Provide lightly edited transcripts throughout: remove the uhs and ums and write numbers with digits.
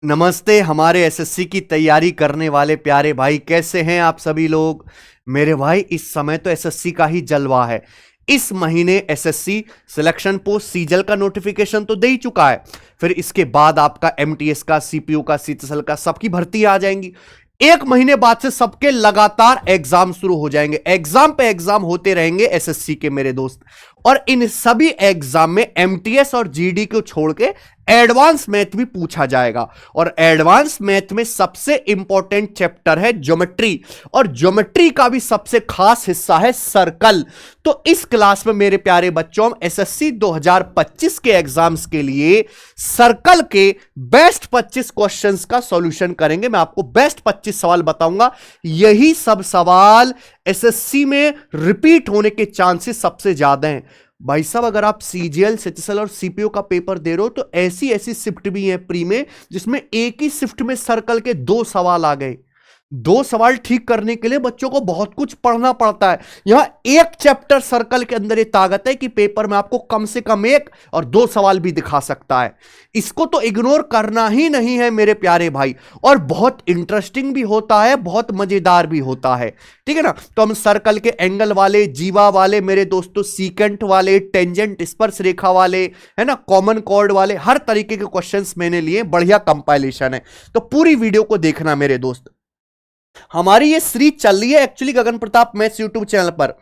नमस्ते हमारे एसएससी की तैयारी करने वाले प्यारे भाई, कैसे हैं आप सभी लोग। मेरे भाई इस समय तो एसएससी का ही जलवा है। इस महीने एसएससी सिलेक्शन पोस्ट सीजल का नोटिफिकेशन तो दे ही चुका है। फिर इसके बाद आपका एमटीएस का, सीपीयू का, सीटीएसएल का सबकी भर्ती आ जाएंगी। एक महीने बाद से सबके लगातार एग्जाम शुरू हो जाएंगे। एग्जाम पे एग्जाम होते रहेंगे एसएससी के मेरे दोस्त। और इन सभी एग्जाम में एमटीएस और जीडी को छोड़ के एडवांस मैथ भी पूछा जाएगा। और एडवांस मैथ में सबसे इंपॉर्टेंट चैप्टर है ज्योमेट्री। और ज्योमेट्री का भी सबसे खास हिस्सा है सर्कल। तो इस क्लास में मेरे प्यारे बच्चों, हम एसएससी 2025 के एग्जाम्स के लिए सर्कल के बेस्ट 25 क्वेश्चंस का सॉल्यूशन करेंगे। मैं आपको बेस्ट 25 सवाल बताऊंगा। यही सब सवाल एसएससी में रिपीट होने के चांसेस सबसे ज्यादा हैं। भाई साहब, अगर आप सीजीएल, सीटीएसएल और सीपीओ का पेपर दे रहे हो तो ऐसी ऐसी शिफ्ट भी है प्री में, जिसमें एक ही शिफ्ट में सर्कल के 2 सवाल आ गए। 2 सवाल ठीक करने के लिए बच्चों को बहुत कुछ पढ़ना पड़ता है। यहां एक चैप्टर सर्कल के अंदर ये ताकत है कि पेपर में आपको कम से कम 1 और 2 सवाल भी दिखा सकता है। इसको तो इग्नोर करना ही नहीं है मेरे प्यारे भाई। और बहुत इंटरेस्टिंग भी होता है, बहुत मजेदार भी होता है। ठीक है ना। तो हम सर्कल के एंगल वाले, जीवा वाले मेरे दोस्तों, सीकेंट वाले, टेंजेंट स्पर्श रेखा वाले, है ना, कॉमन कॉर्ड वाले, हर तरीके के क्वेश्चंस मैंने लिए। बढ़िया कंपाइलेशन है, तो पूरी वीडियो को देखना मेरे दोस्त। हमारी ये सीरीज चल रही है एक्चुअली गगन प्रताप मैथ्स यूट्यूब चैनल पर।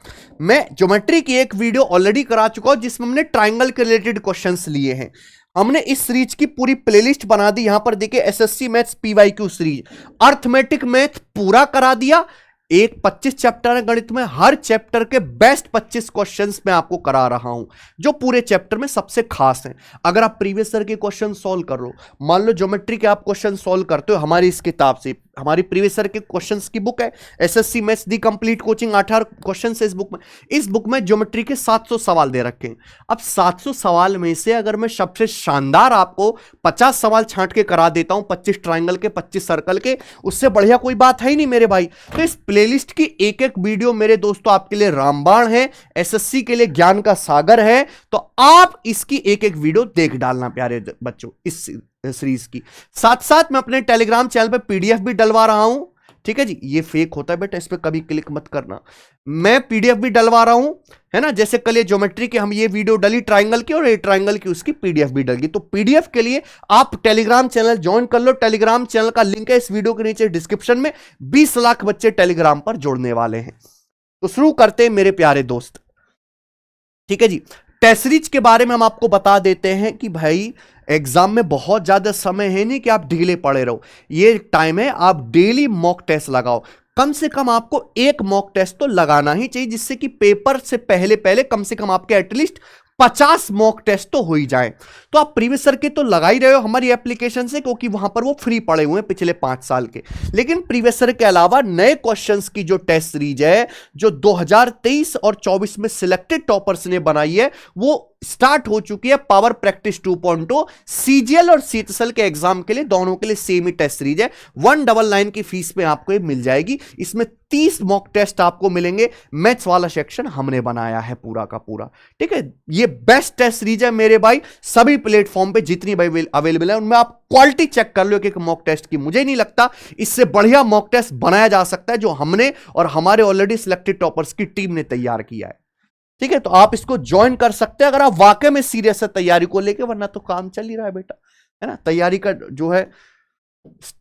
मैं ज्योमेट्री की एक वीडियो ऑलरेडी करा चुका हूं जिसमें हमने ट्राइंगल के रिलेटेड क्वेश्चंस लिए हैं। हमने इस सीरीज की पूरी प्लेलिस्ट बना दी। यहां पर देखिए, SSC maths PYQ series, arithmetic math पूरा करा दिया। एक 25 चैप्टर है गणित में, हर चैप्टर के बेस्ट 25 क्वेश्चंस मैं आपको करा रहा हूं, जो पूरे चैप्टर में सबसे खास हैं। अगर आप प्रीवियस ईयर के क्वेश्चन सॉल्व कर लो, मान लो ज्योमेट्री के आप क्वेश्चन सॉल्व करते हो हमारी इस किताब से, हमारी प्रीवियस ईयर के क्वेश्चंस की बुक है एसएससी मैथ्स दी कंप्लीट कोचिंग, 18 क्वेश्चन है इस बुक में। इस बुक में ज्योमेट्री के 700 सवाल दे रखे हैं। अब 700 सवाल में से अगर मैं सबसे शानदार आपको 50 सवाल छांट के करा देता हूं, 25 ट्राइंगल के, 25 सर्कल के, उससे बढ़िया कोई बात है ही नहीं मेरे भाई। तो इस प्लेलिस्ट की एक एक वीडियो मेरे दोस्तों आपके लिए रामबाण है, एसएससी के लिए ज्ञान का सागर है। तो आप इसकी एक एक वीडियो देख डालना प्यारे बच्चों इस सीरीज की। साथ साथ मैं अपने टेलीग्राम चैनल पे पीडीएफ भी डलवा रहा हूं। ठीक है जी, ये फेक होता है बेटा, इस पे कभी क्लिक मत करना। मैं पीडीएफ भी डलवा रहा हूं, है ना। जैसे कल ये ज्योमेट्री की हम ये वीडियो डली ट्राइंगल की, और ये ट्राइंगल की उसकी पीडीएफ भी डल गई। तो पीडीएफ के लिए आप टेलीग्राम चैनल ज्वाइन कर लो। टेलीग्राम चैनल का लिंक है इस वीडियो के नीचे डिस्क्रिप्शन में। 20 लाख बच्चे टेलीग्राम पर जुड़ने वाले हैं। तो शुरू करते हैं मेरे प्यारे दोस्त। ठीक है जी, टेस्ट सीरीज के बारे में हम आपको बता देते हैं कि भाई एग्जाम में बहुत ज्यादा समय है नहीं कि आप ढीले पड़े रहो। ये टाइम है आप डेली मॉक टेस्ट लगाओ। कम से कम आपको एक मॉक टेस्ट तो लगाना ही चाहिए, जिससे कि पेपर से पहले पहले कम से कम आपके एटलीस्ट 50 मॉक टेस्ट तो हो ही जाए। तो आप प्रीवियस ईयर के तो लगा ही रहे हो हमारी एप्लीकेशन से, क्योंकि वहां पर वो फ्री पड़े हुए हैं पिछले 5 साल के। लेकिन प्रीवियस ईयर के अलावा नए क्वेश्चंस की जो टेस्ट सीरीज है, जो 2023 और 24 में सिलेक्टेड टॉपर्स ने बनाई है, वो स्टार्ट हो चुकी है। पावर प्रैक्टिस 2.0 सीजीएल और सीटीएसएल के एग्जाम के लिए, दोनों के लिए सेम ही टेस्ट सीरीज है। 199 की फीस में आपको ये मिल जाएगी। इसमें 30 मॉक टेस्ट आपको मिलेंगे। मैथ्स वाला सेक्शन हमने बनाया है पूरा का पूरा। ठीक है, ये बेस्ट टेस्ट सीरीज है मेरे भाई। सभी प्लेटफॉर्म पे जितनी भाई अवेलेबल है उनमें आप क्वालिटी चेक कर लो एक मॉक टेस्ट की। मुझे नहीं लगता इससे बढ़िया मॉक टेस्ट बनाया जा सकता है जो हमने और हमारे ऑलरेडी सिलेक्टेड टॉपर्स की टीम ने तैयार किया है। ठीक है, तो आप इसको ज्वाइन कर सकते हैं अगर आप वाकई में सीरियस है तैयारी को लेके, वरना तो काम चल ही रहा है बेटा, है ना। तैयारी का जो है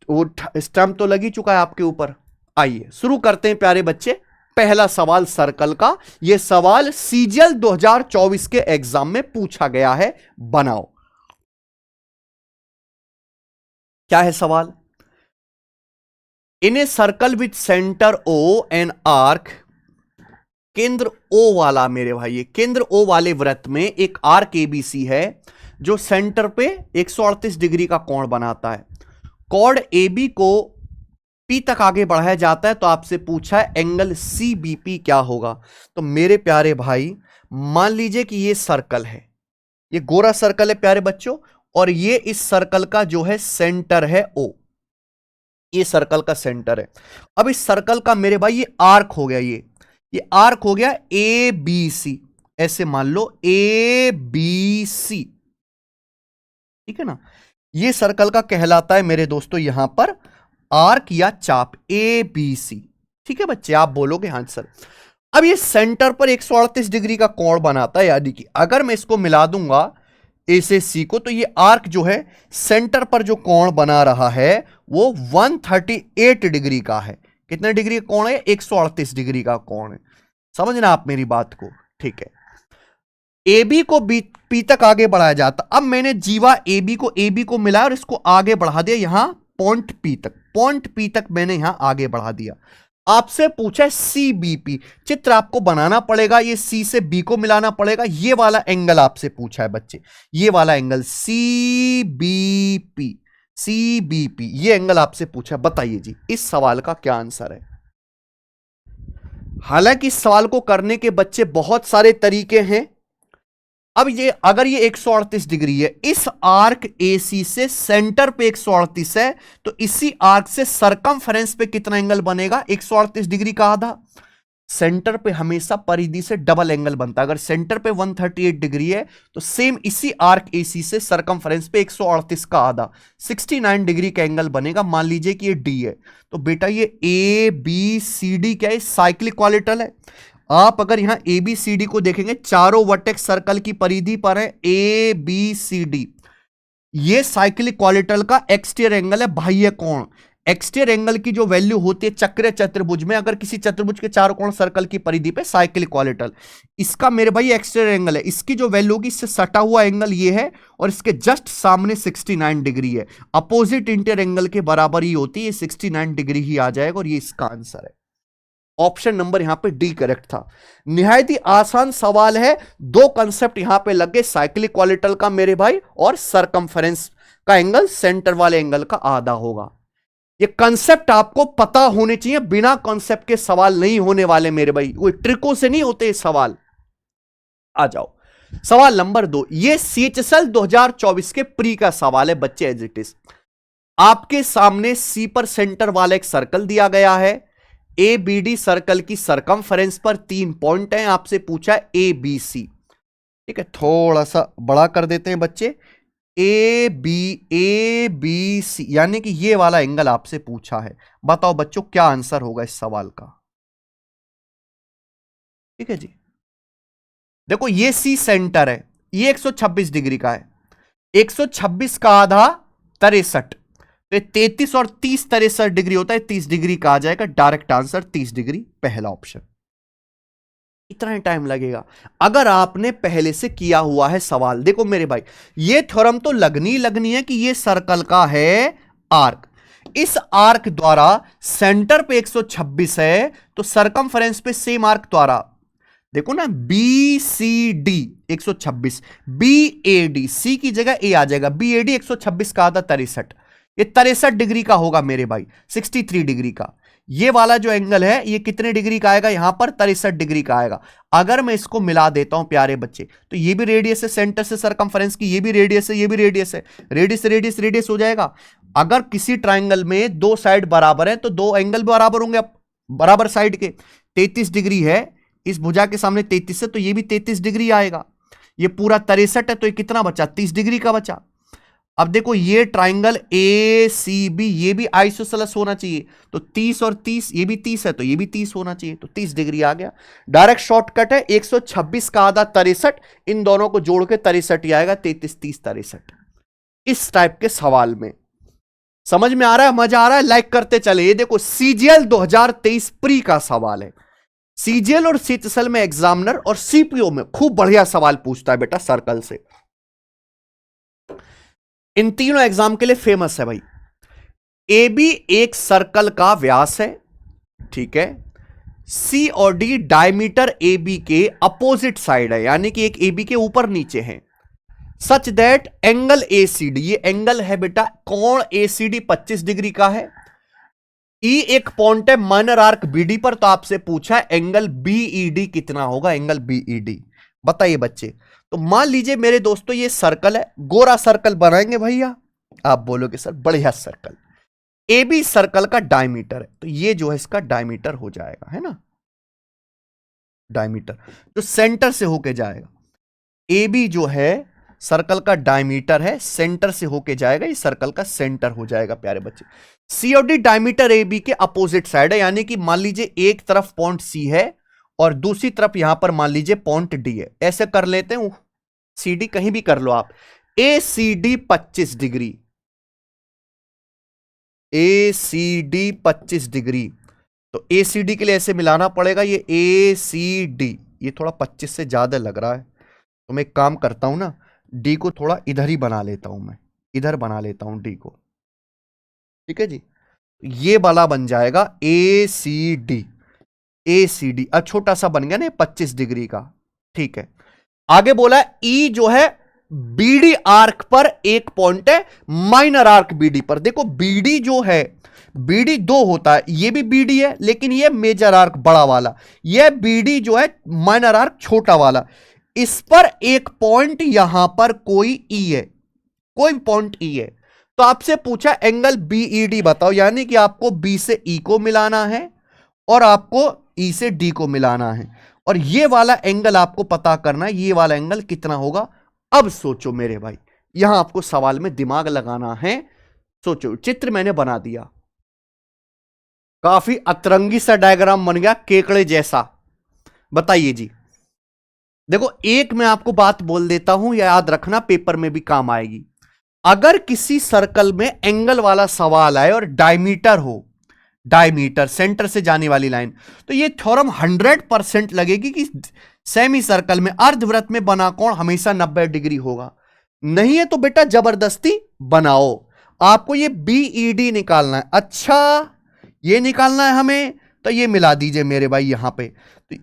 वो स्टैम्प तो लग ही चुका है आपके ऊपर। आइए शुरू करते हैं प्यारे बच्चे। पहला सवाल सर्कल का। यह सवाल सीजीएल 2024 के एग्जाम में पूछा गया है। बनाओ। क्या है सवाल? In a circle with centre O and arc, केंद्र ओ वाला मेरे भाई, ये केंद्र ओ वाले वृत्त में एक आर्क एबीसी है जो सेंटर पे 138 डिग्री का कोण बनाता है। कॉर्ड एबी को पी तक आगे बढ़ाया जाता है। तो आपसे पूछा है एंगल सीबीपी क्या होगा। तो मेरे प्यारे भाई मान लीजिए कि ये सर्कल है, ये गोरा सर्कल है प्यारे बच्चों, और ये इस सर्कल का जो है सेंटर है ओ। ये सर्कल का सेंटर है। अब इस सर्कल का मेरे भाई ये आर्क हो गया, ये आर्क हो गया ए बी सी। ऐसे मान लो ए बी सी, ठीक है ना। ये सर्कल का कहलाता है मेरे दोस्तों यहां पर आर्क या चाप, ए बी सी। ठीक है बच्चे, आप बोलोगे हाँ सर। अब ये सेंटर पर 138 डिग्री का कोण बनाता है, यानी कि अगर मैं इसको मिला दूंगा ए से सी को, तो ये आर्क जो है सेंटर पर जो कोण बना रहा है वो 138 डिग्री का है। कितने डिग्री का कोण है? 138 डिग्री का कोण है। समझना आप मेरी बात को, ठीक है। ए बी को पी तक आगे बढ़ाया जाता। अब मैंने जीवा ए बी को मिलाया और इसको आगे बढ़ा दिया यहां पॉइंट पी तक मैंने यहां आगे बढ़ा दिया। आपसे पूछा है सी बी पी, चित्र आपको बनाना पड़ेगा, ये सी से बी को मिलाना पड़ेगा। ये वाला एंगल आपसे पूछा है बच्चे, ये वाला एंगल सी बी पी, ये एंगल आपसे पूछा है। बताइए जी इस सवाल का क्या आंसर है? हालांकि इस सवाल को करने के बच्चे बहुत सारे तरीके हैं। अब ये अगर ये 138 डिग्री है, इस आर्क AC से सेंटर पे 138 है, तो इसी आर्क से सरकमफेरेंस पे कितना एंगल बनेगा? 138 डिग्री का आधा। सेंटर पे हमेशा परिधि से डबल एंगल बनता है। अगर सेंटर पे 138 डिग्री है तो सेम इसी आर्क AC से सरकमफेरेंस पे 138 का आधा 69 डिग्री का एंगल बनेगा। मान लीजिए कि ये D है, तो बेटा ये ABCD क्या है? साइक्लिक क्वालिटल है। आप अगर यहां ABCD को देखेंगे, चारों वर्टेक्स सर्कल की परिधि पर है ABCD। ये साइक्लिक क्वालिटल का एक्सटीरियर एंगल है, बाह्य कोण। एक्सटीरियर एंगल की जो वैल्यू होती है चक्रीय चतुर्भुज में, अगर किसी चतुर्भुज के चारों कोण सर्कल की परिधि पे, साइक्लिक क्वालिटल, इसका मेरे भाई एक्सटीरियर एंगल है। इसकी जो वैल्यू होगी, इससे सटा हुआ एंगल ये है और इसके जस्ट सामने 69 डिग्री है। अपोजिट इंटीरियर एंगल के बराबर ही होती है, 69 डिग्री ही आ जाएगा और ये इसका आंसर है। ऑप्शन नंबर यहां पे डी करेक्ट था। निहायत ही आसान सवाल है। दो कंसेप्ट यहां पे लगे, साइक्लिक क्वालिटल का मेरे भाई और सरकमफेरेंस का एंगल सेंटर वाले एंगल का आधा होगा। ये कंसेप्ट आपको पता होने चाहिए, बिना कंसेप्ट के सवाल नहीं होने वाले मेरे भाई, कोई ट्रिकों से नहीं होते सवाल। आ जाओ सवाल नंबर 2। ये CHSL 2024 के प्री का सवाल है बच्चे, एज इट इज। आपके सामने सी पर सेंटर वाला एक सर्कल दिया गया है। ABD सर्कल की सरकमफेरेंस पर 3 पॉइंट हैं। आपसे पूछा है ABC। ठीक है, थोड़ा सा बड़ा कर देते हैं बच्चे। ABC यानी कि ये वाला एंगल आपसे पूछा है। बताओ बच्चों क्या आंसर होगा इस सवाल का? ठीक है जी, देखो ये C सेंटर है, ये 126 डिग्री का है। 126 का आधा 63, तो 33 और 30 63 डिग्री होता है, 30 डिग्री का आ जाएगा। डायरेक्ट आंसर 30 डिग्री, पहला ऑप्शन। इतना ही टाइम लगेगा अगर आपने पहले से किया हुआ है सवाल। देखो मेरे भाई, ये थ्योरम तो लगनी है कि ये सर्कल का है आर्क। इस आर्क द्वारा सेंटर पे 126 है, तो सरकमफेरेंस पे सेम आर्क द्वारा देखो ना, BCD 126, BAD, C की जगह A आ जाएगा। BAD 126 का आधा 63, ये 63 डिग्री का होगा मेरे भाई, 63 डिग्री का। ये वाला जो एंगल है ये कितने डिग्री का आएगा? यहां पर 63 डिग्री का आएगा। अगर मैं इसको मिला देता हूं प्यारे बच्चे, तो ये भी रेडियस है सेंटर से सरकमफेरेंस की, ये भी रेडियस है, ये भी रेडियस है, रेडियस हो जाएगा। अगर किसी ट्राइंगल में दो साइड बराबर है तो दो एंगल बराबर होंगे, बराबर साइड के। 33 डिग्री है, इस भुजा के सामने 33 है, तो ये भी 33 डिग्री आएगा। ये पूरा 63 है, तो ये कितना बचा? 30 डिग्री का बचा। अब देखो ये ट्राइंगल ACB, ये भी आइसोसेलेस होना चाहिए, तो 30 और 30, ये भी 30 है तो ये भी 30 होना चाहिए, तो 30 डिग्री आ गया। डायरेक्ट शॉर्टकट है, 126 का आधा 63, इन दोनों को जोड़ के 63 ही आएगा। 33 30 63। इस टाइप के सवाल में समझ में आ रहा है, मजा आ रहा है? लाइक करते चले। ये देखो CGL 2023 प्री का सवाल है। CGL और CHSL में एग्जामिनर और CPO में खूब बढ़िया सवाल पूछता है बेटा सर्कल से। इन तीनों एग्जाम के लिए फेमस है भाई। AB एक सर्कल का व्यास है, ठीक है। C और D डायमीटर AB के अपोजिट साइड है, यानी कि एक AB के ऊपर नीचे है। सच दैट एंगल ACD, ये एंगल है बेटा, कोण ACD 25 डिग्री का है। E एक पॉइंट है माइनर आर्क BD पर, तो आपसे पूछा है एंगल BED कितना होगा? एंगल BED बताइए बच्चे। तो मान लीजिए मेरे दोस्तों ये सर्कल है, गोरा सर्कल बनाएंगे भैया। आप बोलोगे सर बढ़िया सर्कल। AB सर्कल का डायमीटर है, तो ये जो है इसका डायमीटर हो जाएगा, है ना, डायमीटर जो सेंटर से होके जाएगा। AB जो है सर्कल का डायमीटर है, सेंटर से होके जाएगा, ये सर्कल का सेंटर हो जाएगा प्यारे बच्चे। सी और डी डायमीटर ए बी के अपोजिट साइड है, यानी कि मान लीजिए एक तरफ पॉइंट सी है और दूसरी तरफ यहां पर मान लीजिए पॉइंट डी है। ऐसे कर लेते हैं, सी डी कहीं भी कर लो आप। ए सी डी 25 डिग्री, ए सी डी 25 डिग्री, तो ए सी डी के लिए ऐसे मिलाना पड़ेगा, ये ए सी डी, ये थोड़ा 25 से ज्यादा लग रहा है, तो मैं एक काम करता हूं ना, डी को थोड़ा इधर ही बना लेता हूं, मैं इधर बना लेता हूं डी को, ठीक है जी। ये वाला बन जाएगा ए सी डी, ए सी डी छोटा सा बन गया ना 25 डिग्री का, ठीक है। आगे बोला ई जो है बीडी आर्क पर एक पॉइंट है, माइनर आर्क बीडी पर। देखो बीडी जो है, बीडी दो होता है, ये भी बीडी है लेकिन ये मेजर आर्क बड़ा वाला, ये बीडी जो है माइनर आर्क छोटा वाला, इस पर एक पॉइंट यहां पर कोई ई है, कोई पॉइंट ई है। तो आपसे पूछा एंगल बीईडी बताओ, यानी कि आपको बी से ई को मिलाना है और आपको ई से डी को मिलाना है, और ये वाला एंगल आपको पता करना है, ये वाला एंगल कितना होगा। अब सोचो मेरे भाई, यहां आपको सवाल में दिमाग लगाना है, सोचो। चित्र मैंने बना दिया, काफी अतरंगी सा डायग्राम बन गया, केकड़े जैसा। बताइए जी, देखो एक मैं आपको बात बोल देता हूं, याद रखना पेपर में भी काम आएगी। अगर किसी सर्कल में एंगल वाला सवाल आए और डायमीटर हो, डायमीटर सेंटर से जाने वाली लाइन, तो ये थ्योरम 100% लगेगी कि सेमी सर्कल में अर्धवृत्त में बना कोण हमेशा 90 डिग्री होगा। नहीं है तो बेटा जबरदस्ती बनाओ, आपको ये बीईडी निकालना है। अच्छा ये निकालना है हमें, तो ये मिला दीजिए मेरे भाई यहां पे। तो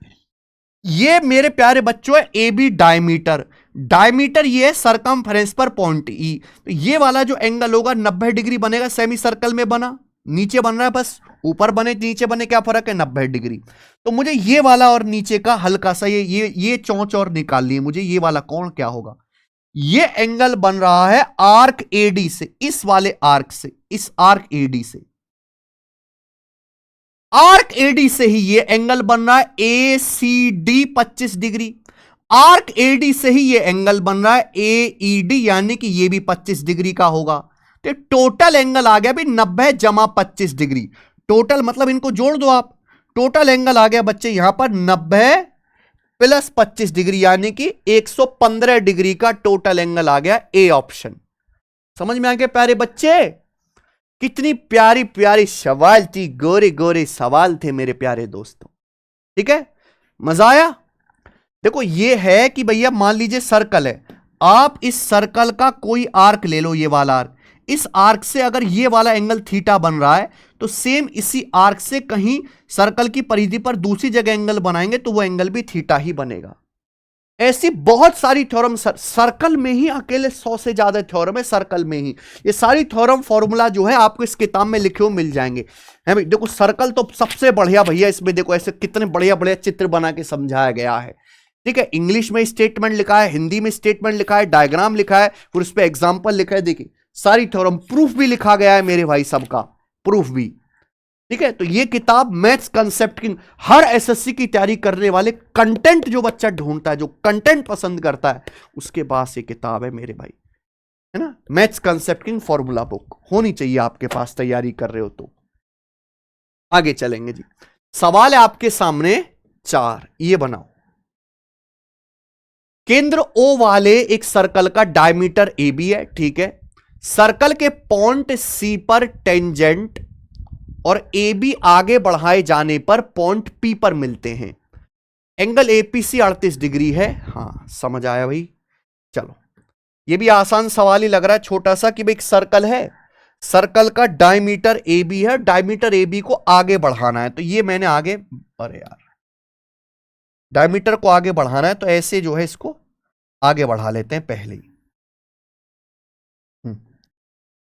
ये मेरे प्यारे बच्चों है ए बी डायमीटर, डायमीटर ये है सरकमफ्रेंस पर पॉइंट ई, तो ये वाला जो एंगल होगा 90 डिग्री बनेगा। सेमी सर्कल में बना, नीचे बन रहा है, बस ऊपर बने नीचे बने क्या फर्क है, 90 डिग्री। तो मुझे ये वाला और नीचे का हल्का सा ये चौंच और निकाल लिए मुझे, ये वाला कोण क्या होगा। ये एंगल बन रहा है आर्क एडी से, इस वाले आर्क से, इस आर्क एडी से, आर्क एडी से ही ये एंगल बन रहा है A C D 25 degree. Arc AD से ही ये एंगल बन रहा है ए ई डी, यानी कि ये भी 25 डिग्री का होगा। तो टोटल एंगल आ गया भी 90 जमा 25 डिग्री, टोटल मतलब इनको जोड़ दो आप, टोटल एंगल आ गया बच्चे यहां पर 90 प्लस 25 डिग्री, यानी कि 115 डिग्री का टोटल एंगल आ गया। ए ऑप्शन समझ में आ गया प्यारे बच्चे। कितनी प्यारी प्यारी सवाल थी, गोरे गोरे सवाल थे मेरे प्यारे दोस्तों, ठीक है, मजा आया। देखो ये है कि भैया मान लीजिए सर्कल है, आप इस सर्कल का कोई आर्क ले लो, ये वाला आर्क, इस आर्क से अगर ये वाला एंगल थीटा बन रहा है तो सेम इसी आर्क से कहीं सर्कल की परिधि पर दूसरी जगह एंगल बनाएंगे तो वो एंगल भी थीटा ही बनेगा। ऐसी बहुत सारी थ्योरम सर्कल में ही अकेले 100 से ज्यादा थ्योरम है सर्कल में ही। ये सारी थ्योरम फॉर्मूला जो है आपको इस किताब में लिखे हुए मिल जाएंगे, है भाई। देखो सर्कल तो सबसे बढ़िया भैया, इसमें देखो ऐसे कितने बढ़िया बढ़िया चित्र बना के समझाया गया है, ठीक है। इंग्लिश में स्टेटमेंट लिखा है, हिंदी में स्टेटमेंट लिखा है, डायग्राम लिखा है, फिर उस पर एग्जाम्पल लिखा है। देखिए सारी थ्योरम, प्रूफ भी लिखा गया है मेरे भाई, सबका प्रूफ भी, ठीक है। तो ये किताब मैथ्स कंसेप्ट की, हर एसएससी की तैयारी करने वाले, कंटेंट जो बच्चा ढूंढता है, जो कंटेंट पसंद करता है, उसके पास ये किताब है मेरे भाई, है ना। मैथ्स कंसेप्ट की फॉर्मूला बुक होनी चाहिए आपके पास, तैयारी कर रहे हो तो। आगे चलेंगे जी, सवाल है आपके सामने 4, ये बनाओ। केंद्र O वाले एक सर्कल का डायमीटर AB है, ठीक है। सर्कल के पॉइंट C पर टेंजेंट और AB आगे बढ़ाए जाने पर पॉइंट P पर मिलते हैं। एंगल APC 38 डिग्री है। हां समझ आया भाई। चलो ये भी आसान सवाल ही लग रहा है, छोटा सा, कि भाई एक सर्कल है, सर्कल का डायमीटर AB है, डायमीटर AB को आगे बढ़ाना है, तो ये मैंने आगे, अरे यार डायमीटर को आगे बढ़ाना है तो ऐसे जो है इसको आगे बढ़ा लेते हैं पहले ही।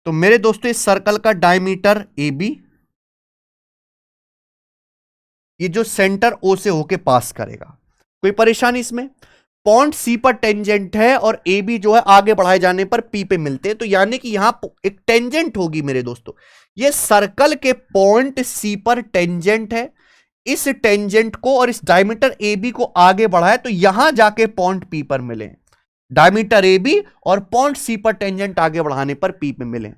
तो मेरे दोस्तों इस सर्कल का डायमीटर AB, ये जो सेंटर O से होके पास करेगा, कोई परेशानी इसमें। पॉइंट C पर टेंजेंट है और AB जो है आगे बढ़ाए जाने पर P पे मिलते हैं, तो यानी कि यहां एक टेंजेंट होगी मेरे दोस्तों। ये सर्कल के पॉइंट C पर टेंजेंट है, इस टेंजेंट को और इस डायमीटर AB को आगे बढ़ाए तो यहां जाके पॉइंट P पर मिले। डायमीटर ए बी और पॉइंट सी पर टेंजेंट आगे बढ़ाने पर पी पे मिले।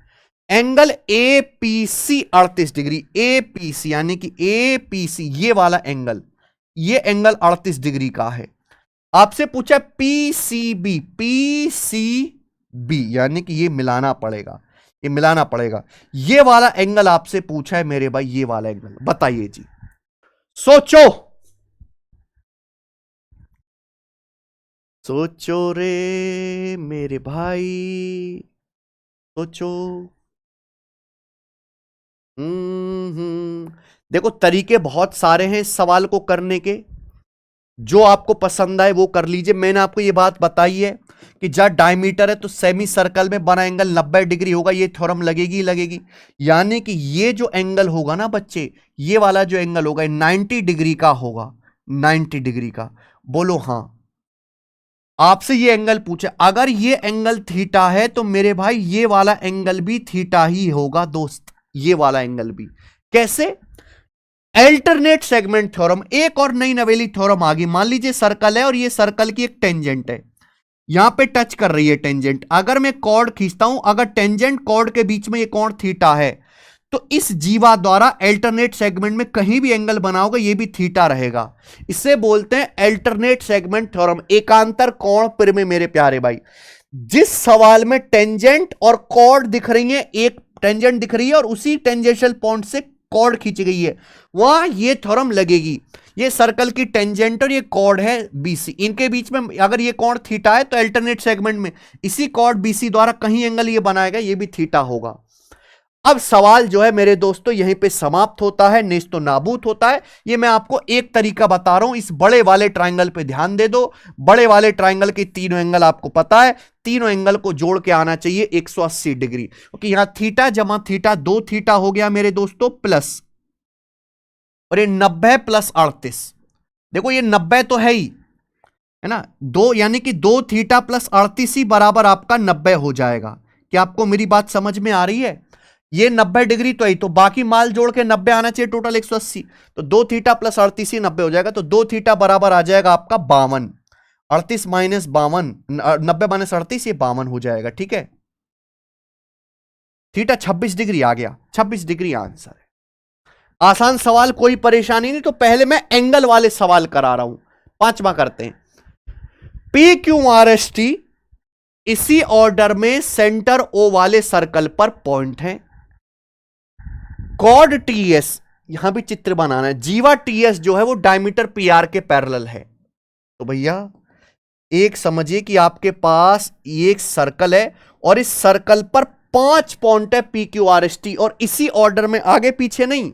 Angle A P C 38 degree, A P C यानी कि ए पी सी ये वाला एंगल, ये एंगल 38 डिग्री का है। आपसे पूछा पीसीबी, पीसीबी यानी कि ये मिलाना पड़ेगा, ये मिलाना पड़ेगा। ये वाला एंगल आपसे पूछा है मेरे भाई, ये वाला एंगल बताइए जी, सोचो सोचो रे मेरे भाई, सोचो। देखो तरीके बहुत सारे हैं इस सवाल को करने के, जो आपको पसंद आए वो कर लीजिए। मैंने आपको ये बात बताई है कि जब डायमीटर है तो सेमी सर्कल में बना एंगल 90 डिग्री होगा, ये थ्योरम लगेगी ही लगेगी। यानी कि ये जो एंगल होगा ना बच्चे, ये वाला जो एंगल होगा 90 डिग्री का होगा, 90 डिग्री का। बोलो हां। आपसे ये एंगल पूछे, अगर ये एंगल थीटा है तो मेरे भाई ये वाला एंगल भी थीटा ही होगा दोस्त, ये वाला एंगल भी। कैसे? अल्टरनेट सेगमेंट थ्योरम, एक और नई नवेली थ्योरम आ गई। मान लीजिए सर्कल है और ये सर्कल की एक टेंजेंट है, यहां पे टच कर रही है टेंजेंट। अगर मैं कॉर्ड खींचता हूं, अगर टेंजेंट कॉर्ड के बीच में ये कोण थीटा है, तो इस जीवा द्वारा अल्टरनेट सेगमेंट में कहीं भी एंगल बना होगा ये भी थीटा रहेगा। इसे बोलते हैं अल्टरनेट सेगमेंट थ्योरम, एकांतर कोण परिमेय मेरे प्यारे भाई। जिस सवाल में टेंजेंट और कॉर्ड दिख रही है, एक टेंजेंट दिख रही है और उसी टेंजेंशियल पॉइंट से कॉर्ड खींची गई है, वहां ये थ्योरम लगेगी। ये सर्कल की टेंजेंट और ये कॉर्ड है बीसी, इनके बीच में अगर ये कोण थीटा है तो अल्टरनेट सेगमेंट में इसी कॉर्ड बीसी द्वारा कहीं एंगल ये बनाएगा, ये भी थीटा होगा। अब सवाल जो है मेरे दोस्तों यहीं पे समाप्त होता है, नेस्तो नाबूद होता है। ये मैं आपको एक तरीका बता रहा हूं, इस बड़े वाले ट्रायंगल पे ध्यान दे दो। बड़े वाले ट्रायंगल के तीनों एंगल आपको पता है, तीनों एंगल को जोड़ के आना चाहिए 180 डिग्री, क्योंकि यहां थीटा जमा थीटा 2 थीटा हो गया मेरे दोस्तों प्लस, और ये 90 प्लस 38, देखो ये 90 तो है ही, है ना, दो यानी कि 2 थीटा प्लस 38 ही बराबर आपका 90 हो जाएगा। क्या आपको मेरी बात समझ में आ रही है? ये 90 डिग्री तो है, तो बाकी माल जोड़ के 90 आना चाहिए, टोटल 180। तो 2 थीटा प्लस 38 ही 90 हो जाएगा, तो 2 थीटा बराबर आ जाएगा आपका 52। 38 माइनस 52, 90 माइनस 38, ये 52 हो जाएगा। ठीक है, थीटा 26 डिग्री आ गया, 26 डिग्री आंसर है। आसान सवाल, कोई परेशानी नहीं। तो पहले मैं एंगल वाले सवाल करा रहा हूं, पांचवा करते हैं। P Q R S T इसी ऑर्डर में सेंटर ओ वाले सर्कल पर पॉइंट है। कॉर्ड टीएस, यहां भी चित्र बनाना है। जीवा टीएस जो है वो डायमीटर पीआर के पैरेलल है। तो भैया एक समझिए कि आपके पास एक सर्कल है और इस सर्कल पर 5 पॉइंट है P Q R S T, और इसी ऑर्डर में, आगे पीछे नहीं।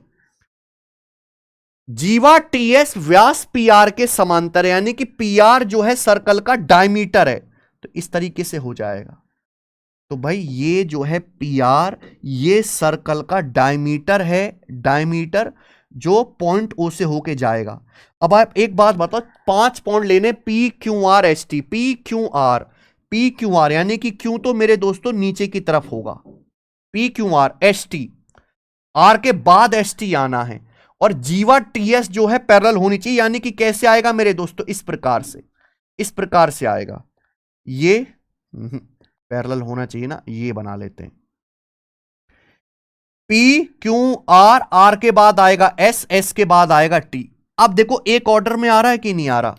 जीवा टीएस व्यास पीआर के समांतर, यानी कि पीआर जो है सर्कल का डायमीटर है, तो इस तरीके से हो जाएगा। तो भाई ये जो है पीआर, ये सर्कल का डायमीटर है, डायमीटर जो पॉइंट ओ से होके जाएगा। अब आप एक बात बताओ, 5 पॉइंट लेने, P Q R S T, P Q are, P Q are यानी कि क्यू तो मेरे दोस्तों नीचे की तरफ होगा, P Q R S T, R के बाद एस टी आना है, और जीवा टीएस जो है पैरेलल होनी चाहिए। यानी कि कैसे आएगा मेरे दोस्तों, इस प्रकार से, इस प्रकार से आएगा। ये पैरेलल होना चाहिए ना, ये बना लेते हैं। पी क्यू आर, आर के बाद आएगा एस, एस के बाद आएगा टी। अब देखो एक ऑर्डर में आ रहा है कि नहीं आ रहा।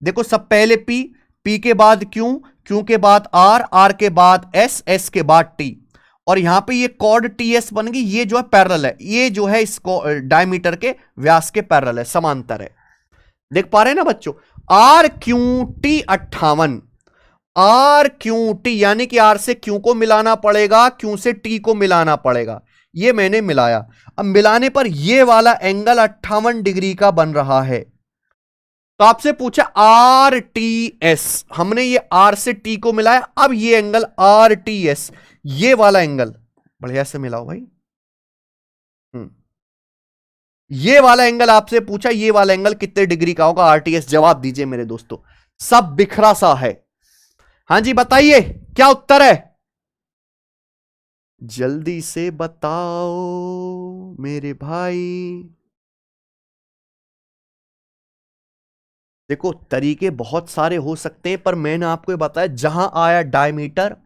देखो सब पहले पी, पी के बाद क्यू, क्यू के बाद आर, आर के बाद एस, एस के बाद टी, और यहां पे ये कॉर्ड टीएस बन गई। ये जो है पैरेलल है, ये जो है इसको डायमीटर के व्यास के पैरेलल है, समांतर है। देख पा रहे हैं ना बच्चों। R Q T 58, R Q T यानी कि आर से क्यू को मिलाना पड़ेगा, क्यू से टी को मिलाना पड़ेगा। ये मैंने मिलाया, अब मिलाने पर ये वाला एंगल 58 डिग्री का बन रहा है। तो आपसे पूछा आर टी एस, हमने ये आर से टी को मिलाया, अब ये एंगल आर टी एस, ये वाला एंगल बढ़िया से मिलाओ भाई। ये वाला एंगल आपसे पूछा, ये वाला एंगल कितने डिग्री का होगा आरटीएस, जवाब दीजिए मेरे दोस्तों। सब बिखरा सा है। हां जी बताइए क्या उत्तर है, जल्दी से बताओ मेरे भाई, देखो तरीके बहुत सारे हो सकते हैं, पर मैंने आपको ये बताया जहां आया डायमीटर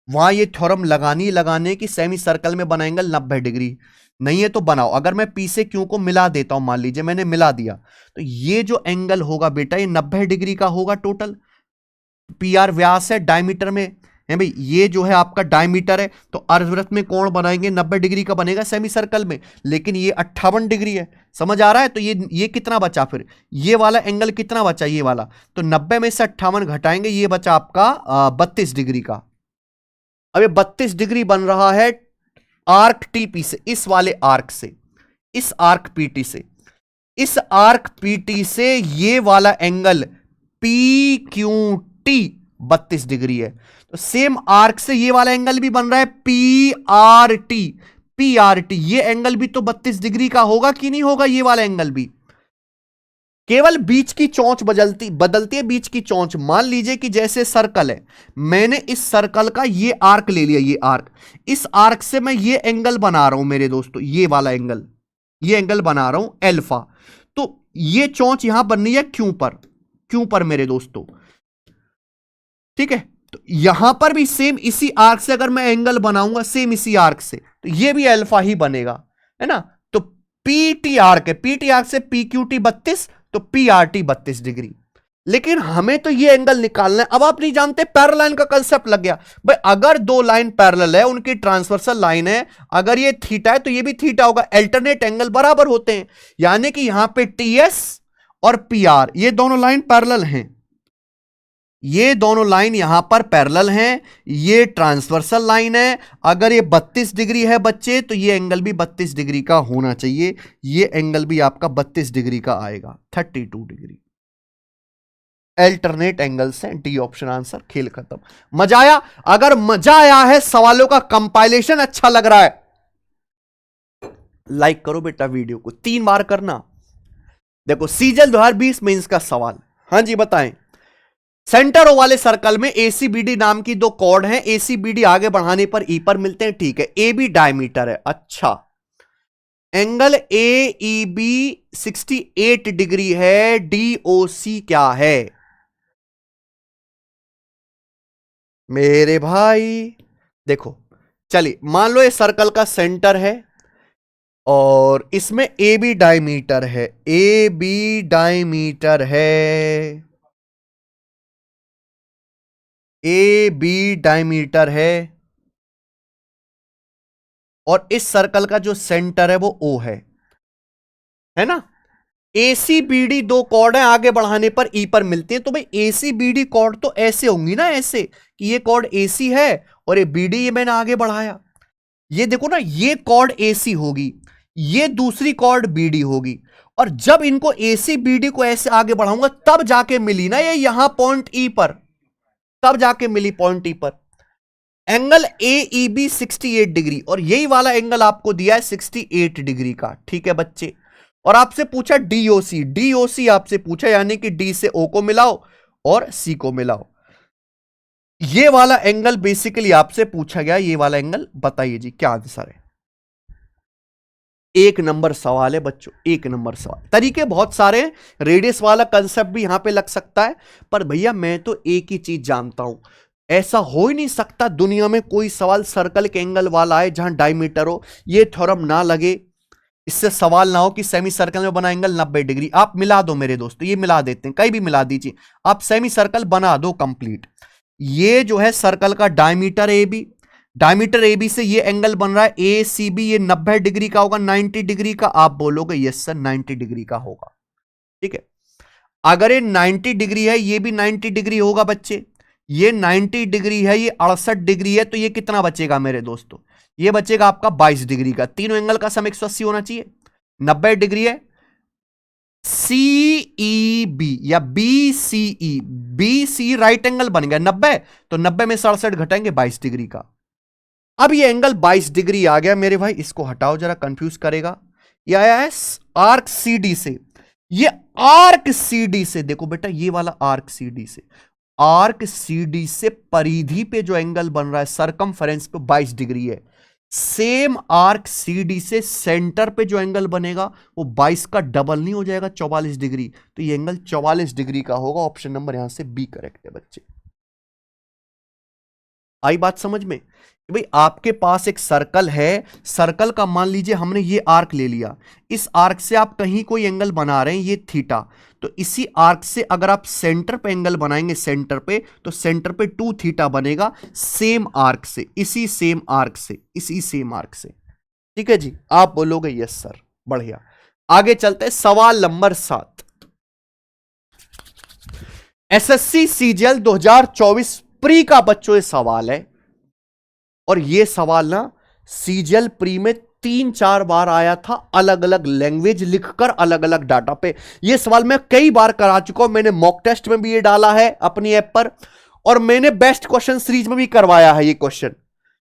वहां ये थ्योरम लगाने की सेमी सर्कल में बना एंगल 90 डिग्री। नहीं है तो बनाओ। अगर मैं पी से क्यू को मिला देता हूं, मान लीजिए मैंने मिला दिया, तो ये जो एंगल होगा बेटा ये 90 डिग्री का होगा टोटल। पी आर व्यास है डायमीटर में है भाई, ये जो है आपका डायमीटर है, तो अर्धवृत्त में कोण बनाएंगे 90 डिग्री का बनेगा सेमी सर्कल में, लेकिन ये 58 डिग्री है। समझ आ रहा है? तो ये कितना बचा, फिर ये वाला एंगल कितना बचा, ये वाला, तो 90 में से 58 घटाएंगे, ये बचा आपका 32 डिग्री का। अब ये 32 डिग्री बन रहा है आर्क टीपी से, इस वाले आर्क से, इस आर्क पीटी से, इस आर्क पीटी से ये वाला angle P Q T 32 degree है। तो सेम आर्क से ये वाला एंगल भी बन रहा है P R T. P R T ये एंगल भी तो 32 डिग्री का होगा कि नहीं होगा? ये वाला एंगल भी, केवल बीच की चौंच बदलती है, बीच की चौंच। मान लीजिए कि जैसे सर्कल है, मैंने इस सर्कल का ये आर्क ले लिया, ये आर्क, इस आर्क से मैं ये एंगल बना रहा हूं मेरे दोस्तों, ये वाला एंगल, ये एंगल बना रहा हूं एल्फा। तो ये चौंच यहां बननी है क्यों पर, क्यों पर मेरे दोस्तों, ठीक है। तो यहां पर भी सेम इसी आर्क से अगर मैं एंगल बनाऊंगा, सेम इसी आर्क से, तो ये भी अल्फा ही बनेगा, है ना। तो पीटी आर्क है, पीटी आर्क से पी क्यू टी 32, तो पी आर टी 32 डिग्री। लेकिन हमें तो ये एंगल निकालना है। अब आप नहीं जानते, पैरेलल लाइन का कंसेप्ट लग गया भाई। अगर दो लाइन पैरेलल है, उनकी ट्रांसवर्सल लाइन है, अगर ये थीटा है तो ये भी थीटा होगा, अल्टरनेट एंगल बराबर होते हैं। यानी कि यहां पे टीएस और पी आर ये दोनों लाइन पैरेलल हैं, ये दोनों लाइन यहां पर पैरेलल हैं, ये ट्रांसवर्सल लाइन है। अगर ये 32 डिग्री है बच्चे, तो ये एंगल भी 32 डिग्री का होना चाहिए, ये एंगल भी आपका 32 डिग्री का आएगा, 32 डिग्री। अल्टरनेट एंगल्स हैं, डी ऑप्शन आंसर, खेल खत्म। मजा आया? अगर मजा आया है, सवालों का कंपाइलेशन अच्छा लग रहा है, लाइक करो बेटा वीडियो को, 3 बार करना। देखो सीजल 2020 मेंस का सवाल, हाँ जी बताएं। सेंटर ओ वाले सर्कल में एसीबीडी नाम की 2 कॉर्ड हैं, एसीबीडी आगे बढ़ाने पर ई पर मिलते हैं, ठीक है। ए बी डायमीटर है, अच्छा। Angle A E B 68 degree है, डीओसी क्या है मेरे भाई? देखो चलिए, मान लो ये सर्कल का सेंटर है और इसमें ए बी डायमीटर है, ए बी डायमीटर है, ए बी डायमीटर है, और इस सर्कल का जो सेंटर है वो ओ है ना। एसीबीडी 2 कॉर्ड है, आगे बढ़ाने पर ई पर मिलती है, तो भाई एसीबीडी कॉर्ड तो ऐसे होंगी ना, ऐसे कि ये कॉर्ड एसी है और ये बीडी ये मैंने आगे बढ़ाया। ये देखो ना, ये कॉर्ड एसी होगी, ये दूसरी कॉर्ड बीडी होगी, और जब इनको एसी बीडी को ऐसे आगे बढ़ाऊंगा तब जाके मिली ना ये यहां पॉइंट ई पर, तब जाके मिली पॉइंट ई पर। Angle A E B 68 degree, और यही वाला एंगल आपको दिया है 68 डिग्री का, ठीक है बच्चे। और आपसे पूछा डीओसी, डीओसी आपसे पूछा, यानी कि डी से ओ को मिलाओ और सी को मिलाओ। ये वाला एंगल बेसिकली आपसे पूछा गया, ये वाला एंगल बताइए जी क्या आंसर है। 1 नंबर सवाल है बच्चों, 1 नंबर सवाल। तरीके बहुत सारे, रेडियस वाला कंसेप्ट भी यहां पे लग सकता है, पर भैया मैं तो एक ही चीज जानता हूं, ऐसा हो ही नहीं सकता दुनिया में कोई सवाल सर्कल के एंगल वाला आए जहां डायमीटर हो, ये थ्योरम ना लगे, इससे सवाल ना हो कि सेमी सर्कल में बना एंगल 90 डिग्री। आप मिला दो मेरे दोस्तों, ये मिला देते हैं, कहीं भी मिला दीजिए, आप सेमी सर्कल बना दो कंप्लीट। ये जो है सर्कल का diameter A B, diameter A B से ये एंगल बन रहा है ए सी बी, ये 90 डिग्री का होगा, 90 डिग्री का। आप बोलोगे यस सर 90 डिग्री का होगा, ठीक है। अगर ये 90 डिग्री है, ये भी 90 डिग्री होगा बच्चे, ये 90 डिग्री है, ये 68 डिग्री है, तो ये कितना बचेगा मेरे दोस्तों? ये बचेगा आपका 22 डिग्री का। तीनों एंगल का सम 180 होना चाहिए। 90 डिग्री है, सीई बी या बी सी ई, बी सी राइट एंगल बन गया 90, तो 90 में 67 घटाएंगे 22 डिग्री का। अब ये एंगल 22 डिग्री आ गया मेरे भाई, इसको हटाओ जरा, कंफ्यूज करेगा। ये आया है आर्क सी डी से, ये आर्क सी डी से, देखो बेटा ये वाला आर्क सी डी से, आर्क सी डी से परिधि पे जो एंगल बन रहा है सरकमफेरेंस पे 22 डिग्री है। सेम आर्क CD से सेंटर पे जो एंगल बनेगा वो 22 का डबल नहीं हो जाएगा 44 डिग्री, तो ये एंगल 44 डिग्री का होगा। ऑप्शन नंबर यहां से बी करेक्ट है बच्चे। आई बात समझ में कि भाई आपके पास एक सर्कल है, सर्कल का मान लीजिए हमने ये आर्क ले लिया, इस आर्क से आप कहीं कोई एंगल बना रहे हैं ये थीटा, तो इसी आर्क से अगर आप सेंटर पे एंगल बनाएंगे सेंटर पे, तो सेंटर पे 2 थीटा बनेगा सेम आर्क से, इसी सेम आर्क से, इसी सेम आर्क से। ठीक है जी, आप बोलोगे यस सर, बढ़िया। आगे चलते हैं सवाल नंबर 7। SSC CGL 2024 प्री का बच्चों ये सवाल है, और ये सवाल ना CGL प्री में 3-4 बार आया था, अलग अलग लैंग्वेज लिखकर अलग अलग डाटा पे। ये सवाल मैं कई बार करा चुका हूं, मैंने मॉक टेस्ट में भी ये डाला है अपनी ऐप पर, और मैंने बेस्ट क्वेश्चन सीरीज में भी करवाया है ये क्वेश्चन।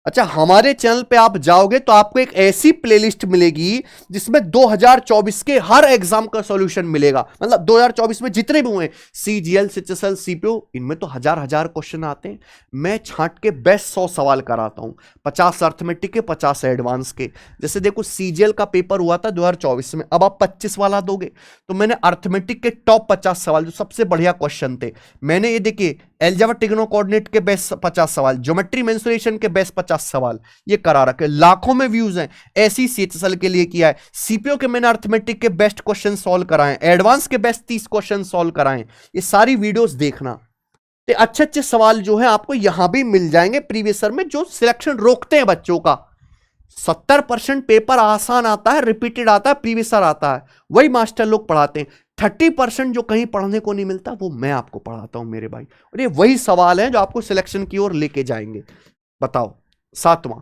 अच्छा, हमारे चैनल पे आप जाओगे तो आपको एक ऐसी प्लेलिस्ट मिलेगी जिसमें 2024 के हर एग्जाम का सॉल्यूशन मिलेगा। मतलब 2024 में जितने भी हुए CGL, CHSL, CPO, इनमें तो हजार हजार क्वेश्चन आते हैं। मैं छांट के बेस्ट 100 सवाल कराता हूं, 50 अर्थमेटिक के, 50 एडवांस के। जैसे देखो CGL का पेपर हुआ था 2024 में, अब आप 25 वाला दोगे, तो मैंने अर्थमेटिक के टॉप 50 सवाल जो सबसे बढ़िया क्वेश्चन थे, मैंने ये देखिए एलजेब्रा टिग्नो कोऑर्डिनेट के बेस्ट 50 सवाल, ज्योमेट्री मेंसुरेशन के बेस्ट 50 सवाल ये करा रखे, लाखों में व्यूज हैं। ऐसी CHSL के लिए किया है। CPO के मैंने अर्थमेटिक के बेस्ट क्वेश्चन सॉल्व कराए, एडवांस के बेस्ट 30 क्वेश्चन सॉल्व कराए। ये सारी वीडियोस देखना, तो अच्छे अच्छे सवाल जो है आपको यहां भी मिल जाएंगे प्रीवियस ईयर में, जो सिलेक्शन रोकते हैं बच्चों का। 70% पेपर आसान आता है, रिपीटेड आता है, प्रीवियस ईयर आता है, वही मास्टर लोग पढ़ाते हैं। 30% जो कहीं पढ़ने को नहीं मिलता वो मैं आपको पढ़ाता हूं मेरे भाई, और ये वही सवाल है जो आपको सिलेक्शन की ओर लेके जाएंगे। बताओ 7वां,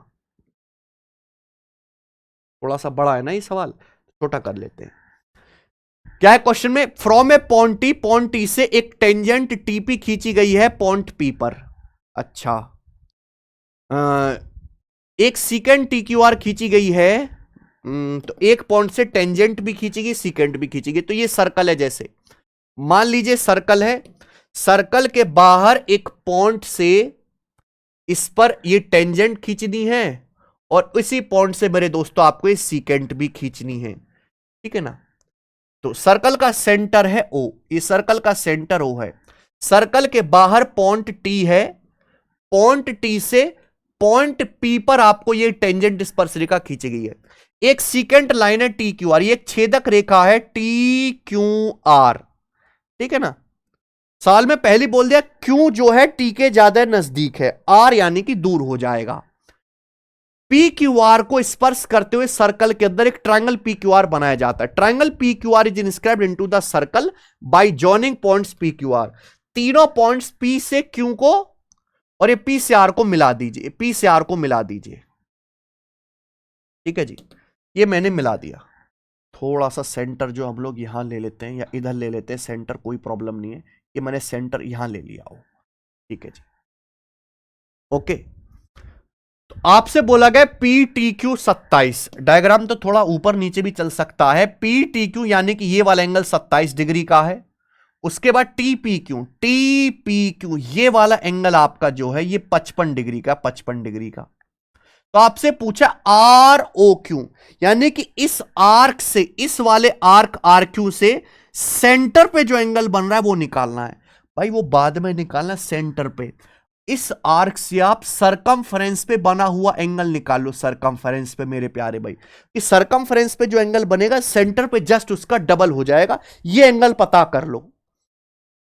थोड़ा सा बड़ा है ना ये सवाल, छोटा कर लेते हैं। क्या है क्वेश्चन में? फ्रॉम ए पॉइंट टी से एक टेंजेंट टीपी खींची गई है पॉइंट पी पर। अच्छा, एक सीकेंट TQR खींची गई है, तो एक पॉइंट से टेंजेंट भी खींचेगी, सीकेंट भी खींचेगी। तो ये सर्कल है, जैसे मान लीजिए सर्कल है, सर्कल के बाहर एक पॉइंट से इस पर ये टेंजेंट खींचनी है, और इसी पॉइंट से मेरे दोस्तों आपको ये सीकेंट भी खींचनी है। ठीक है ना? तो सर्कल का सेंटर है O, ये सर्कल का सेंटर O है, सर्कल के बाहर पॉइंट T है, पॉइंट T से पॉइंट P पर आपको ये टेंजेंट स्पर्शरेखा खींची गई है। एक सीकेंट लाइन है TQR, ये एक छेदक रेखा है TQR। ठीक है ना? साल में पहले बोल दिया Q जो है T के ज्यादा नजदीक है, R यानी कि दूर हो जाएगा। PQR को स्पर्श करते हुए सर्कल के अंदर एक ट्रायंगल PQR बनाया जाता है। Triangle PQR is inscribed into the circle by joining points PQR। तीनों पॉइंट्स P से Q को और ये P से R को मिला दीजिए, P से R को मिला दीजिए। ठीक है जी, ये मैंने मिला दिया। थोड़ा सा सेंटर जो हम लोग यहां ले लेते हैं या इधर ले लेते हैं, सेंटर कोई प्रॉब्लम नहीं है, ये मैंने सेंटर यहां ले लिया हो। ठीक है जी, ओके। तो आपसे बोला गया PTQ 27, डायग्राम तो थोड़ा ऊपर नीचे भी चल सकता है। PTQ यानी कि ये वाला एंगल 27 डिग्री का है। उसके बाद TPQ ये वाला एंगल आपका जो है ये 55 डिग्री का, 55 डिग्री का। तो आपसे पूछा ROQ यानी कि इस आर्क से, इस वाले आर्क RQ से सेंटर पे जो एंगल बन रहा है वो निकालना है। भाई वो बाद में निकालना, सेंटर पे। इस आर्क से आप सरकमफ्रेंस पे बना हुआ एंगल निकाल लो, सरकमफ्रेंस पे मेरे प्यारे भाई। इस सरकमफ्रेंस पे जो एंगल बनेगा सेंटर पे जस्ट उसका डबल हो जाएगा, ये एंगल पता कर लो।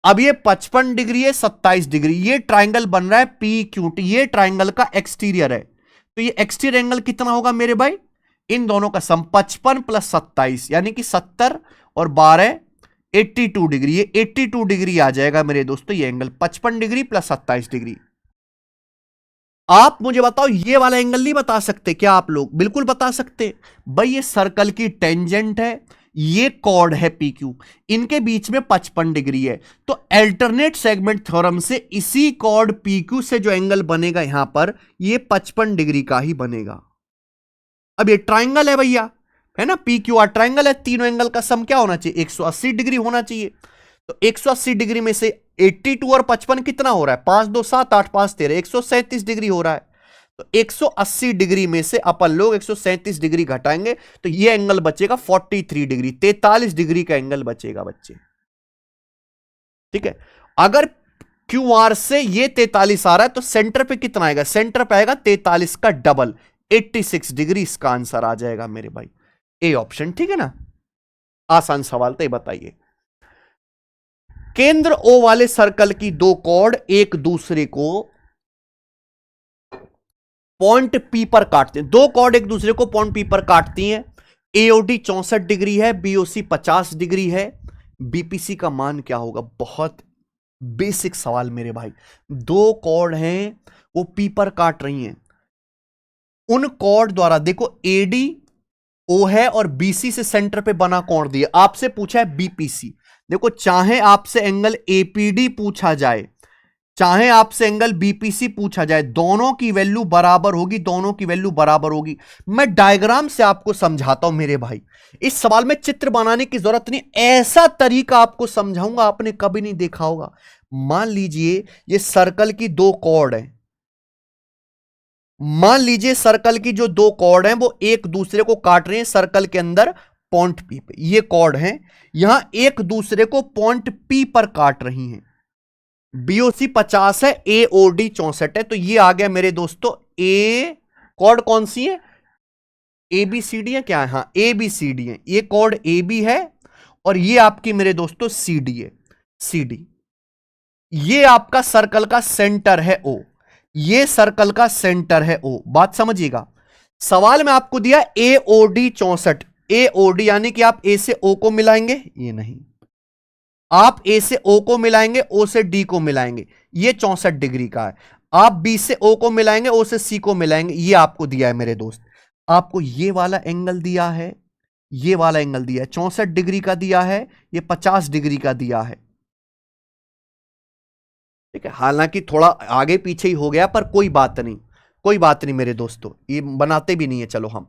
अब ये 55 डिग्री है, 27 डिग्री, ये ट्राइंगल बन रहा है PQT, ये ट्राइंगल का एक्सटीरियर है। तो ये एक्सटीरियर एंगल कितना होगा मेरे भाई? इन दोनों का सम 55 प्लस 27 यानी कि 70 और 12 82 डिग्री, ये 82 डिग्री आ जाएगा मेरे दोस्तों ये एंगल, 55 डिग्री प्लस 27 डिग्री। आप मुझे बताओ ये वाला एंगल नहीं बता सकते क्या आप लोग? बिल्कुल बता सकते भाई, ये सर्कल की टेंजेंट है, ये कॉर्ड है PQ, इनके बीच में 55 डिग्री है। तो अल्टरनेट सेगमेंट थ्योरम से इसी कॉर्ड PQ से जो एंगल बनेगा यहां पर, ये 55 डिग्री का ही बनेगा। अब ये ट्राइंगल है भैया, है ना, PQR ट्राइंगल है, तीनों एंगल का सम क्या होना चाहिए? 180 डिग्री होना चाहिए। तो 180 डिग्री में से 82 और 55 कितना हो रहा है? 5 2 7 8 5 13, 137 डिग्री हो रहा है। तो 180 डिग्री में से अपन लोग 137 डिग्री घटाएंगे तो ये एंगल बचेगा 43 डिग्री, 43 डिग्री का एंगल बचेगा बच्चे। ठीक है, अगर क्यू आर से ये 43 आ रहा है तो सेंटर पे कितना आएगा, सेंटर पे आएगा 43 का डबल, 86 डिग्री इसका आंसर आ जाएगा मेरे भाई, ए ऑप्शन। ठीक है ना, आसान सवाल तो ये बताइए। केंद्र ओ वाले सर्कल की दो कॉर्ड एक दूसरे को पॉइंट पी पर काटते हैं, दो कॉर्ड एक दूसरे को पॉइंट पी पर काटती हैं। एओडी 64 डिग्री है, बीओसी 50 डिग्री है, बीपीसी का मान क्या होगा। बहुत बेसिक सवाल मेरे भाई, दो कॉर्ड हैं वो पी पर काट रही हैं, उन कॉर्ड द्वारा देखो एडी ओ है और बीसी से सेंटर पे बना कोण दिया, आपसे पूछा है बीपीसी। देखो चाहे आपसे एंगल एपीडी पूछा जाए, चाहे आपसे एंगल बीपीसी पूछा जाए, दोनों की वैल्यू बराबर होगी, दोनों की वैल्यू बराबर होगी। मैं डायग्राम से आपको समझाता हूं मेरे भाई, इस सवाल में चित्र बनाने की जरूरत नहीं, ऐसा तरीका आपको समझाऊंगा आपने कभी नहीं देखा होगा। मान लीजिए ये सर्कल की दो कॉर्ड है, मान लीजिए सर्कल की जो दो कॉर्ड हैं वो एक दूसरे को काट रहे हैं सर्कल के अंदर पॉइंट पी पे, ये कॉर्ड हैं यहां एक दूसरे को पॉइंट पी पर काट रही हैं। बीओसी 50 है, एओडी 64 है, तो ये आ गया मेरे दोस्तों ए, कॉर्ड कौन सी है, ए बी सी डी है क्या है, हाँ ए बी सी डी है, ये कॉर्ड ए बी है और ये आपकी मेरे दोस्तों सी डी है, सी डी। ये आपका सर्कल का सेंटर है ओ, ये सर्कल का सेंटर है ओ, बात समझिएगा। सवाल में आपको दिया एओडी 64, एओडी यानी कि आप ए से ओ को मिलाएंगे, ये नहीं, आप ए से ओ को मिलाएंगे, ओ से डी को मिलाएंगे, ये 64 डिग्री का है। आप बी से ओ को मिलाएंगे, ओ से सी को मिलाएंगे, ये आपको दिया है मेरे दोस्त। आपको ये वाला एंगल दिया है, ये वाला एंगल दिया है, 64 डिग्री का दिया है, ये 50 डिग्री का दिया है। ठीक है, हालांकि थोड़ा आगे पीछे ही हो गया पर कोई बात नहीं, कोई बात नहीं मेरे दोस्तों, ये बनाते भी नहीं है। चलो हम,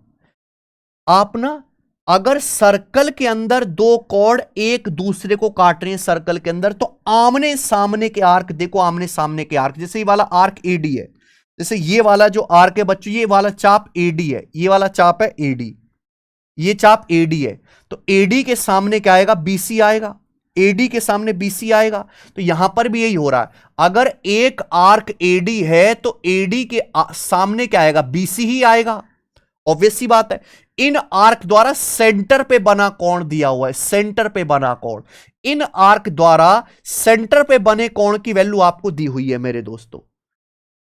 आप ना अगर सर्कल के अंदर दो कॉर्ड एक दूसरे को काट रहे हैं सर्कल के अंदर, तो आमने सामने के आर्क देखो, आमने सामने के आर्क, जैसे ये वाला आर्क एडी है, जैसे ये वाला जो आर्क है बच्चों, ये वाला चाप एडी है, ये वाला चाप है एडी, ये चाप एडी है, तो एडी के सामने क्या आएगा, बीसी आएगा, एडी के सामने बीसी आएगा। तो यहां पर भी यही हो रहा है, अगर एक आर्क एडी है तो एडी के सामने क्या आएगा, बीसी ही आएगा, ऑब्वियस सी बात है। इन आर्क द्वारा सेंटर पे बना कोण दिया हुआ है, सेंटर पे बना कोण, इन आर्क द्वारा सेंटर पे बने कोण की वैल्यू आपको दी हुई है मेरे दोस्तों।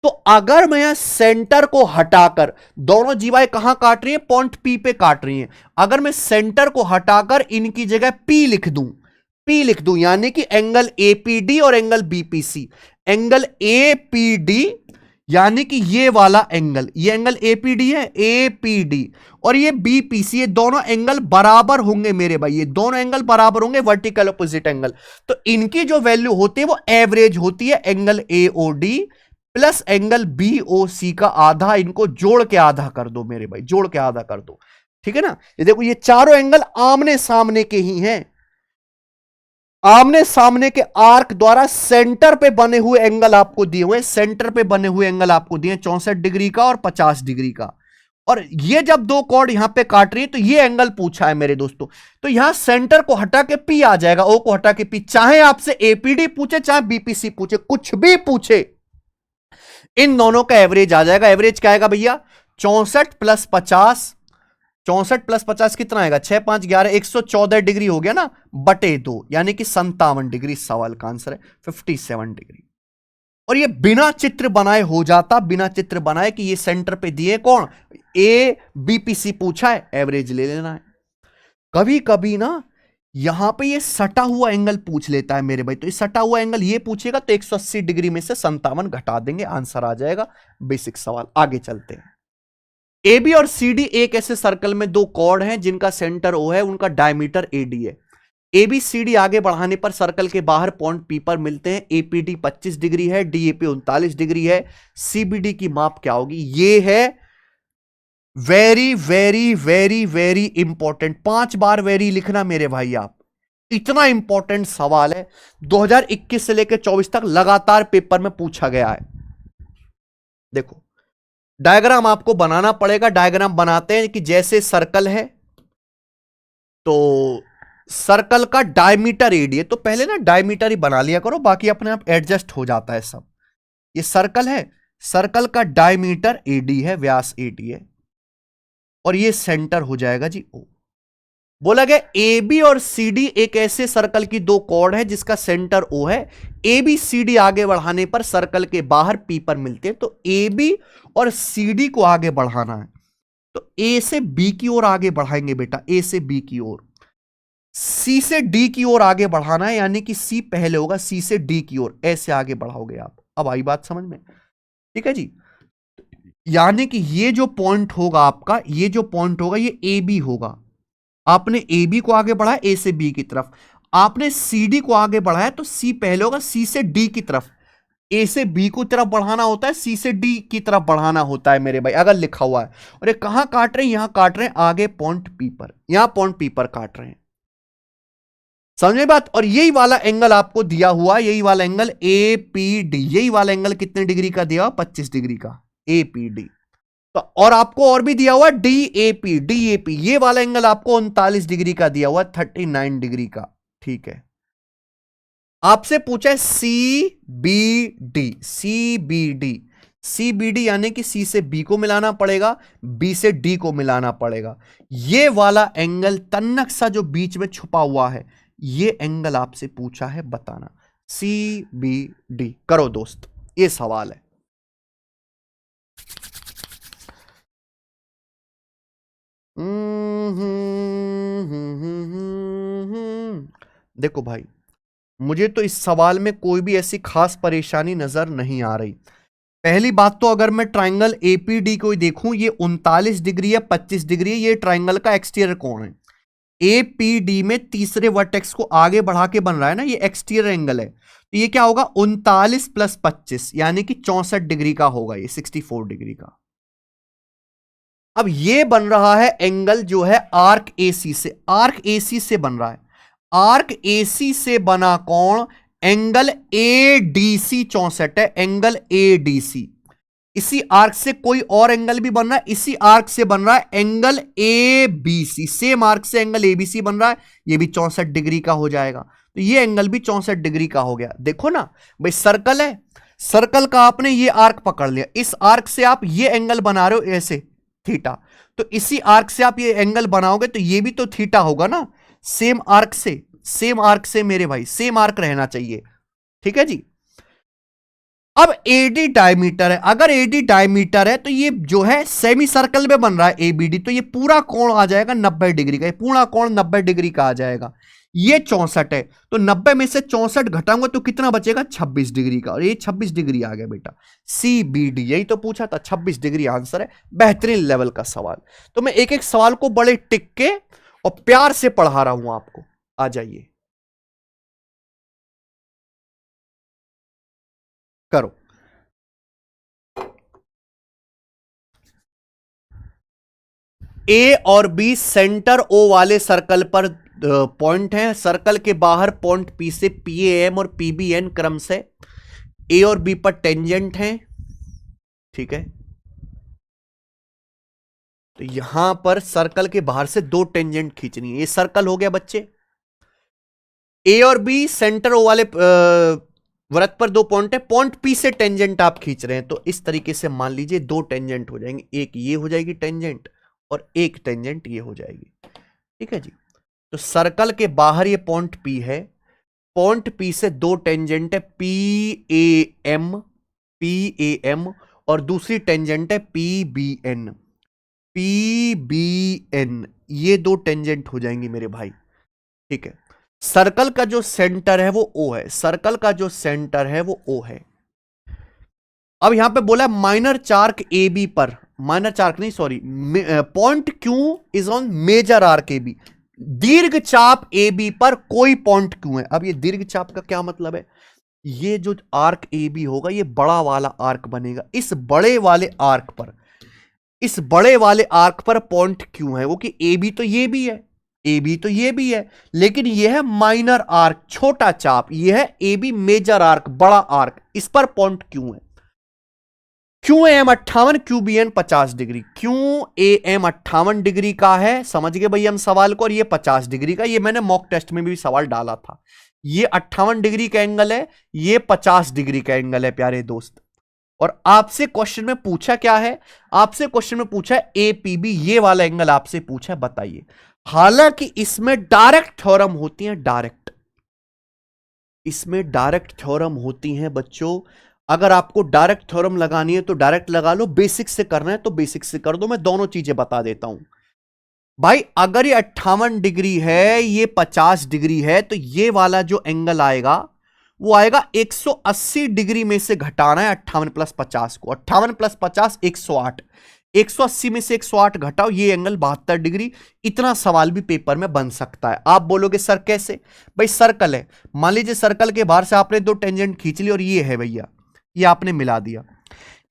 तो अगर मैं सेंटर को हटाकर, दोनों जीवाएं कहां काट रही हैं, पॉइंट पी पे काट रही हैं, अगर मैं सेंटर को हटाकर इनकी जगह पी लिख दूं, पी लिख दूं, यानी कि एंगल एपीडी और एंगल बीपीसी, एंगल एपीडी यानी कि ये वाला एंगल, ये एंगल एपीडी है, एपीडी, और ये बीपीसी, ये दोनों एंगल बराबर होंगे मेरे भाई, ये दोनों एंगल बराबर होंगे, वर्टिकल अपोजिट एंगल। तो इनकी जो वैल्यू होती है वो एवरेज होती है, angle AOD plus angle BOC का आधा, इनको जोड़ के आधा कर दो मेरे भाई, जोड़ के आधा कर दो। ठीक है ना, ये देखो ये चारों एंगल आमने सामने के ही हैं, आमने सामने के आर्क द्वारा सेंटर पे बने हुए एंगल आपको दिए हुए, सेंटर पे बने हुए एंगल आपको दिए 64 डिग्री का और 50 डिग्री का। और ये जब दो कॉर्ड यहां पे काट रही है तो ये एंगल पूछा है मेरे दोस्तों, तो यहां सेंटर को हटा के पी आ जाएगा, ओ को हटा के पी, चाहे आपसे एपीडी पूछे चाहे बीपीसी पूछे, कुछ भी पूछे, इन दोनों का एवरेज आ जाएगा। एवरेज क्या आएगा भैया, 64 प्लस 50, 64 प्लस 50 कितना आएगा, 6 5 11, 114 डिग्री हो गया ना, बटे 2, यानी कि 57 डिग्री सवाल का आंसर है, 57 डिग्री। और ये बिना चित्र बनाए हो जाता, बिना चित्र बनाए कि ये सेंटर पे दिए कौन, ए बीपीसी पूछा है, एवरेज ले लेना है। कभी कभी ना यहां पे ये सटा हुआ एंगल पूछ लेता है मेरे भाई, तो ये सटा हुआ एंगल ये पूछेगा तो 180 डिग्री में से 57 घटा देंगे, आंसर आ जाएगा। बेसिक सवाल, आगे चलते हैं। AB और CD एक ऐसे सर्कल में दो कॉर्ड हैं जिनका सेंटर O है, उनका डायमीटर AD है। ABCD आगे बढ़ाने पर सर्कल के बाहर पॉइंट P पर मिलते हैं। APD 25 डिग्री है, DAP 39 डिग्री है। CBD की माप क्या होगी, ये है very very very very important, 5 बार वेरी लिखना मेरे भाई, आप, इतना इंपॉर्टेंट सवाल है, 2021 से लेकर 24 तक लगातार पेपर में पूछा गया है। देखो डायग्राम आपको बनाना पड़ेगा। डायग्राम बनाते हैं कि जैसे सर्कल है तो सर्कल का डायमीटर एडी है, तो पहले ना डायमीटर ही बना लिया करो, बाकी अपने आप एडजस्ट हो जाता है सब। ये सर्कल है, सर्कल का डायमीटर एडी है, व्यास एडी है, और ये सेंटर हो जाएगा जी ओ। बोला गया ए बी और सी डी एक ऐसे सर्कल की दो कॉर्ड है जिसका सेंटर ओ है। ए बी सी डी आगे बढ़ाने पर सर्कल के बाहर पी पर मिलते हैं, तो ए बी और सी डी को आगे बढ़ाना है तो ए से बी की ओर आगे बढ़ाएंगे बेटा, ए से बी की ओर। सी से डी की ओर आगे बढ़ाना है, यानी कि सी पहले होगा, सी से डी की ओर ऐसे आगे बढ़ाओगे आप। अब आई बात समझ में? ठीक है जी। यानी कि ये जो पॉइंट होगा आपका, ये जो पॉइंट होगा ये ए बी होगा। आपने ए बी को आगे बढ़ाया ए से बी की तरफ, आपने सी डी को आगे बढ़ाया तो सी पहले होगा, सी से डी की तरफ। ए से बी को तरफ बढ़ाना होता है, सी से डी की तरफ बढ़ाना होता है मेरे भाई, अगर लिखा हुआ है। और ये कहां काट रहे हैं? यहां काट रहे हैं आगे पॉइंट पी पर, यहां पॉइंट पी पर काट रहे हैं। समझे बात? और यही वाला एंगल आपको दिया हुआ, यही वाला एंगल ए पी डी, यही वाला एंगल कितने डिग्री का दिया हुआ? 25 डिग्री का, ए पी डी। तो और आपको और भी दिया हुआ D A P, D A P, ये वाला एंगल आपको 39 डिग्री का दिया हुआ, 39 डिग्री का। ठीक है, आपसे पूछा है C B D, C B D, C B D यानी कि सी से बी को मिलाना पड़ेगा, बी से डी को मिलाना पड़ेगा। ये वाला एंगल तन्नक सा जो बीच में छुपा हुआ है, ये एंगल आपसे पूछा है बताना। सी बी डी करो दोस्त, ये सवाल है। देखो भाई, मुझे तो इस सवाल में कोई भी ऐसी खास परेशानी नजर नहीं आ रही। पहली बात तो अगर मैं ट्राइंगल एपीडी को देखूं, ये 39 डिग्री है, 25 डिग्री है, ये ट्राइंगल का एक्सटीरियर कोण है। एपीडी में तीसरे वर्टेक्स को आगे बढ़ा के बन रहा है ना, ये एक्सटीरियर एंगल है, तो ये क्या होगा? 39 प्लस 25 यानी कि 64 डिग्री का होगा, ये 64 डिग्री का। अब ये बन रहा है एंगल जो है आर्क एसी से, आर्क एसी से बन रहा है। आर्क एसी से बना कोण एंगल एडीसी 64 है, एंगल एडीसी। इसी आर्क से कोई और एंगल भी बन रहा है, इसी आर्क से बन रहा है एंगल एबीसी, सेम आर्क से एंगल एबीसी बन रहा है, ये भी 64 डिग्री का हो जाएगा। तो ये एंगल भी 64 डिग्री का हो गया। देखो ना भाई, सर्कल है, सर्कल का आपने ये आर्क पकड़ लिया, इस आर्क से आप ये एंगल बना रहे हो ऐसे थीटा, तो इसी आर्क से आप ये एंगल बनाओगे तो ये भी तो थीटा होगा ना, सेम आर्क से, सेम आर्क से मेरे भाई, सेम आर्क रहना चाहिए। ठीक है जी। अब एडी डायमीटर है, अगर एडी डायमीटर है तो ये जो है सेमी सर्कल में बन रहा है एबीडी, तो ये पूरा कोण आ जाएगा 90 डिग्री का, ये पूरा कोण 90 डिग्री का आ जाएगा। ये 64 है, तो 90 में से 64 घटाऊंगा तो कितना बचेगा? 26 डिग्री का, और ये 26 डिग्री आ गया बेटा। सी बी डी, यही तो पूछा था, 26 डिग्री आंसर है। बेहतरीन लेवल का सवाल। तो मैं एक एक सवाल को बड़े टिक के और प्यार से पढ़ा रहा हूं आपको। आ जाइए, करो। ए और बी सेंटर ओ वाले सर्कल पर पॉइंट है, सर्कल के बाहर पॉइंट पी से पी एम और पी बी एन क्रम से ए और बी पर टेंजेंट है। ठीक है, तो यहां पर सर्कल के बाहर से दो टेंजेंट खींचनी है। ये सर्कल हो गया बच्चे। ए और बी सेंटर ओ वाले वृत्त पर दो पॉइंट है, पॉइंट पी से टेंजेंट आप खींच रहे हैं, तो इस तरीके से मान लीजिए दो टेंजेंट हो जाएंगे, एक ये हो जाएगी टेंजेंट और एक टेंजेंट ये हो जाएगी। ठीक है जी। तो सर्कल के बाहर ये पॉइंट पी है, पॉइंट पी से दो टेंजेंट है, पी ए एम, और दूसरी टेंजेंट है पी बी एन, ये दो टेंजेंट हो जाएंगी मेरे भाई। ठीक है, सर्कल का जो सेंटर है वो ओ है, सर्कल का जो सेंटर है वो ओ है। अब यहां पे बोला माइनर चार्क ए बी पर, माइनर चार्क नहीं sorry, point Q is on major arc A B, दीर्घ चाप ए बी पर कोई पॉइंट क्यू है। अब ये दीर्घ चाप का क्या मतलब है? ये जो आर्क ए बी होगा ये बड़ा वाला आर्क बनेगा, इस बड़े वाले आर्क पर, इस बड़े वाले आर्क पर पॉइंट क्यू है, वो कि ए बी तो ये भी है, ए बी तो ये भी है, लेकिन ये है माइनर आर्क, छोटा चाप, ये है ए बी मेजर आर्क, बड़ा आर्क, इस पर पॉइंट क्यू है। क्यों A M 58, Q B N 50 degree. क्यों ए एम 58 डिग्री का है, समझ गए भैया हम सवाल को, और ये 50 डिग्री का। ये मैंने मॉक टेस्ट में भी सवाल डाला था। ये 58 डिग्री का एंगल है, ये 50 डिग्री का एंगल है प्यारे दोस्त। और आपसे क्वेश्चन में पूछा क्या है, आपसे क्वेश्चन में पूछा है एपीबी, ये वाला एंगल आपसे पूछा है, बताइए। हालांकि इसमें डायरेक्ट थ्योरम होती है, डायरेक्ट, इसमें डायरेक्ट थ्योरम होती हैं बच्चों। अगर आपको डायरेक्ट थ्योरम लगानी है तो डायरेक्ट लगा लो, बेसिक से करना है तो बेसिक से कर दो। मैं दोनों चीजें बता देता हूं भाई। अगर ये 58 डिग्री है, ये 50 डिग्री है, तो ये वाला जो एंगल आएगा वो आएगा 180 डिग्री में से घटाना है 58 प्लस 50 को। 58 प्लस 50 108, 180 में से 108 घटाओ, ये एंगल 72 डिग्री। इतना सवाल भी पेपर में बन सकता है। आप बोलोगे सर कैसे, भाई सर्कल है, मान लीजिए सर्कल के बाहर से आपने दो टेंजेंट खींच ली और ये है भैया, ये आपने मिला दिया,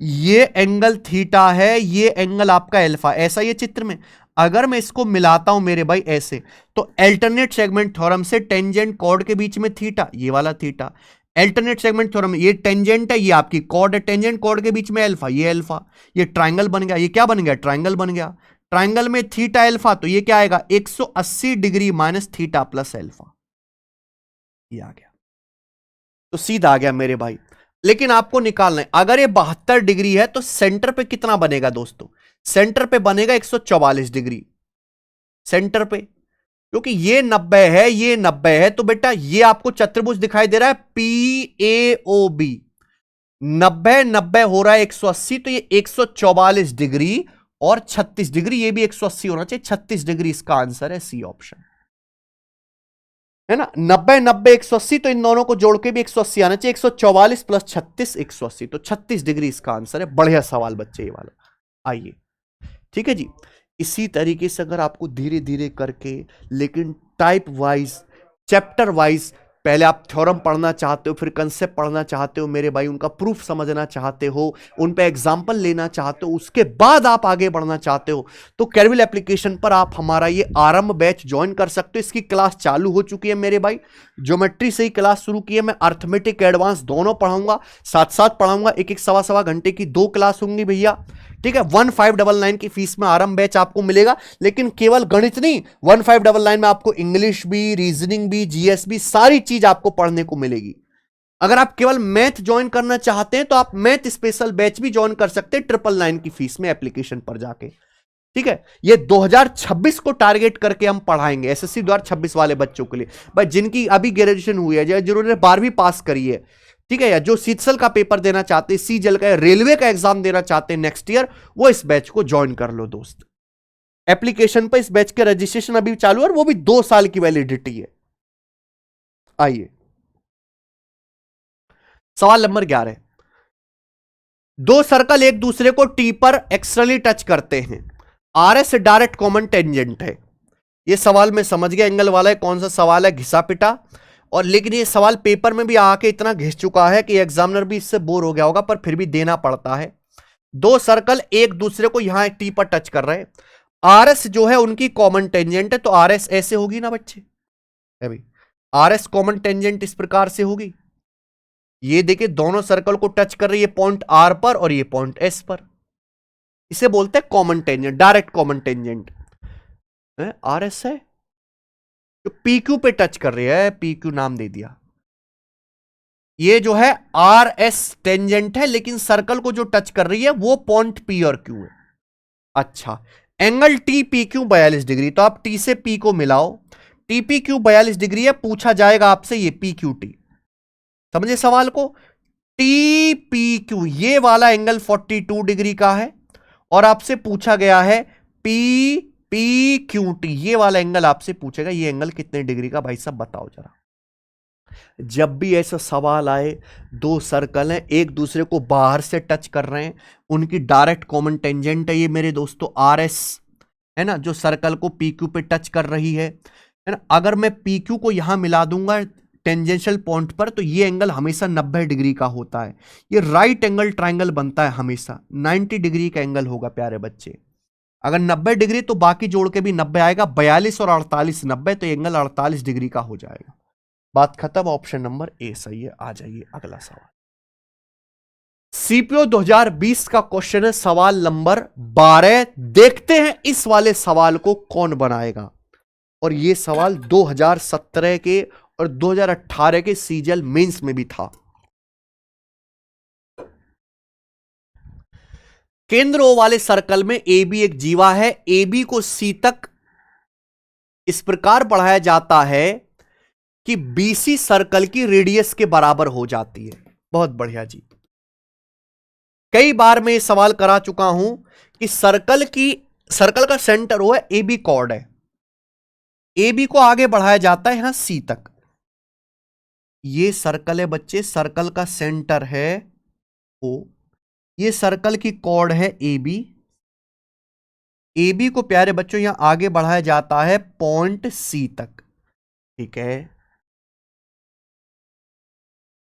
ये एंगल थीटा है, ये एंगल आपका अल्फा, ऐसा ये चित्र में। अगर मैं इसको मिलाता हूं मेरे भाई ऐसे, तो अल्टरनेट सेगमेंट थ्योरम से टेंजेंट कॉर्ड के बीच में थीटा, ये वाला थीटा। अल्टरनेट सेगमेंट थ्योरम, ये टेंजेंट है, ये आपकी कॉर्ड है, टेंजेंट कॉर्ड के बीच में अल्फा, ये अल्फा, ये ट्राइंगल बन गया। ये क्या बन गया, ट्राइंगल बन गया। ट्राइंगल में थीटा अल्फा, तो ये क्या आएगा 180 degree minus theta plus alpha, ये आ गया। तो सीधा आ गया मेरे भाई। लेकिन आपको निकालना है, अगर ये 72 डिग्री है तो सेंटर पे कितना बनेगा दोस्तों, सेंटर पे बनेगा 144 डिग्री सेंटर पे, क्योंकि ये 90 है, ये 90 है, तो बेटा ये आपको चतुर्भुज दिखाई दे रहा है पी ए ओ बी, 90 90 हो रहा है 180, तो ये 144 डिग्री और 36 डिग्री, ये भी 180 होना चाहिए, 36 डिग्री इसका आंसर है, सी ऑप्शन है ना। 90 90 180, तो इन दोनों को जोड़ के भी 180 आना चाहिए, 144 प्लस 36 180, तो 36 डिग्री इसका आंसर है। बढ़िया सवाल बच्चे ये वाला। आइए ठीक है जी। इसी तरीके से अगर आपको धीरे धीरे करके, लेकिन टाइप वाइज, चैप्टर वाइज, पहले आप थ्योरम पढ़ना चाहते हो, फिर कंसेप्ट पढ़ना चाहते हो मेरे भाई, उनका प्रूफ समझना चाहते हो, उन पे एग्जांपल लेना चाहते हो, उसके बाद आप आगे बढ़ना चाहते हो, तो कैरविल एप्लीकेशन पर आप हमारा ये आरंभ बैच ज्वाइन कर सकते हो। इसकी क्लास चालू हो चुकी है मेरे भाई, ज्योमेट्री से ही क्लास शुरू की है, मैं अर्थमेटिक एडवांस दोनों पढ़ाऊंगा, साथ साथ पढ़ाऊंगा। एक एक सवा सवा घंटे की 2 क्लास होंगी भैया, ठीक है। 1599 की फीस में आरंभ बैच आपको मिलेगा, लेकिन केवल गणित नहीं, 1599 में आपको इंग्लिश भी, रीजनिंग भी, जीएस भी, सारी चीज आपको पढ़ने को मिलेगी। अगर आप केवल मैथ ज्वाइन करना चाहते हैं तो आप मैथ स्पेशल बैच भी ज्वाइन कर सकते हैं 999 की फीस में एप्लीकेशन पर जाके, ठीक है। ये 2026 को टारगेट करके हम पढ़ाएंगे, एसएससी 2026 वाले बच्चों के लिए भाई, जिनकी अभी ग्रेजुएशन हुई है, जिन्होंने 12वीं पास करी है, ठीक है, या जो सीटसल का पेपर देना चाहते हैं, सीजल का, रेलवे का एग्जाम देना चाहते हैं नेक्स्ट ईयर, वो इस बैच को ज्वाइन कर लो दोस्त। एप्लीकेशन पर इस बैच के रजिस्ट्रेशन अभी चालू है, और वो भी 2 साल की वैलिडिटी है। आइए सवाल नंबर 11, दो सर्कल एक दूसरे को टी पर एक्सटर्नली टच करते हैं, R S direct common tangent है। ये सवाल मैं समझ गया एंगल वाला है, कौन सा सवाल है, घिसा पिटा। और लेकिन ये सवाल पेपर में भी आके इतना घिस चुका है कि एग्जामिनर भी इससे बोर हो गया होगा, पर फिर भी देना पड़ता है। दो सर्कल एक दूसरे को यहां टी पर टच कर रहे हैं, आर एस जो है उनकी कॉमन टेंजेंट है, तो आर एस ऐसे होगी ना बच्चे, अभी आर एस कॉमन टेंजेंट इस प्रकार से होगी। ये देखिए दोनों सर्कल को टच कर रही है पॉइंट आर पर और ये पॉइंट एस पर, इसे बोलते हैं common tangent, direct common tangent. R S है जो पी क्यू पे टच कर रही है, पी क्यू नाम दे दिया। ये जो है आर एस टेंजेंट है, लेकिन सर्कल को जो टच कर रही है वो पॉइंट पी और क्यू है। अच्छा, angle T P Q 42 degree, तो आप टी से पी को मिलाओ, टी पी क्यू 42 डिग्री है, पूछा जाएगा आपसे ये पी क्यू टी, समझे सवाल को। टी पी क्यू ये वाला एंगल 42 डिग्री का है, और आपसे पूछा गया है पी पी क्यू टी, ये वाला एंगल आपसे पूछेगा, ये एंगल कितने डिग्री का, भाई साहब बताओ जरा। जब भी ऐसा सवाल आए, दो सर्कल हैं एक दूसरे को बाहर से टच कर रहे हैं, उनकी डायरेक्ट कॉमन टेंजेंट है ये मेरे दोस्तों आर एस, है ना, जो सर्कल को पी क्यू पे टच कर रही है ना। अगर मैं पी क्यू को यहां मिला दूंगा टेंजेंशियल पॉइंट पर, तो ये एंगल हमेशा 90 डिग्री का होता है, ये राइट एंगल ट्राइंगल बनता है हमेशा, 90 डिग्री का एंगल होगा प्यारे बच्चे। अगर 90 डिग्री तो बाकी जोड़ के भी 90 आएगा, 42 और 48 90, तो एंगल 48 डिग्री का हो जाएगा। बात खत्म, ऑप्शन नंबर ए सही है। आ जाइए अगला सवाल। सीपीओ 2020 का क्वेश्चन है, सवाल नंबर 12। देखते हैं इस वाले सवाल को कौन बनाएगा। और यह सवाल 2017 के और 2018 के सीजीएल मेंस में भी था। केंद्र ओ वाले सर्कल में ए बी एक जीवा है। ए बी को सी तक इस प्रकार बढ़ाया जाता है कि बीसी सर्कल की रेडियस के बराबर हो जाती है। बहुत बढ़िया जी। कई बार मैं ये सवाल करा चुका हूं कि सर्कल का सेंटर हुआ ए बी कॉर्ड है। ए बी को आगे बढ़ाया जाता है यहां सी तक। ये सर्कल है बच्चे, सर्कल का सेंटर है ओ। ये सर्कल की कॉर्ड है ए बी। ए बी को प्यारे बच्चों यहां आगे बढ़ाया जाता है पॉइंट सी तक। ठीक है,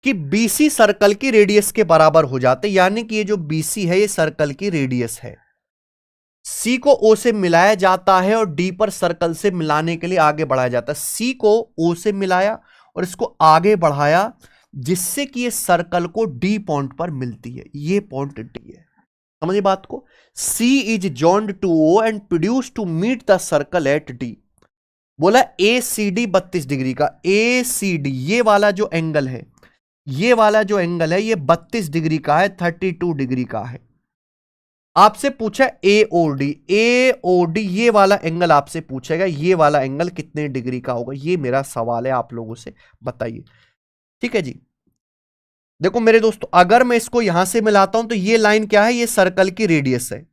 कि बीसी सर्कल की रेडियस के बराबर हो जाते, यानी कि ये जो बीसी है ये सर्कल की रेडियस है। सी को ओ से मिलाया जाता है और डी पर सर्कल से मिलाने के लिए आगे बढ़ाया जाता है। सी को ओ से मिलाया और इसको आगे बढ़ाया, जिससे कि ये सर्कल को डी पॉइंट पर मिलती है। ये पॉइंट डी है, समझिए बात को। C is joined to O and produce to meet the circle at D. बोला ए सी डी 32 डिग्री का। ए सी डी ये वाला जो एंगल है, ये वाला जो एंगल है ये 32 डिग्री का है, 32 डिग्री का है। आपसे पूछा एओडी, एओडी ये वाला एंगल आपसे पूछेगा, ये वाला एंगल कितने डिग्री का होगा। ये मेरा सवाल है आप लोगों से, बताइए। ठीक है जी। देखो मेरे दोस्तों, अगर मैं इसको यहां से मिलाता हूं तो ये लाइन क्या है, ये सर्कल की रेडियस है।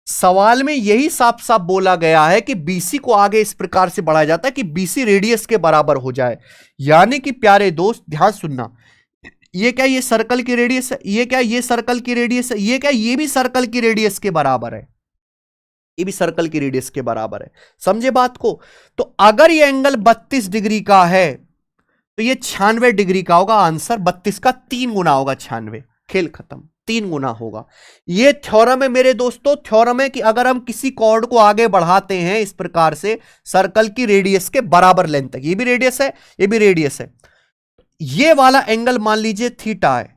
सवाल में यही साफ साफ बोला गया है कि बीसी को आगे इस प्रकार से बढ़ाया जाता है कि बीसी रेडियस के बराबर हो जाए। यानी कि प्यारे दोस्त ध्यान सुनना, ये क्या, ये सर्कल की रेडियस है, ये क्या, ये सर्कल की रेडियस है, ये क्या, ये भी सर्कल की रेडियस के बराबर है, ये भी सर्कल की रेडियस के बराबर है। समझे बात को। तो अगर ये एंगल 32 डिग्री का है तो ये 96 डिग्री का होगा। आंसर 32 का 3 गुना होगा, 96। खेल खत्म, 3 गुना होगा। ये थ्योरम है मेरे दोस्तों, थ्योरम है कि अगर हम किसी कॉर्ड को आगे बढ़ाते हैं इस प्रकार से सर्कल की रेडियस के बराबर लेंथ तक, ये भी रेडियस है, ये भी रेडियस है, ये वाला एंगल मान लीजिए थीटा है,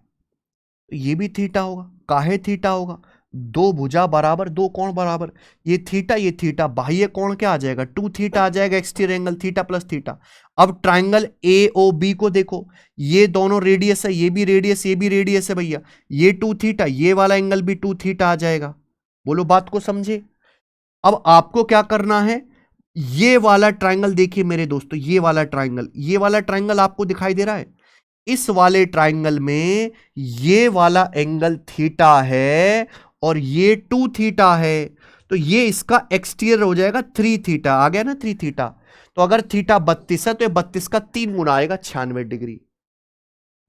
ये भी थीटा होगा। काहे थीटा होगा, दो भुजा बराबर दो कोण बराबर, ये थीटा, बाह्य कोण क्या आ जाएगा, 2 थीटा आ जाएगा। Exterior angle theta plus theta. अब ट्राइंगल ए ओ बी को देखो, ये दोनों रेडियस है, ये भी रेडियस, ये भी रेडियस है भैया, ये 2 थीटा, ये वाला एंगल भी 2 थीटा आ जाएगा। बोलो बात को समझे। अब आपको क्या करना है, ये वाला ट्राइंगल देखिए मेरे दोस्तों, ये वाला ट्राइंगल आपको दिखाई दे रहा है। इस वाले ट्राइंगल में ये वाला एंगल थीटा है और ये 2 थीटा है, तो ये इसका एक्सटीरियर हो जाएगा 3 थीटा। आ गया ना 3 थीटा। तो अगर थीटा 32 है तो ये 32 का 3 गुना आएगा, 96 डिग्री।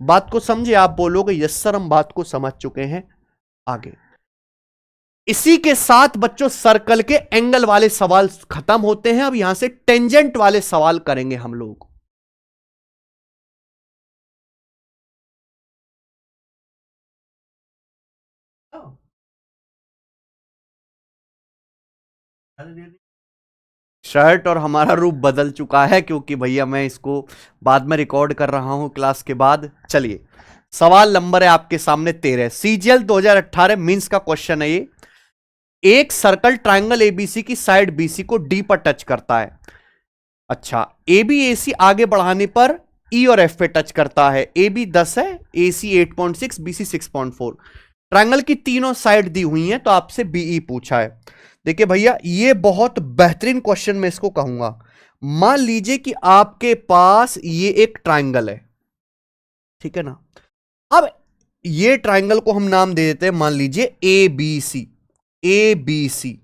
बात को समझे। आप बोलोगे यस सर हम बात को समझ चुके हैं। आगे इसी के साथ बच्चों सर्कल के एंगल वाले सवाल खत्म होते हैं। अब यहां से टेंजेंट वाले सवाल करेंगे हम लोग। शर्ट और हमारा रूप बदल चुका है क्योंकि भैया मैं इसको बाद में रिकॉर्ड कर रहा हूं क्लास के बाद। चलिए सवाल नंबर है आपके सामने 13, सीजीएल 2018 मींस का क्वेश्चन है ये। एक सर्कल ट्राइंगल एबीसी की साइड बीसी को डी पर टच करता है। अच्छा, ए बी ए सी आगे बढ़ाने पर ई और एफ पे टच करता है। ए बी 10 है, A C 8.6, B C 6.4। Triangle की तीनों साइड दी हुई हैं तो आपसे बीई पूछा है। देखिए भैया ये बहुत बेहतरीन क्वेश्चन मैं इसको कहूंगा। मान लीजिए कि आपके पास ये एक ट्राइंगल है, ठीक है ना। अब ये ट्राइंगल को हम नाम दे देते हैं, मान लीजिए ए बी सी। ए बी सी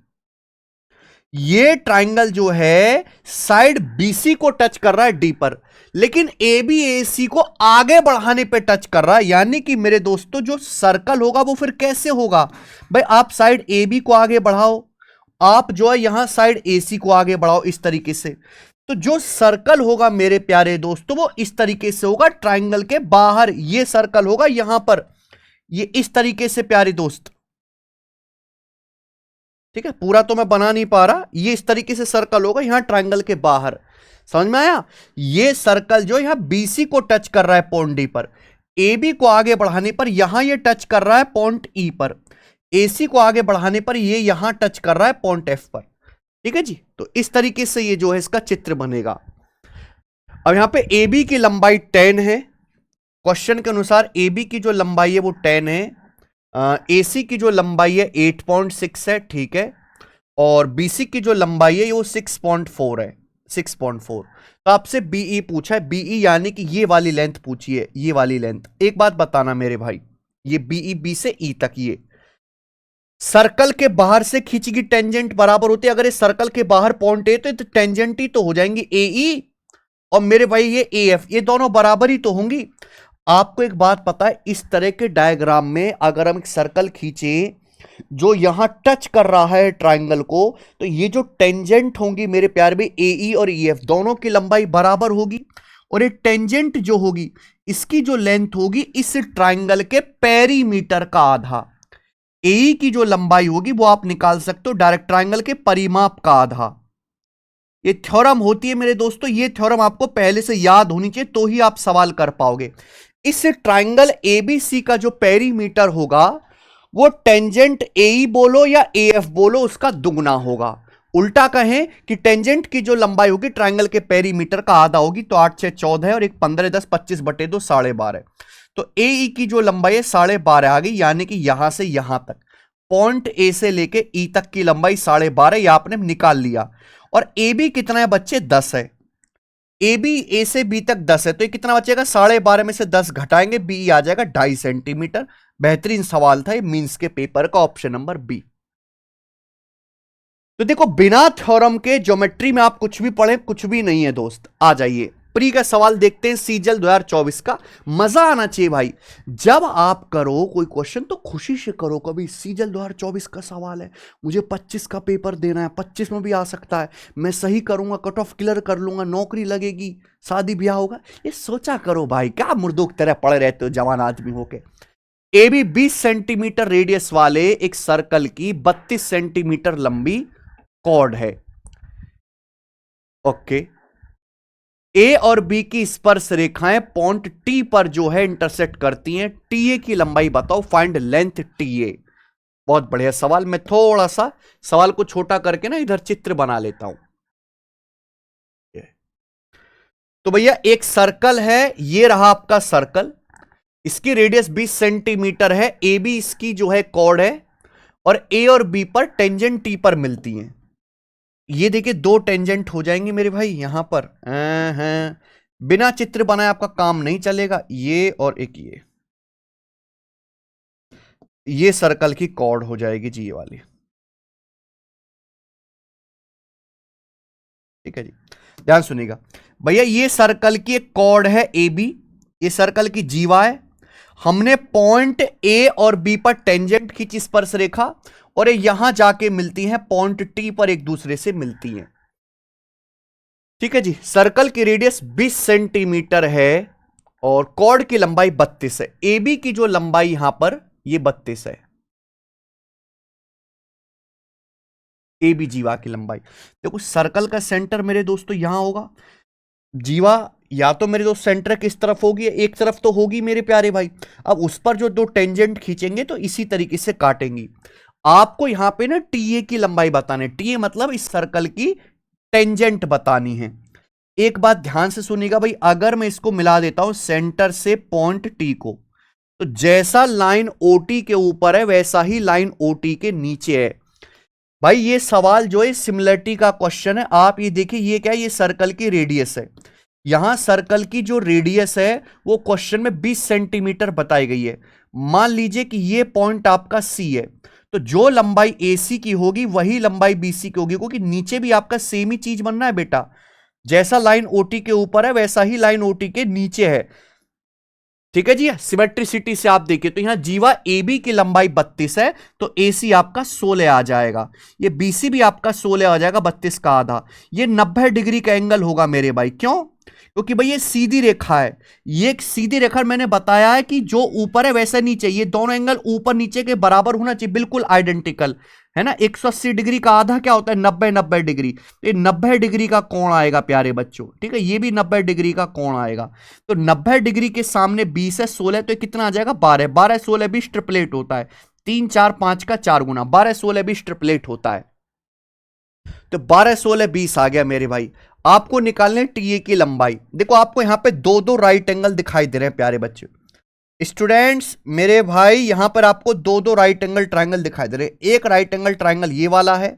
ये ट्राइंगल जो है साइड बीसी को टच कर रहा है डी पर, लेकिन ए बी ए सी को आगे बढ़ाने पे टच कर रहा है। यानी कि मेरे दोस्तों जो सर्कल होगा वो फिर कैसे होगा भाई, आप साइड ए बी को आगे बढ़ाओ, आप जो है यहां साइड ए सी को आगे बढ़ाओ इस तरीके से, तो जो सर्कल होगा मेरे प्यारे दोस्तों वो इस तरीके से होगा। ट्राइंगल के बाहर ये सर्कल होगा यहां पर, ये इस तरीके से प्यारे दोस्त, ठीक है। पूरा तो मैं बना नहीं पा रहा, ये इस तरीके से सर्कल होगा यहां ट्राइंगल के बाहर। समझ में आया। ये सर्कल जो यहां बीसी को टच कर रहा है पॉइंट डी पर, ए बी को आगे बढ़ाने पर यहां ये टच कर रहा है पॉइंट ई पर, एसी को आगे बढ़ाने पर ये यहां टच कर रहा है पॉइंट एफ पर। ठीक है जी, तो इस तरीके से ये जो है इसका चित्र बनेगा। अब यहां पे ए बी की लंबाई 10 है, क्वेश्चन के अनुसार ए बी की जो लंबाई है वो 10 है, एसी की जो लंबाई है 8.6 है, ठीक है, और बीसी की जो लंबाई है वो 6.4 है, 6.4। तो आपसे बीई पूछा है, बीई यानी कि ये वाली लेंथ पूछी है, ये वाली लेंथ। एक बात बताना मेरे भाई, ये बीई बी से ई तक, ये सर्कल के बाहर से खींची गई टेंजेंट बराबर होती है। अगर ये सर्कल के बाहर पॉइंट ए तो टेंजेंट ही तो हो जाएंगी ए ई, और मेरे भाई ये ए एफ, ये दोनों बराबर ही तो होंगी। आपको एक बात पता है, इस तरह के डायग्राम में अगर हम एक सर्कल खींचे जो यहां टच कर रहा है ट्राइंगल को, तो ये जो टेंजेंट होंगी मेरे प्यार में ए ई और ई एफ, दोनों की लंबाई बराबर होगी। और ये टेंजेंट जो होगी इसकी जो लेंथ होगी इस ट्राइंगल के पेरीमीटर का आधा। ए ई की जो लंबाई होगी वो आप निकाल सकते हो डायरेक्ट ट्राइंगल के परिमाप का आधा। ये थ्योरम होती है मेरे दोस्तों, ये थ्योरम आपको पहले से याद होनी चाहिए तो ही आप सवाल कर पाओगे। इस ट्राइंगल एबीसी का जो पेरीमीटर होगा वो टेंजेंट एई बोलो या एएफ बोलो उसका दुगना होगा। उल्टा कहें कि टेंजेंट की जो लंबाई होगी ट्राइंगल के पेरीमीटर का आधा होगी, तो 8 6 14 है और एक 15 10 25 बटे 2 12.5। तो एई की जो लंबाई है 12.5 आ गई, यानी कि यहां से यहां तक पॉइंट ए से लेके ई तक की लंबाई 12.5, यह आपने निकाल लिया। और ए बी कितना है बच्चे, 10 है। ए बी ए से बी तक 10 है, तो ये कितना बचेगा, 12.5 में से 10 घटाएंगे, बी आ जाएगा 2.5 सेंटीमीटर। बेहतरीन सवाल था ये मींस के पेपर का, ऑप्शन नंबर बी। तो देखो, बिना थ्योरम के ज्योमेट्री में आप कुछ भी पढ़े कुछ भी नहीं है दोस्त। आ जाइए प्री का सवाल देखते हैं, सीजल 2024 का। मजा आना चाहिए भाई, जब आप करो कोई क्वेश्चन तो खुशी से करो। कभी सीजल 2024 का सवाल है, मुझे 25 का पेपर देना है, 25 में भी आ सकता है, मैं सही करूंगा, कट ऑफ क्लियर कर लूंगा, नौकरी लगेगी, शादी ब्याह होगा, ये सोचा करो भाई। क्या मुर्दों की तरह पड़े रहते हो जवान आदमी होके। ए बी 20 सेंटीमीटर रेडियस वाले एक सर्कल की 32 सेंटीमीटर लंबी कॉर्ड है। ओके, ए और बी की स्पर्श रेखाएं पॉइंट टी पर जो है इंटरसेक्ट करती हैं। टीए की लंबाई बताओ, फाइंड लेंथ टीए। बहुत बढ़िया सवाल। मैं थोड़ा सा सवाल को छोटा करके ना इधर चित्र बना लेता हूं। तो भैया एक सर्कल है, ये रहा आपका सर्कल, इसकी रेडियस 20 सेंटीमीटर है। ए बी इसकी जो है कॉर्ड है, और ए और बी पर टेंजेंट टी पर मिलती हैं। ये देखिए 2 टेंजेंट हो जाएंगे मेरे भाई यहां पर। बिना चित्र बनाए आपका काम नहीं चलेगा। ये और एक ये सर्कल की कॉर्ड हो जाएगी जी, ये वाली। ठीक है जी, ध्यान सुनिएगा भैया, ये सर्कल की एक कॉर्ड है ए बी, ये सर्कल की जीवा है। हमने पॉइंट ए और बी पर टेंजेंट खींची स्पर्श रेखा, और ये यहां जाके मिलती हैं पॉइंट टी पर, एक दूसरे से मिलती हैं। ठीक है जी, सर्कल की रेडियस 20 सेंटीमीटर है और कॉर्ड की लंबाई 32 है। ए बी की जो लंबाई यहां पर ये 32 है, ए बी जीवा की लंबाई। देखो सर्कल का सेंटर मेरे दोस्तों यहां होगा, जीवा या तो मेरे दोस्त सेंटर किस तरफ होगी, एक तरफ तो होगी मेरे प्यारे भाई। अब उस पर जो 2 टेंजेंट खींचेंगे तो इसी तरीके से काटेंगी। आपको यहां पे ना टीए की लंबाई बतानी, टीए मतलब इस सर्कल की टेंजेंट बतानी है। एक बात ध्यान से सुनिएगा भाई, अगर मैं इसको मिला देता हूं सेंटर से पॉइंट टी को, तो जैसा लाइन ओटी के ऊपर है वैसा ही लाइन ओटी के नीचे है। भाई ये सवाल जो है सिमिलरिटी का क्वेश्चन है। आप ये देखिए, ये क्या है, ये सर्कल की रेडियस है। यहां सर्कल की जो रेडियस है वो क्वेश्चन में 20 सेंटीमीटर बताई गई है। मान लीजिए कि ये पॉइंट आपका सी है, तो जो लंबाई AC की होगी वही लंबाई BC की होगी, क्योंकि नीचे भी आपका सेम ही चीज बनना है बेटा। जैसा लाइन OT के ऊपर है वैसा ही लाइन OT के नीचे है। ठीक है जी, सिमेट्रिसिटी से आप देखिए तो यहां जीवा AB की लंबाई 32 है, तो AC आपका 16 आ जाएगा। ये BC भी आपका 16 आ जाएगा, 32 का आधा। ये 90 डिग्री का एंगल होगा मेरे भाई। क्यों? क्योंकि भाई ये सीधी रेखा है, ये एक सीधी रेखा। मैंने बताया है कि जो ऊपर है वैसा नीचे, ये दोनों एंगल ऊपर नीचे के बराबर होना चाहिए, बिल्कुल आइडेंटिकल है ना। 180 डिग्री का आधा क्या होता है, 90 डिग्री। तो ये 90 डिग्री का कोण आएगा प्यारे बच्चों, ठीक है। ये भी 90 डिग्री का कोण आएगा। तो 90 डिग्री के सामने 20 है, 16, तो ये कितना आ जाएगा 12। 12 16 20 ट्रिपलेट होता है। 3 4 5 का 4 गुना, 12 16 20 ट्रिपलेट होता है। तो 12 16 20 आ गया मेरे भाई। आपको निकालने टीए की लंबाई। देखो आपको यहां पे दो दो राइट एंगल दिखाई दे रहे हैं प्यारे बच्चे स्टूडेंट्स, मेरे भाई यहां पर आपको दो दो राइट एंगल ट्रायंगल दिखाई दे रहे हैं। एक राइट एंगल ट्रायंगल ये वाला है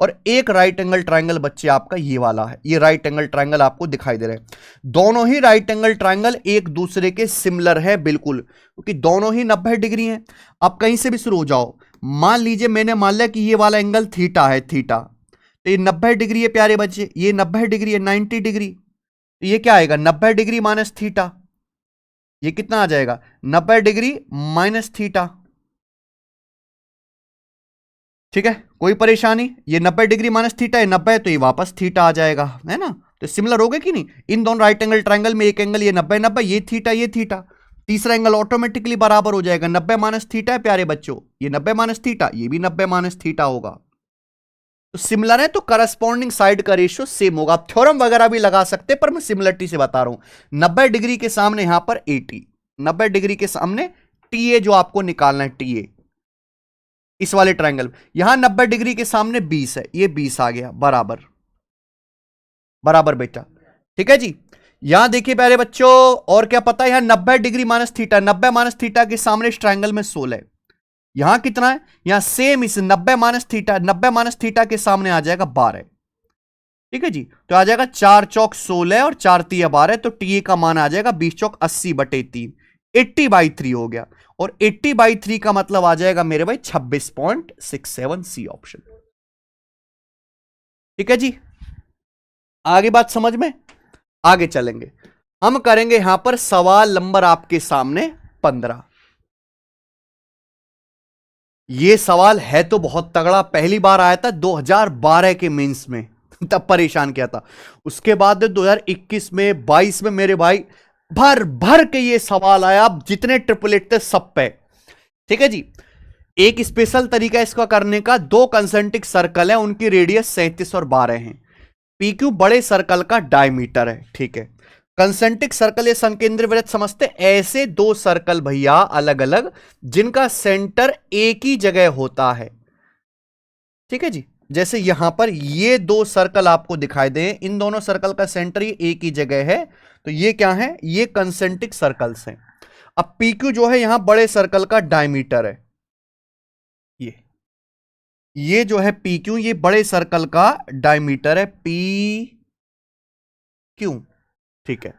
और एक राइट एंगल ट्रायंगल बच्चे आपका ये वाला है। ये राइट एंगल ट्रायंगल आपको दिखाई दे रहे हैं। दोनों ही राइट एंगल ट्रायंगल एक दूसरे के सिमिलर है बिल्कुल, क्योंकि दोनों ही 90 डिग्री हैं। आप कहीं से भी शुरू हो जाओ, मान लीजिए मैंने मान लिया कि ये वाला एंगल थीटा है, थीटा, तो ये 90 डिग्री है प्यारे बच्चे, ये 90 डिग्री है, 90 डिग्री। तो ये क्या आएगा 90 डिग्री माइनस थीटा, ये कितना आ जाएगा 90 डिग्री माइनस थीटा। ठीक है, कोई परेशानी। ये 90 डिग्री माइनस थीटा है, 90 है तो ये वापस थीटा आ जाएगा, है ना। तो सिमिलर हो गए कि नहीं। इन दोनों राइट एंगल ट्रायंगल में एक एंगल ये 90 90, ये थीटा ये थीटा, तीसरा एंगल ऑटोमेटिकली बराबर हो जाएगा। 90 माइनस थीटा है प्यारे बच्चों, ये 90 माइनस थीटा, ये भी 90 माइनस थीटा होगा। तो सिमिलर है तो करस्पॉन्डिंग साइड का रेशियो सेम होगा। आप थ्योरम वगैरह भी लगा सकते हैं, पर मैं सिमिलरिटी से बता रहा हूं। 90 डिग्री के सामने यहां पर 80, 90 डिग्री के सामने टीए जो आपको निकालना है, टीए इस वाले ट्रायंगल। यहां 90 डिग्री के सामने 20 है, ये 20 आ गया बराबर, बराबर बेटा। ठीक है जी। यहां देखिए प्यारे बच्चों, और क्या पता है, यहां 90 degree minus theta, 90 minus theta के सामने इस ट्रायंगल में 16 है। यहां कितना है, यहां सेम इस 90 माइनस थीटा, 90 माइनस थीटा के सामने आ जाएगा 12। ठीक है जी। तो आ जाएगा 4 चौक 16 और 4 तिया 12, तो टीए का मान आ जाएगा 20 चौक 80/3, 80/3 हो गया। और 80/3 का मतलब आ जाएगा मेरे भाई 26.67, सी ऑप्शन। ठीक है जी, आगे बात समझ में। आगे चलेंगे, हम करेंगे यहां पर सवाल नंबर आपके सामने 15। ये सवाल है तो बहुत तगड़ा, पहली बार आया था 2012 के मेंस में, तब परेशान किया था। उसके बाद 2021 में 22 में मेरे भाई भर भर के ये सवाल आया, अब जितने ट्रिपलेट थे सब पे। ठीक है जी। एक स्पेशल तरीका इसका करने का, दो कंसेंट्रिक सर्कल है, उनकी रेडियस 37 और 12 है। पीक्यू बड़े सर्कल का डायमीटर है। ठीक है, कंसेंट्रिक सर्कल ये संकेंद्र वृत्त समझते, ऐसे दो सर्कल भैया अलग अलग जिनका सेंटर एक ही जगह होता है। ठीक है जी, जैसे यहां पर ये दो सर्कल आपको दिखाई दे, इन दोनों सर्कल का सेंटर ये एक ही जगह है, तो ये क्या है, ये कंसेंट्रिक सर्कल्स हैं। अब पीक्यू जो है यहां बड़े सर्कल का डायमीटर है, ये जो है पी क्यू, ये बड़े सर्कल का डायमीटर है पी क्यू। ठीक है,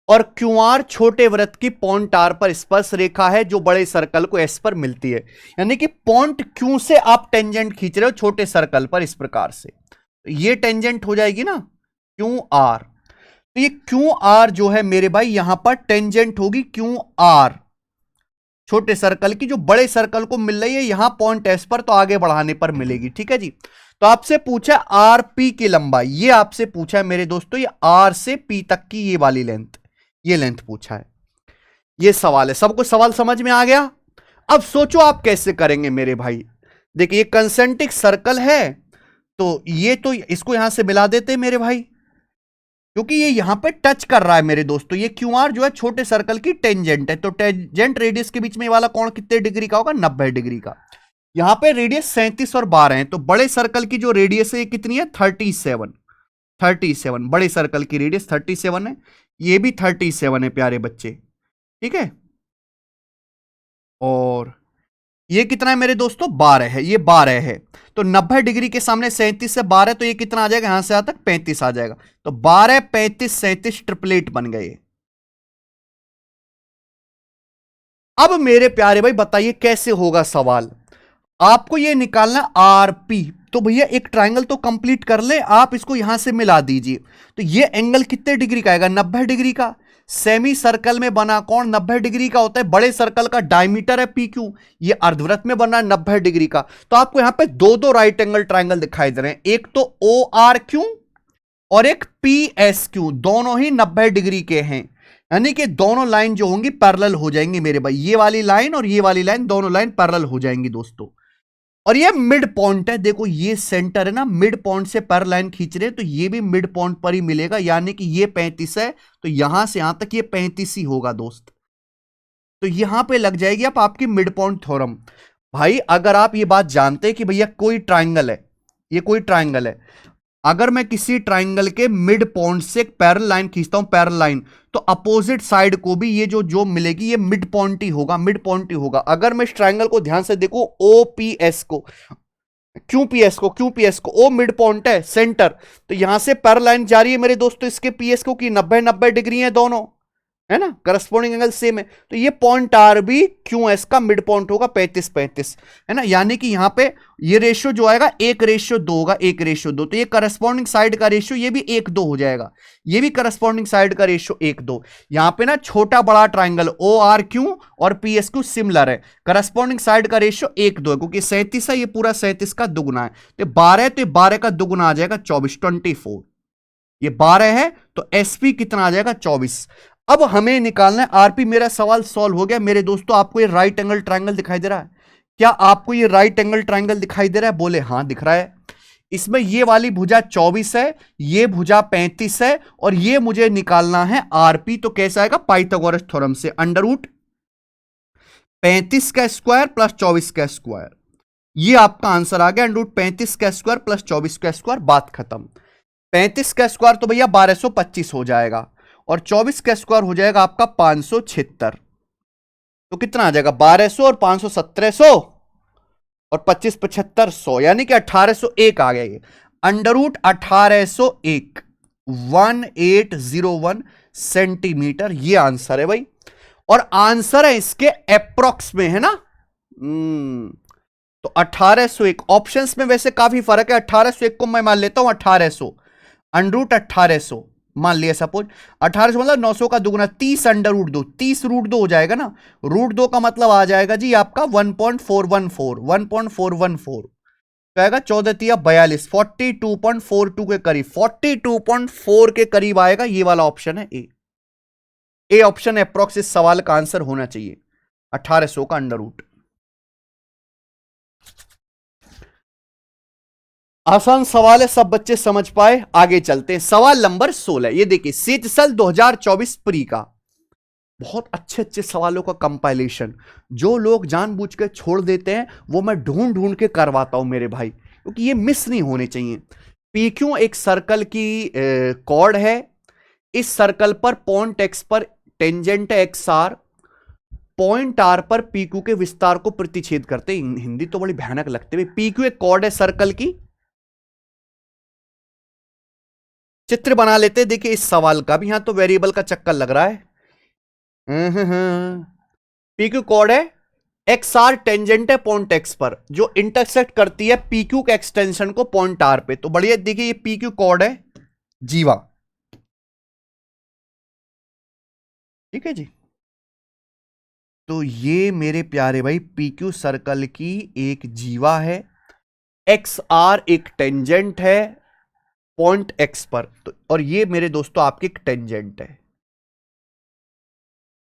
और क्यू आर छोटे वृत्त की पॉइंट आर पर स्पर्श रेखा है जो बड़े सर्कल को एस पर मिलती है। यानी कि पॉइंट क्यू से आप टेंजेंट खींच रहे हो छोटे सर्कल पर इस प्रकार से, तो ये टेंजेंट हो जाएगी ना क्यू आर। तो ये क्यू आर जो है मेरे भाई यहां पर टेंजेंट होगी क्यू आर छोटे सर्कल की, जो बड़े सर्कल को मिल रही है यहां पॉइंट एस पर, तो आगे बढ़ाने पर मिलेगी। ठीक है जी। तो आपसे पूछा आर पी की लंबाई, ये आपसे पूछा है मेरे दोस्तों, ये आर से पी तक की ये वाली लेंथ, ये लेंथ पूछा है। ये सवाल है, सबको सवाल समझ में आ गया। अब सोचो आप कैसे करेंगे मेरे भाई। देखिए ये कंसेंट्रिक सर्कल है, तो ये तो इसको यहां से मिला देते मेरे भाई, क्योंकि ये यहां पे टच कर रहा है मेरे दोस्तों। ये क्यू आर जो है छोटे सर्कल की टेंजेंट है, तो टेंजेंट रेडियस के बीच में ये वाला कोण कितने डिग्री का होगा, 90 डिग्री का। यहां पे रेडियस 37 और 12 है, तो बड़े सर्कल की जो रेडियस है ये कितनी है 37, 37 बड़े सर्कल की रेडियस 37 है, ये भी 37 है प्यारे बच्चे। ठीक है, और ये कितना है मेरे दोस्तों 12 है, ये 12 है। तो 90 डिग्री के सामने 37 से 12, तो ये कितना आ जाएगा यहां से यहां तक 35 आ जाएगा। तो 12 35 37 ट्रिपलेट बन गए। अब मेरे प्यारे भाई बताइए कैसे होगा सवाल। आपको ये निकालना आरपी, तो भैया एक ट्रायंगल तो कंप्लीट कर ले आप, इसको यहां से मिला दीजिए। तो ये एंगल कितने डिग्री का आएगा 90 डिग्री का। सेमी सर्कल में बना कोण 90 डिग्री का होता है, बड़े सर्कल का डायमीटर है पी क्यू, ये अर्धवृत्त में बना 90 डिग्री का। तो आपको यहां पे दो दो राइट एंगल ट्रायंगल दिखाई दे रहे हैं, एक तो ओ आर क्यू और एक पी एस क्यू, दोनों ही 90 डिग्री के हैं। यानी कि दोनों लाइन जो होंगी पैरेलल हो जाएंगी मेरे भाई, ये वाली लाइन और ये वाली लाइन दोनों लाइन पैरेलल हो जाएंगी दोस्तों। और ये मिड पॉइंट है, देखो ये सेंटर है ना, मिड पॉइंट से पर लाइन खींच रहे हैं तो ये भी मिड पॉइंट पर ही मिलेगा, यानी कि ये 35 है तो यहां से यहां तक ये 35 ही होगा दोस्त। तो यहां पे लग जाएगी आप आपकी मिड पॉइंट थ्योरम। भाई अगर आप ये बात जानते हैं कि भैया कोई ट्राइंगल है, ये कोई ट्राइंगल है, अगर मैं किसी ट्राइंगल के मिड पॉइंट से एक पैरेलल लाइन खींचता हूं, पैरेलल लाइन, तो अपोजिट साइड को भी ये जो जो मिलेगी ये मिड पॉइंट ही होगा, मिड पॉइंट ही होगा। अगर मैं इस ट्राइंगल को ध्यान से देखूं, ओपीएस को, क्यूपीएस को, ओ मिड पॉइंट है सेंटर, तो यहां से पैरेलल लाइन जा रही है मेरे दोस्तों इसके पीएस को कि 90-90 डिग्री है दोनों, है ना, करस्पॉन्डिंग एंगल सेम है, तो ये पॉइंट आर भी क्यू एस का मिड पॉइंट होगा 35-35, है ना, यानी कि यहां पे ये रेशियो जो आएगा 1:2 होगा, 1:2, तो ये करस्पॉन्डिंग साइड का रेशियो ये भी 1:2 हो जाएगा, ये भी करस्पॉन्डिंग साइड का रेशियो 1:2। यहां पे ना छोटा बड़ा ट्राइंगल ओ आर क्यू और पी एस क्यू सिमिलर है, करस्पॉन्डिंग साइड का रेशियो 1:2 है, क्योंकि 37 है, ये पूरा 37 का दुगुना है, तो 12 तो 12 का दुगुना आ जाएगा 24, ये 12 है तो एसपी कितना आ जाएगा 24। अब हमें निकालना है आरपी। मेरा सवाल सॉल्व हो गया मेरे दोस्तों। आपको ये राइट एंगल ट्रायंगल दिखाई दे रहा है? क्या आपको ये राइट एंगल ट्रायंगल दिखाई दे रहा है? बोले हाँ दिख रहा है। इसमें ये वाली भुजा 24 है, ये भुजा 35 है, और ये मुझे निकालना है आरपी। तो कैसा आएगा? पाइथागोरस थ्योरम से अंडर रूट 35 का स्क्वायर प्लस 24 का स्क्वायर, ये आपका आंसर आ गया। अंडर रूट 35 का स्क्वायर प्लस 24 का स्क्वायर, बात खत्म। 35 का स्क्वायर तो भैया 1225 हो जाएगा, और 24 का स्क्वायर हो जाएगा आपका 576। तो कितना आ जाएगा? 1200 और 500 1700 और 25 7500, यानी कि 1801 आ गया ये। अंडर रूट 1801, 1801 सेंटीमीटर, ये आंसर है भाई। और आंसर है इसके अप्रोक्स में, है ना। तो 1801 ऑप्शंस में वैसे काफी फर्क है। 1801 को मैं मान लेता हूं 1800, अंडर रूट 1800 मान लिया सपोज। 1800 मतलब 900 का दुगुना 30 अंडर रूट 2, 30 रूट 2 हो जाएगा ना। रूट 2 का मतलब आ जाएगा जी आपका 1.414, 1.414 तो आएगा 14 तिया 42, 42.42 के करीब, 42.4 के करीब आएगा। ये वाला ऑप्शन है ए ऑप्शन अप्रोक्स इस सवाल का आंसर होना चाहिए, 1800 का अंडर रूट। आसान सवाल है, सब बच्चे समझ पाए। आगे चलते हैं, सवाल नंबर 16। ये देखिए सीटसल 2024 प्री का बहुत अच्छे अच्छे सवालों का कंपाइलेशन, जो लोग जानबूझ के छोड़ देते हैं वो मैं ढूंढ ढूंढ के करवाता हूं मेरे भाई, क्योंकि ये मिस नहीं होने चाहिए। पीक्यू एक सर्कल की कॉर्ड है। इस सर्कल पर पॉइंट एक्स पर टेंजेंट है एक्स आर, पॉइंट आर पर पीक्यू के विस्तार को प्रतिच्छेद करते। हिंदी तो बड़ी भयानक लगती है। पीक्यू एक कॉर्ड है सर्कल की। चित्र बना लेते हैं। देखिए इस सवाल का भी यहां तो वेरिएबल का चक्कर लग रहा है। पीक्यू कॉर्ड है, एक्स आर टेंजेंट है पॉइंट एक्स पर, जो इंटरसेक्ट करती है पीक्यू के एक्सटेंशन को पॉइंट आर पे। तो बढ़िया, देखिए ये पीक्यू कॉर्ड है जीवा, ठीक है जी। तो ये मेरे प्यारे भाई पीक्यू सर्कल की एक जीवा है, एक्स आर एक टेंजेंट है पॉइंट एक्स पर। तो और ये मेरे दोस्तों आपकी एक टेंजेंट है।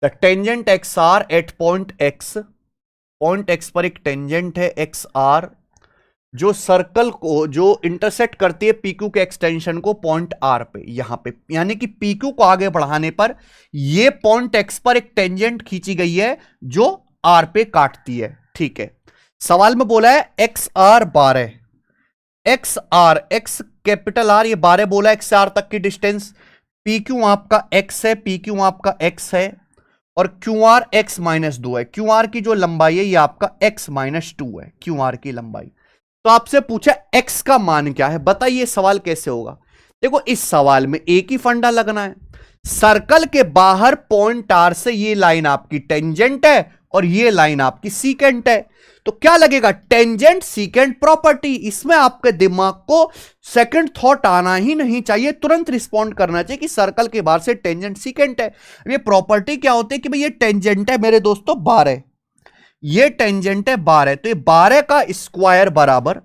The tangent X R at point X, point X पर एक टेंजेंट है एक्स आर, जो सर्कल को जो इंटरसेक्ट करती है पीक्यू के एक्सटेंशन को पॉइंट आर पे, यहां पे। यानी कि पीक्यू को आगे बढ़ाने पर ये पॉइंट एक्स पर एक टेंजेंट खींची गई है जो आर पे काटती है, ठीक है। सवाल में बोला है X R 12, X R, X capital R, ये 12 बोला एक्स आर तक की डिस्टेंस। पी क्यू आपका एक्स है, पी क्यू आपका एक्स है, और क्यू आर एक्स -2 है। क्यू आर की जो लंबाई है ये आपका एक्स -2 है, क्यू आर की लंबाई। तो आपसे पूछा एक्स का मान क्या है, बताइए सवाल कैसे होगा। देखो इस सवाल में एक ही फंडा लगना है, सर्कल के बाहर पॉइंट आर से ये लाइन आपकी टेंजेंट है और ये लाइन आपकी सीकेंट है। तो क्या लगेगा? Tangent secant property. इसमें आपके दिमाग को सेकंड थॉट आना ही नहीं चाहिए, तुरंत रिस्पॉन्ड करना चाहिए कि सर्कल के बाहर से टेंजेंट सीकेंट है। ये प्रॉपर्टी क्या होती है कि भाई ये टेंजेंट है मेरे दोस्तों 12, ये टेंजेंट है 12, तो ये 12 का स्क्वायर बराबर,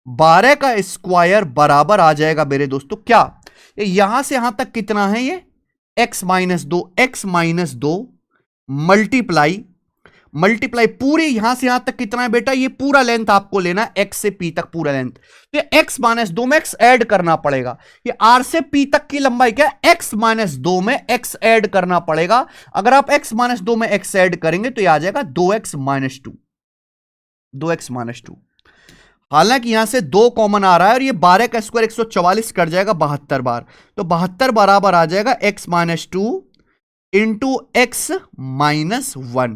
12 का स्क्वायर बराबर आ जाएगा मेरे दोस्तों क्या, यहां से यहां तक कितना है ये x -2, x -2 मल्टीप्लाई मल्टीप्लाई पूरी यहां से यहां तक कितना है बेटा, ये पूरा लेंथ आपको लेना है, x से p तक पूरा लेंथ। तो x माइनस 2 में x ऐड करना पड़ेगा। ये r से p तक की लंबाई क्या है, x माइनस 2 में x ऐड करना पड़ेगा। अगर आप x माइनस 2 में x ऐड करेंगे तो ये आ जाएगा 2x माइनस 2, 2x माइनस 2। हालांकि यहां से 2 कॉमन आ रहा है और ये 12 का स्क्वायर 144 कट जाएगा 72 बार, तो 72 बराबर आ जाएगा x minus 2 into x minus 1।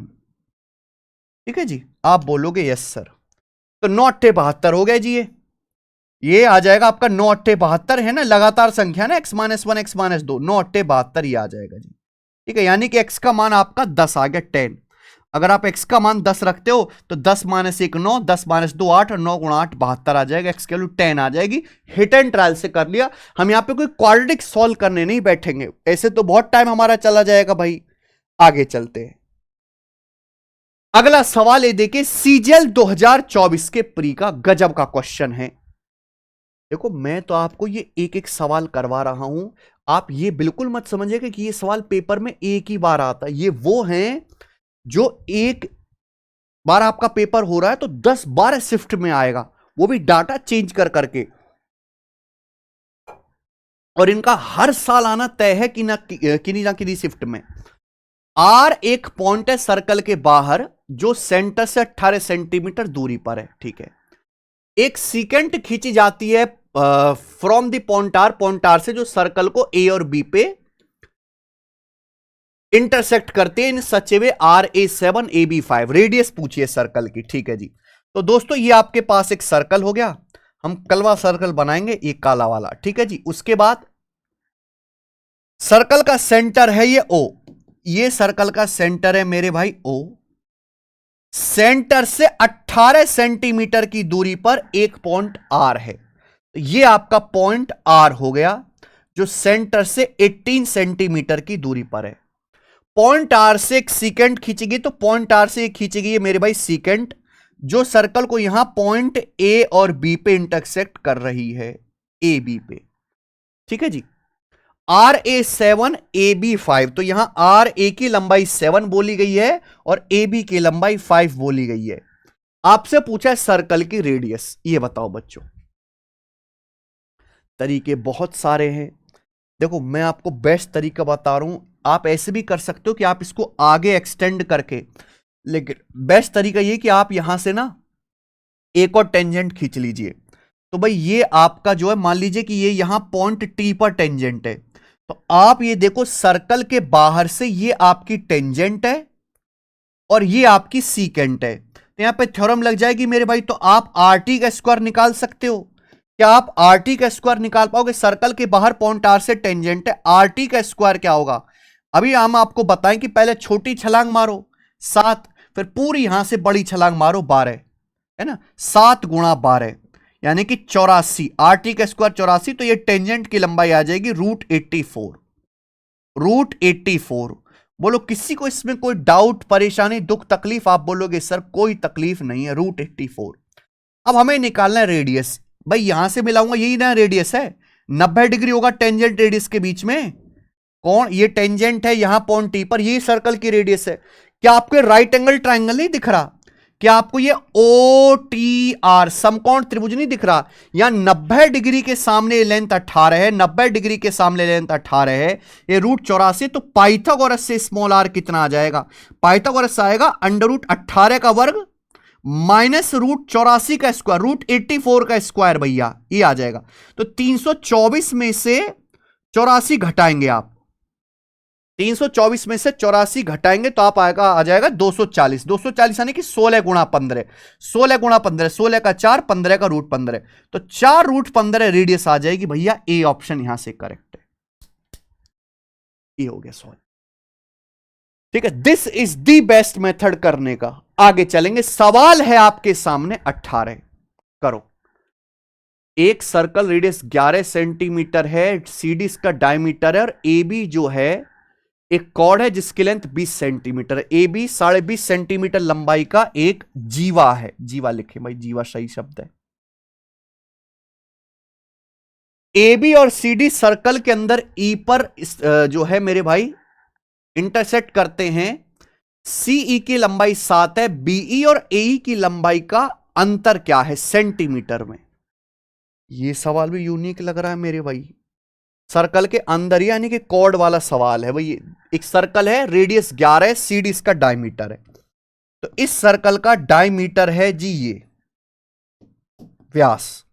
ठीक है जी, आप बोलोगे यस सर, तो 9×8 = 72 हो गया जी। ये आ जाएगा आपका 9×8 = 72 है ना, लगातार संख्या ना, x माइनस 1 x माइनस 2, 9×8 = 72 ये आ जाएगा जी। ठीक है, यानी कि x का मान आपका 10 आ गया, 10। अगर आप x का मान 10 रखते हो तो 10 माइनस 1 9, 10 माइनस 2 8 और 9 × 8 72 आ जाएगा, x की वैल्यू 10 आ जाएगी। हिट एंड ट्रायल से कर लिया। हम यहां पे कोई क्वाड्रेटिक सॉल्व करने नहीं बैठेंगे, ऐसे तो बहुत टाइम हमारा चला जाएगा भाई। आगे चलते हैं, अगला सवाल ये देखिए, सीजीएल 2024 के प्री का गजब का क्वेश्चन है। देखो मैं तो आपको ये एक एक सवाल करवा रहा हूं, आप ये बिल्कुल मत समझिएगा कि ये सवाल पेपर में एक ही बार आता है। ये वो हैं जो एक बार आपका पेपर हो रहा है तो 10-12 शिफ्ट में आएगा, वो भी डाटा चेंज कर करके, और इनका हर साल आना तय है कि ना किन्हीं शिफ्ट में। आर एक पॉइंट है सर्कल के बाहर जो सेंटर से 18 सेंटीमीटर दूरी पर है। ठीक है, एक सीकेंट खींची जाती है फ्रॉम द पॉइंट आर से जो सर्कल को ए और बी पे इंटरसेक्ट करते हैं इन सच वे RA7 AB5, रेडियस पूछिए सर्कल की। ठीक है जी, तो दोस्तों ये आपके पास एक सर्कल हो गया, हम कलवा सर्कल बनाएंगे, ये काला वाला। ठीक है जी, उसके बाद सर्कल का सेंटर है ये O, ये सर्कल का सेंटर है मेरे भाई O। सेंटर से 18 सेंटीमीटर की दूरी पर एक पॉइंट R है, तो ये आपका पॉइंट R हो गया जो सेंटर से 18 सेंटीमीटर की दूरी पर है। पॉइंट आर से एक सीकेंट खींचेगी, तो पॉइंट आर से खींचेगी ये मेरे भाई सीकेंट, जो सर्कल को यहां पॉइंट ए और बी पे इंटरसेक्ट कर रही है, ए बी पे। ठीक है जी, RA7 AB5, तो यहां RA की लंबाई 7 बोली गई है और AB की लंबाई 5 बोली गई है। आपसे पूछा है सर्कल की रेडियस, ये बताओ बच्चों। तरीके बहुत सारे हैं, देखो मैं आपको बेस्ट तरीका बता रहा हूं, आप ऐसे भी कर सकते हो कि आप इसको आगे एक्सटेंड करके, लेकिन बेस्ट तरीका ये कि आप यहां से ना एक और टेंजेंट खींच लीजिए। तो भाई ये आपका जो है, मान लीजिए कि ये यहां पॉइंट टी पर टेंजेंट है, तो आप ये देखो सर्कल के बाहर से ये आपकी टेंजेंट है और ये आपकी सीकेंट है, तो यहां पे थ्योरम लग जाएगी मेरे भाई। तो आप RT का स्क्वायर निकाल सकते हो। क्या आप RT का स्क्वायर निकाल पाओगे? सर्कल के बाहर पॉइंट आर से टेंजेंट है, RT का स्क्वायर क्या होगा? अभी हम आपको बताएं कि पहले छोटी छलांग मारो 7, फिर पूरी यहां से बड़ी छलांग मारो 12, है ना, 7 × 12 यानी कि 84। RT का स्क्वायर 84, तो ये टेंजेंट की लंबाई आ जाएगी √84, √84। बोलो किसी को इसमें कोई डाउट, परेशानी, दुख, तकलीफ? आप बोलोगे सर कोई तकलीफ नहीं है, √84। अब हमें निकालना है रेडियस। भाई यहां से मिलाऊंगा, यही ना रेडियस है, 90 डिग्री होगा टेंजेंट रेडियस के बीच में। कौन? ये टेंजेंट है यहां पॉइंट टी पर, ये सर्कल की रेडियस है। क्या आपको राइट एंगल ट्राइंगल नहीं दिख रहा? क्या आपको ये OTR समकोण त्रिभुज नहीं दिख रहा? यहां 90 डिग्री के सामने लेंथ 18 है, 90 डिग्री के सामने लेंथ 18 है, ये √84। तो पाइथागोरस से स्मॉल r कितना आ जाएगा? पाइथागोरस आएगा √18 का वर्ग माइनस √84 का स्क्वायर, √84 का स्क्वायर भैया, ये आ जाएगा। तो 324 में से 84 घटाएंगे आप, 324 में से 84 घटाएंगे तो आप आ जाएगा 240। 240 यानी कि 16 × 15, 16 × 15, 16 का 4, 15 का √15, तो 4√15 रेडियस आ जाएगी भैया। ए ऑप्शन यहां से करेक्ट है, ये हो गया सॉल्व। ठीक है, this is the best method करने का। आगे चलेंगे, सवाल है आपके सामने 18, करो। एक सर्कल रेडियस 11 सेंटीमीटर है, CD इसका डायमीटर है, और AB जो है एक कॉर्ड है जिसकी लेंथ 20 सेंटीमीटर, AB 20.5 सेंटीमीटर लंबाई का एक जीवा है। जीवा लिखे भाई, जीवा सही शब्द है। AB और CD सर्कल के अंदर E पर जो है मेरे भाई इंटरसेक्ट करते हैं, सीई की लंबाई 7 है, बीई और एई की लंबाई का अंतर क्या है सेंटीमीटर में। ये सवाल भी यूनिक लग रहा है मेरे भाई। सर्कल के अंदर यानी कि कॉर्ड वाला सवाल है भाई। एक सर्कल है, रेडियस 11 है, सीडी इसका डायमीटर है। तो इस सर्कल का डायमीटर है जी ये व्यास।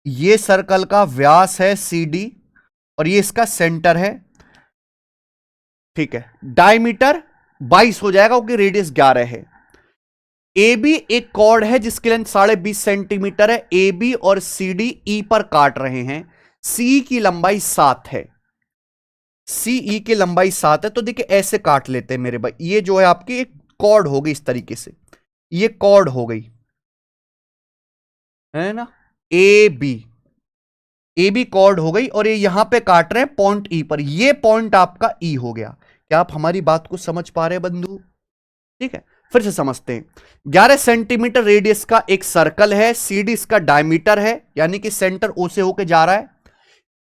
ये सर्कल का व्यास है सीडी और ये इसका सेंटर है। ठीक है, डायमीटर 22 हो जाएगा क्योंकि रेडियस 11 है। ए बी एक कॉर्ड है जिसकी लेंथ 20.5 सेंटीमीटर है। ए बी और सी डी ई पर काट रहे हैं। सी की लंबाई 7 है। सीई की लंबाई 7 है। तो देखिए ऐसे काट लेते हैं मेरे भाई। ये जो है आपकी एक कॉर्ड हो गई इस तरीके से, ये कॉर्ड हो गई है ना, ए बी कॉर्ड हो गई और ये यहां पे काट रहे हैं पॉइंट ई पर। ये पॉइंट आपका ई हो गया। क्या आप हमारी बात को समझ पा रहे हैं बंधु? ठीक है, फिर से समझते हैं। 11 सेंटीमीटर रेडियस का एक सर्कल है, सीडी इसका डायमीटर है यानी कि सेंटर ओ से होके जा रहा है।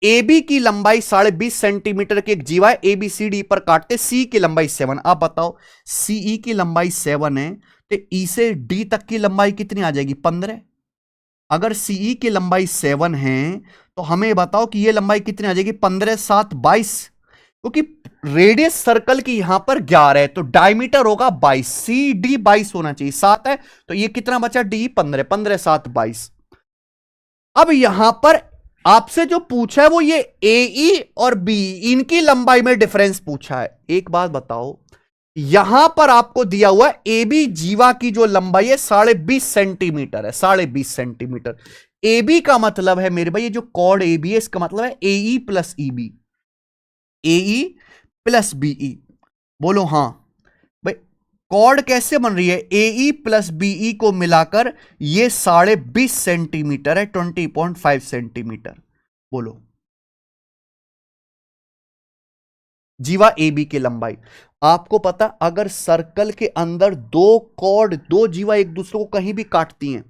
ए बी की लंबाई 20.5 सेंटीमीटर की एक जीवा है। ए बी सी डी पर काटते, सी की लंबाई 7। आप बताओ, सीई की लंबाई 7 है तो ई से डी तक की लंबाई कितनी आ जाएगी? 15। अगर सीई की लंबाई 7 है तो हमें बताओ कि ये लंबाई कितनी आ जाएगी? 15 7 22, क्योंकि रेडियस सर्कल की यहां पर 11 है तो डायमीटर होगा 22। सी डी 22 होना चाहिए, 7 है तो ये कितना बचा? डी 15, 15 7 22। अब यहां पर आपसे जो पूछा है वो ये ए और बी इनकी लंबाई में डिफरेंस पूछा है। एक बात बताओ, यहां पर आपको दिया हुआ है ए बी जीवा की जो लंबाई है 20.5 सेंटीमीटर है, 20.5 सेंटीमीटर। ए बी का मतलब है मेरे भाई, ये जो कॉर्ड ए बी है इसका मतलब है A plus E B, A plus BE. बोलो हां भाई। कॉर्ड कैसे बन रही है? ए प्लस बीई को मिलाकर ये 20.5 सेंटीमीटर है, 20.5 सेंटीमीटर। बोलो जीवा ए बी की लंबाई। आपको पता, अगर सर्कल के अंदर दो कॉर्ड, दो जीवा एक दूसरे को कहीं भी काटती हैं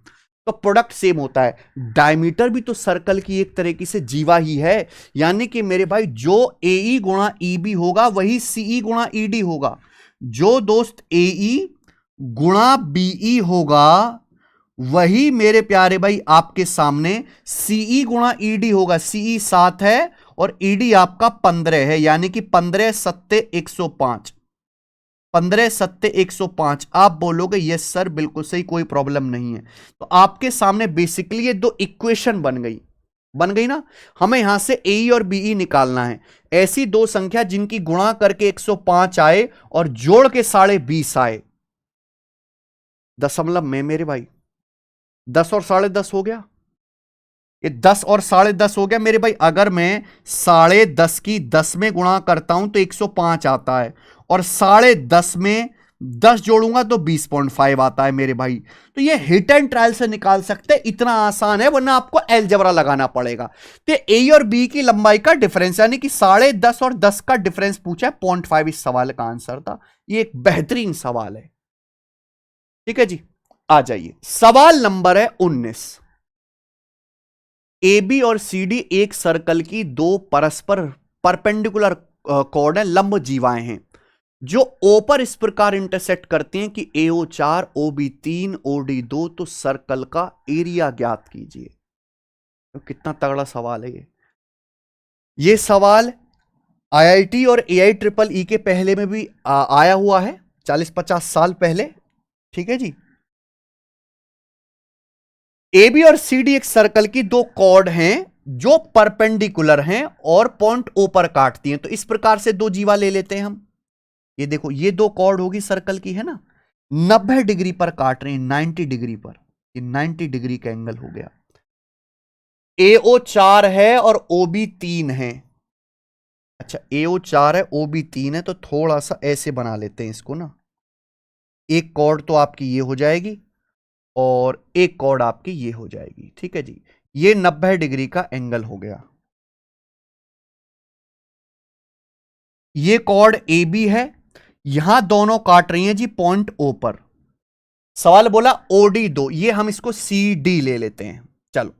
तो प्रोडक्ट सेम होता है। डायमीटर भी तो सर्कल की एक तरीके से जीवा ही है। यानी कि मेरे भाई जो ए गुणा ई बी होगा वही सीई गुणा ई डी होगा। जो दोस्त ए गुणा बीई होगा वही मेरे प्यारे भाई आपके सामने सीई गुणा ई डी होगा। सीई 7 है और ईडी आपका 15 है, यानी कि 15 सत्ते 105, 15 सत्ते 105। आप बोलोगे यस सर बिल्कुल सही, कोई प्रॉब्लम नहीं है। तो आपके सामने बेसिकली ये दो इक्वेशन बन गई ना। हमें यहां से ए और बीई निकालना है। ऐसी दो संख्या जिनकी गुणा करके 105 आए और जोड़ के 20.5 आए दशमलव में मेरे भाई। 10 और 10.5 हो गया, ये 10 और 10.5 हो गया मेरे भाई। अगर मैं 10.5 की 10 में गुणा करता हूं तो 105 आता है और 10.5 में 10 जोड़ूंगा तो 20.5 आता है मेरे भाई। तो ये हिट एंड ट्रायल से निकाल सकते हैं, इतना आसान है, वरना आपको अलजेब्रा लगाना पड़ेगा। तो ए और बी की लंबाई का डिफरेंस यानी कि 10.5 और 10 का डिफरेंस पूछा है, 0.5 इस सवाल का आंसर था। ये एक बेहतरीन सवाल है। ठीक है जी, आ जाइए सवाल नंबर है 19। ए बी और सी डी एक सर्कल की दो परस्पर परपेंडिकुलर कॉर्ड है, लंब जीवाएं हैं जो ओ पर इस प्रकार इंटरसेक्ट करती हैं कि AO 4 OB 3 OD 2। तो सर्कल का एरिया ज्ञात कीजिए। तो कितना तगड़ा सवाल है ये सवाल IIT और AIEEE के पहले में भी आया हुआ है 40-50 साल पहले। ठीक है जी। ए बी और सी डी एक सर्कल की दो कॉर्ड हैं जो परपेंडिकुलर हैं और पॉइंट ओ पर काटती हैं। तो इस प्रकार से दो जीवा ले लेते हैं हम। ये देखो, ये दो कॉर्ड होगी सर्कल की, है ना, 90 डिग्री पर काट रहे हैं, 90 डिग्री पर। ये 90 डिग्री का एंगल हो गया। AO 4 है और OB 3 है। अच्छा, AO 4 है, OB 3 है, तो थोड़ा सा ऐसे बना लेते हैं इसको ना। एक कॉर्ड तो आपकी ये हो जाएगी और एक कॉर्ड आपकी ये हो जाएगी। ठीक है जी, ये 90 डिग्री का एंगल हो गया। ये कॉर्ड ए बी है, यहां दोनों काट रही हैं जी पॉइंट ओ पर। सवाल बोला OD 2, ये हम इसको CD ले लेते हैं। चलो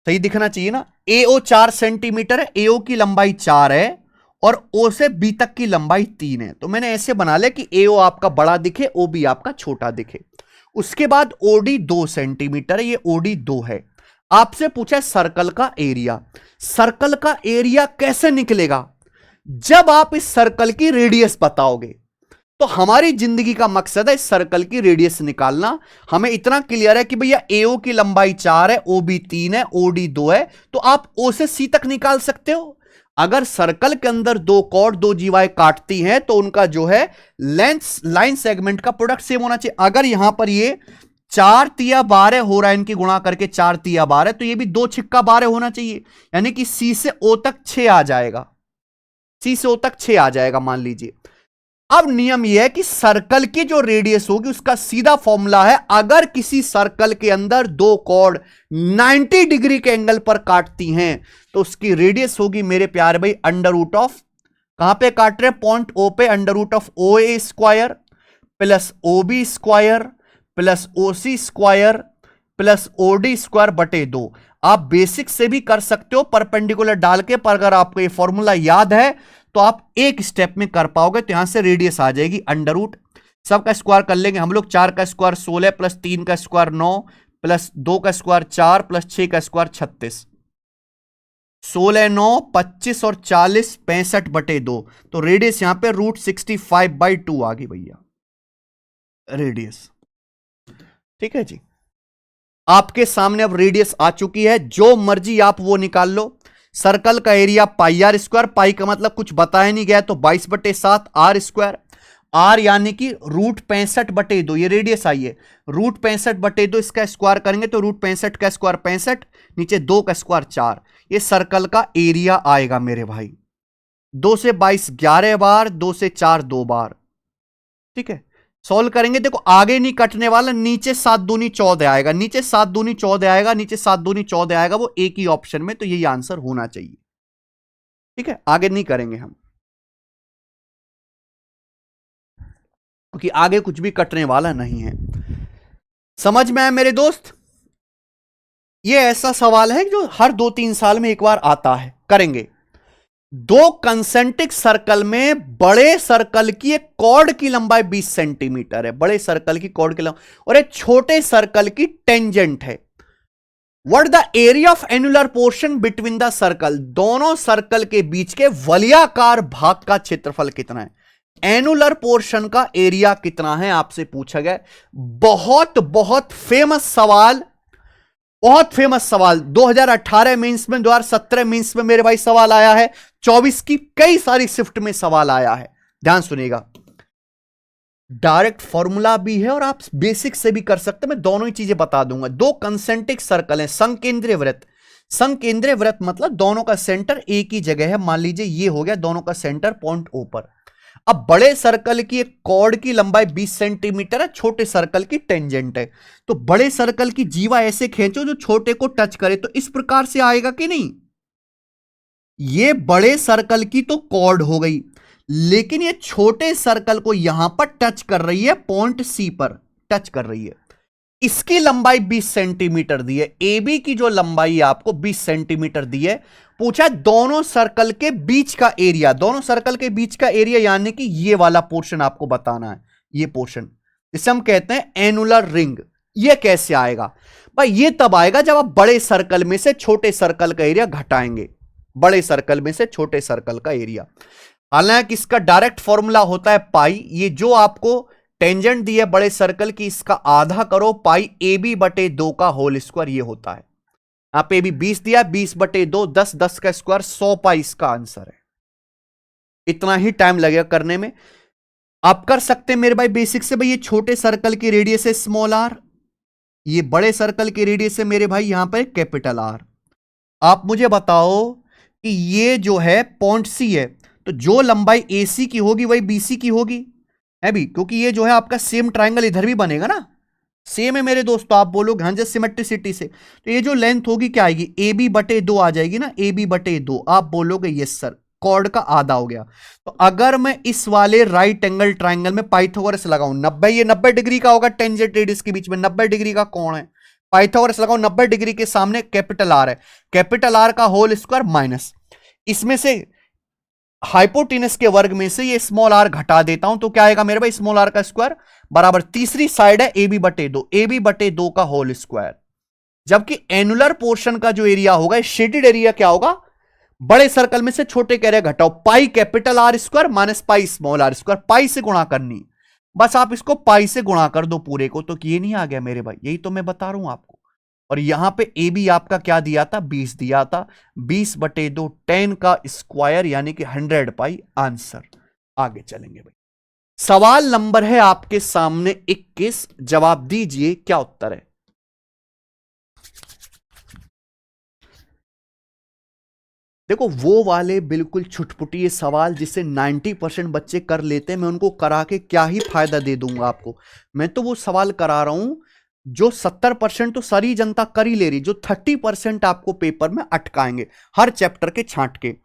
सही दिखना चाहिए ना। AO 4 सेंटीमीटर है, AO की लंबाई 4 है और O से B तक की लंबाई 3 है। तो मैंने ऐसे बना लिया कि AO आपका बड़ा दिखे, OB आपका छोटा दिखे। उसके बाद OD 2 सेंटीमीटर है, ये OD 2 है। आपसे पूछा है सर्कल का एरिया। सर्कल का एरिया कैसे निकलेगा? जब आप इस सर्कल की रेडियस बताओगे। तो हमारी जिंदगी का मकसद है इस सर्कल की रेडियस निकालना। हमें इतना क्लियर है कि भैया AO की लंबाई 4 है, OB 3 है, OD 2 है, तो आप O से C तक निकाल सकते हो। अगर सर्कल के अंदर दो कॉर्ड, दो जीवाएं काटती हैं तो उनका जो है लेंथ लाइन सेगमेंट का प्रोडक्ट सेम होना चाहिए। अगर यहां पर ये 4 तिया 12 हो रहा है, इनकी गुणा करके 4 तिया 12, तो ये भी 2 छिक्का 12 होना चाहिए, यानी कि C से O तक 6 आ जाएगा। C से O तक 6 आ जाएगा मान लीजिए। अब नियम यह है कि सर्कल की जो रेडियस होगी उसका सीधा फॉर्मूला है, अगर किसी सर्कल के अंदर दो कॉर्ड 90 डिग्री के एंगल पर काटती हैं तो उसकी रेडियस होगी मेरे प्यारे भाई अंडर रूट ऑफ, कहां पे काट रहे हैं, पॉइंट O पे, under root of OA square plus OB square plus OC square plus OD square बटे 2। आप बेसिक से भी कर सकते हो परपेंडिकुलर डाल के, पर अगर आपको ये फॉर्मूला याद है तो आप एक स्टेप में कर पाओगे। तो यहां से रेडियस आ जाएगी अंडर रूट, सबका स्क्वायर कर लेंगे हम लोग, 4 का स्क्वायर 16 प्लस 3 का स्क्वायर 9 प्लस 2 का स्क्वायर 4 प्लस 6 का स्क्वायर 36, 16 9 25 और 40 65 बटे 2। तो रेडियस यहां पे √65/2 आ गई भैया रेडियस। ठीक है जी, आपके सामने अब रेडियस आ चुकी है, जो मर्जी आप वो निकाल लो। सर्कल का एरिया पाई आर स्क्वायर, पाई का मतलब कुछ बताया नहीं गया तो 22/7 आर स्क्वायर, आर यानी कि √65/2, ये रेडियस आई है, √65/2 इसका स्क्वायर करेंगे तो √65 का स्क्वायर 65, नीचे 2 का स्क्वायर 4, ये सर्कल का एरिया आएगा मेरे भाई। 2 से 22 11 बार, 2 से 4 2 बार। ठीक है, सॉल्व करेंगे, देखो आगे नहीं कटने वाला, नीचे 7 दूनी 14 आएगा, नीचे 7 दूनी 14 आएगा, नीचे 7 दूनी 14 आएगा, वो एक ही ऑप्शन में, तो यही आंसर होना चाहिए। ठीक है, आगे नहीं करेंगे हम, क्योंकि आगे कुछ भी कटने वाला नहीं है। समझ में आया मेरे दोस्त? ये ऐसा सवाल है जो हर 2-3 साल में एक बार आता है, करेंगे। दो कंसेंट्रिक सर्कल में बड़े सर्कल की एक कॉर्ड की लंबाई 20 सेंटीमीटर है, बड़े सर्कल की कॉर्ड की लंबाई, और एक छोटे सर्कल की टेंजेंट है। What the area of annular portion between the circle, दोनों सर्कल के बीच के वलयाकार भाग का क्षेत्रफल कितना है, एनुलर पोर्शन का एरिया कितना है, आपसे पूछा गया। बहुत बहुत फेमस सवाल, बहुत फेमस सवाल, 2018 मेंस में, 2017 मेंस में मेरे भाई सवाल आया है, 24 की कई सारी शिफ्ट में सवाल आया है। ध्यान सुनिएगा, डायरेक्ट फॉर्मूला भी है और आप बेसिक से भी कर सकते हैं, मैं दोनों ही चीजें बता दूंगा। दो कंसेंट्रिक सर्कल हैं, संकेंद्रीय वृत्त, संकेंद्रीय वृत्त मतलब दोनों का सेंटर एक ही जगह है, मान लीजिए ये हो गया दोनों का सेंटर पॉइंट O पर। अब बड़े सर्कल की एक कॉर्ड की लंबाई 20 सेंटीमीटर है, छोटे सर्कल की टेंजेंट है, तो बड़े सर्कल की जीवा ऐसे खींचो जो छोटे को टच करे, तो इस प्रकार से आएगा कि नहीं। ये बड़े सर्कल की तो कॉर्ड हो गई, लेकिन ये छोटे सर्कल को यहां पर टच कर रही है, पॉइंट C पर टच कर रही है। इसकी लंबाई 20 सेंटीमीटर दी है, AB की जो लंबाई आपको 20 सेंटीमीटर दी है। पूछा दोनों सर्कल के बीच का एरिया, दोनों सर्कल के बीच का एरिया यानी कि ये वाला पोर्शन आपको बताना है, ये पोर्शन जिसे हम कहते हैं एनुलर रिंग। ये कैसे आएगा भाई? ये तब आएगा जब आप बड़े सर्कल में से छोटे सर्कल का एरिया घटाएंगे, बड़े सर्कल में से छोटे सर्कल का एरिया। हालांकि इसका डायरेक्ट फॉर्मूला होता है पाई, ये जो आपको टेंजेंट दी है बड़े सर्कल की, इसका आधा करो, पाई AB/2 का होल स्क्वायर, ये होता है। यहां पे भी 20 दिया, 20/2 10, 10 का स्क्वायर 100 पाई इसका आंसर है। इतना ही टाइम लगेगा करने में, आप कर सकते हैं मेरे भाई बेसिक से। भाई ये छोटे सर्कल की रेडियस है स्मॉल r, ये बड़े सर्कल की रेडियस है मेरे भाई यहां पर कैपिटल R। आप मुझे बताओ कि ये जो है पॉइंट C है, तो जो लंबाई AC की होगी वही BC की होगी है भी, क्योंकि ये जो है आपका सेम ट्राइंगल इधर भी बनेगा ना, सेम है मेरे दोस्तों। आप बोलोगे हाँ जस्ट सिमेट्रिसिटी से, तो ये जो लेंथ होगी क्या आएगी, AB/2 आ जाएगी ना, AB/2। आप बोलोगे यस सर, कॉर्ड का आधा हो गया। तो अगर मैं इस वाले राइट एंगल ट्राइंगल में पाइथागोरस लगाऊं, 90, ये 90 डिग्री का होगा, टेंजेंट रेडियस के बीच में 90 डिग्री का कोण है, पाइथागोरस लगाओ, 90 डिग्री के सामने कैपिटल आर है, कैपिटल आर का होल स्क्वायर माइनस, इसमें से हाइपोटेनस के वर्ग में से ये स्मॉल आर घटा देता हूं तो क्या आएगा मेरे भाई, स्मॉल आर का स्क्वायर बराबर तीसरी साइड है ए बटे दो का होल स्क्वायर। जबकि एनुलर पोर्शन का जो एरिया होगा, शेडेड एरिया क्या होगा, बड़े सर्कल में से छोटे कह रहे घटाओ, pi capital R square minus pi small R square, pi से गुणा करनी, बस आप इसको पाई से गुणा कर दो पूरे को, तो ये नहीं आ गया मेरे भाई, यही तो मैं बता रहा हूं आपको। और यहां पे ए बी आपका क्या दिया था, 20 दिया था, 20 बटे 2 10 का स्क्वायर यानी कि 100 पाई आंसर। आगे चलेंगे भाई, सवाल नंबर है आपके सामने 21, जवाब दीजिए क्या उत्तर है। देखो वो वाले बिल्कुल छुटपुटी सवाल जिसे 90% बच्चे कर लेते हैं, मैं उनको करा के क्या ही फायदा दे दूंगा आपको। मैं तो वो सवाल करा रहा हूं जो 70% तो सारी जनता कर ही ले रही, जो 30% आपको पेपर में अटकाएंगे हर चैप्टर के छांट के।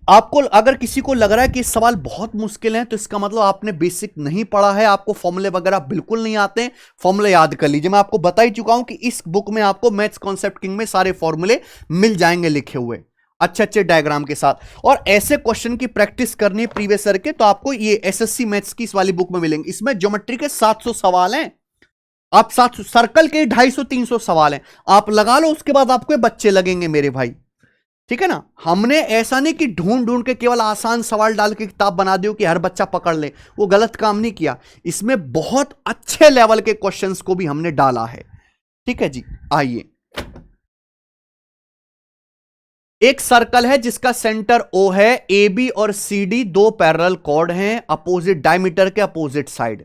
आपको अगर किसी को लग रहा है कि इस सवाल बहुत मुश्किल है तो इसका मतलब आपने बेसिक नहीं पढ़ा है, आपको फॉर्मूले वगैरह बिल्कुल नहीं आते हैं। फॉर्मूले याद कर लीजिए, मैं आपको बता ही चुका हूं कि इस बुक में आपको मैथ्स कॉन्सेप्ट किंग में सारे फॉर्मूले मिल जाएंगे लिखे हुए अच्छे अच्छे डायग्राम के साथ। और ऐसे क्वेश्चन की प्रैक्टिस करनी है प्रीवियस ईयर के, तो आपको ये एसएससी मैथ्स की इस वाली बुक में मिलेंगे। इसमें ज्योमेट्री के 700 सवाल हैं, आप 700 सर्कल के 250-300 सवाल हैं, आप लगा लो, उसके बाद आपको बच्चे लगेंगे मेरे भाई, ठीक है ना। हमने ऐसा नहीं कि ढूंढ ढूंढ के केवल आसान सवाल डाल के किताब बना दियो कि हर बच्चा पकड़ ले, वो गलत काम नहीं किया। इसमें बहुत अच्छे लेवल के क्वेश्चंस को भी हमने डाला है, ठीक है जी। आइए, एक सर्कल है जिसका सेंटर ओ है, ए बी और सी डी दो पैरेलल कॉर्ड हैं अपोजिट डायमीटर के अपोजिट साइड।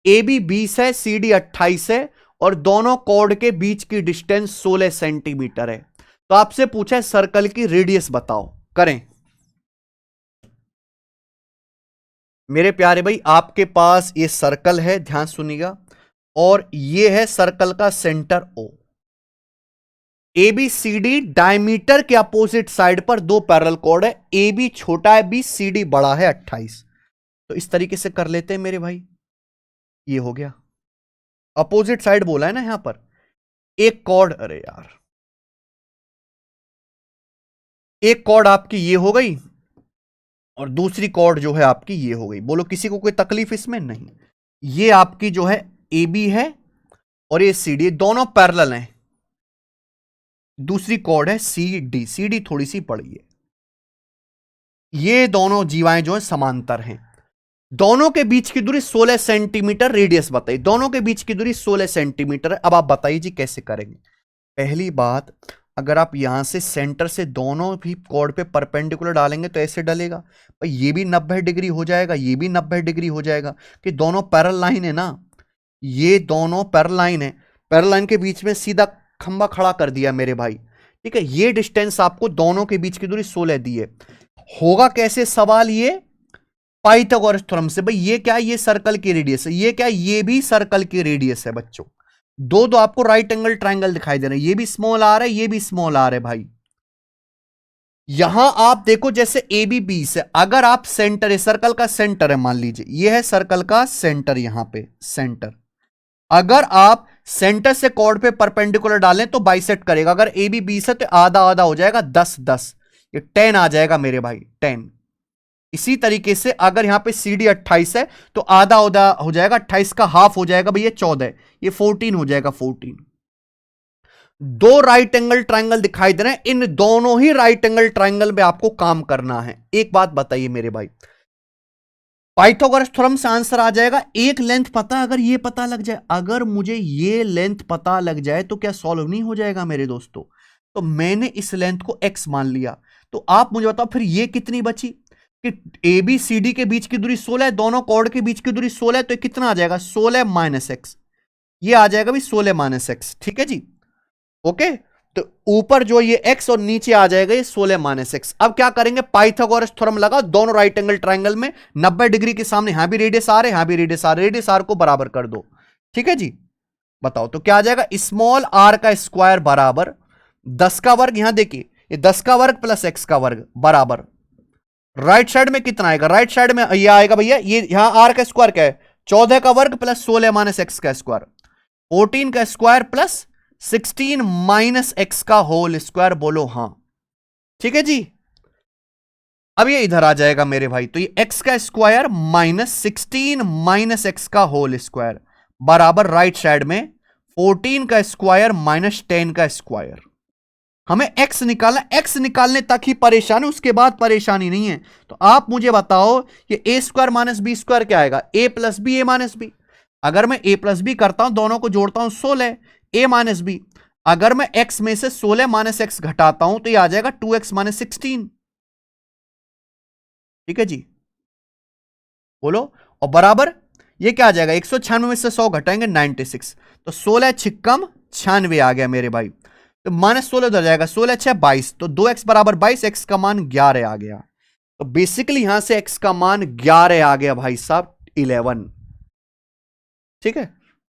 ए बी 20 है, सी डी 28 है और दोनों कॉर्ड के बीच की डिस्टेंस 16 सेंटीमीटर है। तो आपसे पूछा है सर्कल की रेडियस बताओ, करें। मेरे प्यारे भाई आपके पास ये सर्कल है, ध्यान सुनिएगा, और ये है सर्कल का centre O. A B C D diameter के अपोजिट साइड पर दो पैरेलल कॉर्ड है, ए बी छोटा है 20, सी डी बड़ा है 28। तो इस तरीके से कर लेते हैं मेरे भाई, ये हो गया। अपोजिट साइड बोला है ना यहां पर, एक कॉर्ड, अरे यार, एक कॉर्ड आपकी ये हो गई और दूसरी कॉर्ड जो है आपकी ये हो गई। बोलो किसी को कोई तकलीफ इसमें? नहीं। ये आपकी जो है ए बी है और ये सी डी, दोनों पैरेलल हैं। दूसरी कॉर्ड है सी डी थोड़ी सी बड़ी है। ये दोनों जीवाएं जो है समांतर हैं। दोनों के बीच की दूरी 16 सेंटीमीटर, रेडियस बताइए। दोनों के बीच की दूरी 16 सेंटीमीटर है। अब आप बताइए जी कैसे करेंगे। पहली बात, अगर आप यहां से सेंटर से दोनों भी कॉर्ड पे परपेंडिकुलर डालेंगे तो ऐसे डलेगा भाई, ये भी 90 डिग्री हो जाएगा, ये भी 90 डिग्री हो जाएगा, कि दोनों पैरेलल लाइन है ना, ये दोनों पैरेलल लाइन है। पैरेलल लाइन के बीच में सीधा खंबा खड़ा कर दिया मेरे भाई, ठीक है। ये डिस्टेंस आपको दोनों के बीच की दूरी 16 दी है। होगा कैसे सवाल, ये पाइथागोरस थ्योरम से। भाई ये क्या है, ये सर्कल की रेडियस है, ये क्या है, ये भी सर्कल की रेडियस है बच्चों। दो आपको राइट एंगल ट्रायंगल दिखाई दे रहे हैं, ये भी स्मॉल आर है, ये भी स्मॉल आर है भाई। यहां आप देखो जैसे ए बी 20 है, अगर आप सेंटर है, सर्कल का सेंटर है मान लीजिए, ये है सर्कल का सेंटर, यहां पे सेंटर, अगर आप सेंटर से कॉर्ड पे परपेंडिकुलर डालें तो बाइसेक्ट करेगा। अगर ए बी 20 है तो आधा आधा हो जाएगा, 10-10, ये 10 आ जाएगा मेरे भाई, 10। इसी तरीके से अगर यहां पे सी डी 28 है तो आधा आधा हो जाएगा, 28 का हाफ हो जाएगा भैया 14, ये 14 हो जाएगा, 14। दो राइट एंगल ट्रायंगल दिखाई दे रहे हैं, इन दोनों ही राइट एंगल ट्रायंगल में आपको काम करना है। एक बात बताइए मेरे भाई, पाइथागोरस थ्योरम से आंसर आ जाएगा। एक लेंथ पता, अगर ये पता लग जाए, अगर मुझे ये लेंथ पता लग जाए तो क्या सॉल्व नहीं हो जाएगा मेरे दोस्तों। तो मैंने इस लेंथ को x मान लिया, तो आप मुझे बताओ फिर ये कितनी बची, कि ए बी सी डी के बीच की दूरी 16 है, दोनों कॉर्ड के बीच की दूरी 16 है, तो कितना आ जाएगा, 16 माइनस एक्स, ये आ जाएगा भी 16 माइनस एक्स, ठीक है जी, ओके। तो ऊपर जो ये x और नीचे आ जाएगा ये 16 माइनस एक्स। अब क्या करेंगे, पाइथागोरस थ्योरम लगा, दोनों राइट एंगल ट्रायंगल में 90 डिग्री के सामने यहां भी रेडियस आर है, यहां भी रेडियस आर, रेडियस आर को बराबर कर दो, ठीक है जी। बताओ तो क्या आ जाएगा, स्मॉल आर का स्क्वायर बराबर 10 का वर्ग, यहां देखिए ये 10 का वर्ग प्लस x का वर्ग बराबर, राइट साइड में कितना आएगा, राइट साइड में ये आएगा भैया, ये यहां आर का स्क्वायर क्या है, 14 का वर्ग प्लस 16 माइनस एक्स का स्क्वायर। 14 का स्क्वायर प्लस 16 माइनस एक्स का होल स्क्वायर, बोलो हां। ठीक है जी। अब ये इधर आ जाएगा मेरे भाई, तो ये एक्स का स्क्वायर माइनस 16 माइनस एक्स का होल स्क्वायर बराबर राइट साइड में 14 का स्क्वायर माइनस 10 का स्क्वायर। हमें एक्स निकालना, एक्स निकालने तक ही परेशान है, उसके बाद परेशानी नहीं है। तो आप मुझे बताओ ये ए स्क्वायर माइनस बी स्क्वायर क्या आएगा, ए प्लस बी ए माइनस बी। अगर मैं ए प्लस बी करता हूं, दोनों को जोड़ता हूं 16 ए माइनस बी। अगर मैं एक्स में से 16 माइनस एक्स घटाता हूं तो ये आ जाएगा 2x माइनस 16। ठीक है जी, बोलो। और बराबर ये क्या आ जाएगा, 196 में से 100 घटाएंगे 96, तो 16 छिक्कम 96 आ गया मेरे भाई। तो माइनस 16 उधर जाएगा, 16 6 22, तो 2x बराबर 22, x का मान 11 आ गया। तो बेसिकली यहां से x का मान 11 आ गया भाई साहब, 11। ठीक है,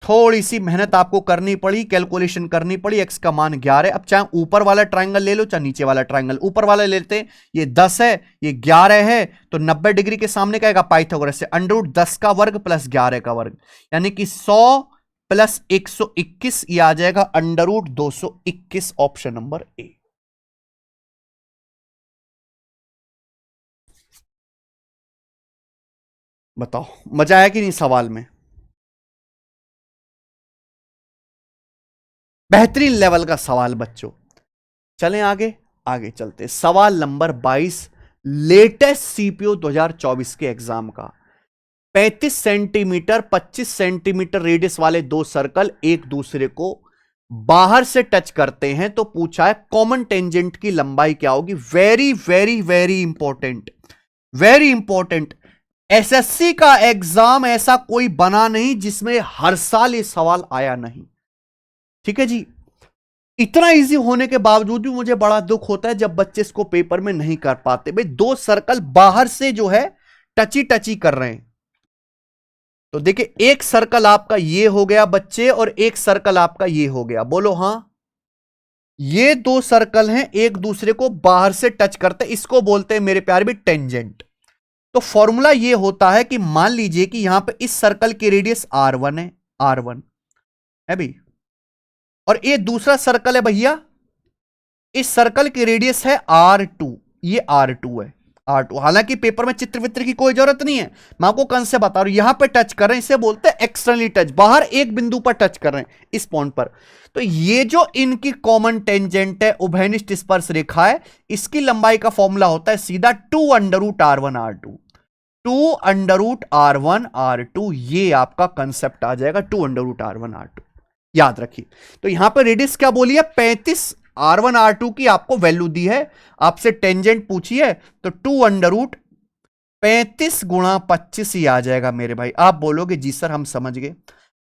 थोड़ी सी मेहनत आपको करनी पड़ी, कैलकुलेशन करनी पड़ी। x का मान 11। अब चाहे ऊपर वाला ट्रायंगल ले लो चाहे नीचे वाला ट्रायंगल। ऊपर वाला लेते हैं, ये 10 है ये 11 है, तो 90 डिग्री के सामने क्या आएगा, पाइथागोरस से अंडर रूट 10 का वर्ग प्लस 11 का वर्ग, यानी कि 100 प्लस 121, ये आ जाएगा under root 221, option number A. बताओ मजा आया कि नहीं सवाल में, बेहतरीन लेवल का सवाल बच्चों। चलें आगे, आगे चलते। सवाल नंबर 22, लेटेस्ट सीपीओ 2024 के एग्जाम का। 35 सेंटीमीटर 25 सेंटीमीटर रेडियस वाले दो सर्कल एक दूसरे को बाहर से टच करते हैं, तो पूछा है कॉमन टेंजेंट की लंबाई क्या होगी। Very very very important, very important. SSC का एग्जाम ऐसा कोई बना नहीं जिसमें हर साल ये सवाल आया नहीं। ठीक है जी, इतना इजी होने के बावजूद भी मुझे बड़ा दुख होता है जब बच्चे इसको पेपर में नहीं कर पाते। भाई दो सर्कल बाहर से जो है टची टची कर रहे हैं, तो देखिए एक सर्कल आपका ये हो गया बच्चे और एक सर्कल आपका ये हो गया, बोलो हां। ये दो सर्कल हैं एक दूसरे को बाहर से टच करते, इसको बोलते हैं मेरे प्यारे भी टेंजेंट। तो फॉर्मूला ये होता है कि मान लीजिए कि यहां पे इस सर्कल की रेडियस R1 है, R1 है भाई, और ये दूसरा सर्कल है भैया, इस सर्कल की रेडियस है R2, ये R2 है, R2। हालांकि पेपर में चित्र वित्र की कोई जरूरत नहीं है, मैं आपको कंसेप्ट बता रहा हूं। यहां पे टच कर रहे हैं, इसे बोलते हैं एक्सटर्नली टच, बाहर एक बिंदु पर टच कर रहे हैं इस पॉइंट पर। तो ये जो इनकी कॉमन टेंजेंट है, उभयनिष्ठ स्पर्श रेखा है, इसकी लंबाई का फॉर्मूला होता है सीधा 2 under root R1 R2, 2 under root R1 R2, ये आपका कंसेप्ट आ जाएगा 2 अंडर रूट R1 R2, याद रखिए। तो यहां पर रेडियस क्या बोली है, 35 R1 R2 की आपको वैल्यू दी है, आपसे टेंजेंट पूछी है, तो 2 अंडर रूट 35 गुणा 25 ही आ जाएगा मेरे भाई। आप बोलोगे जी सर हम समझ गए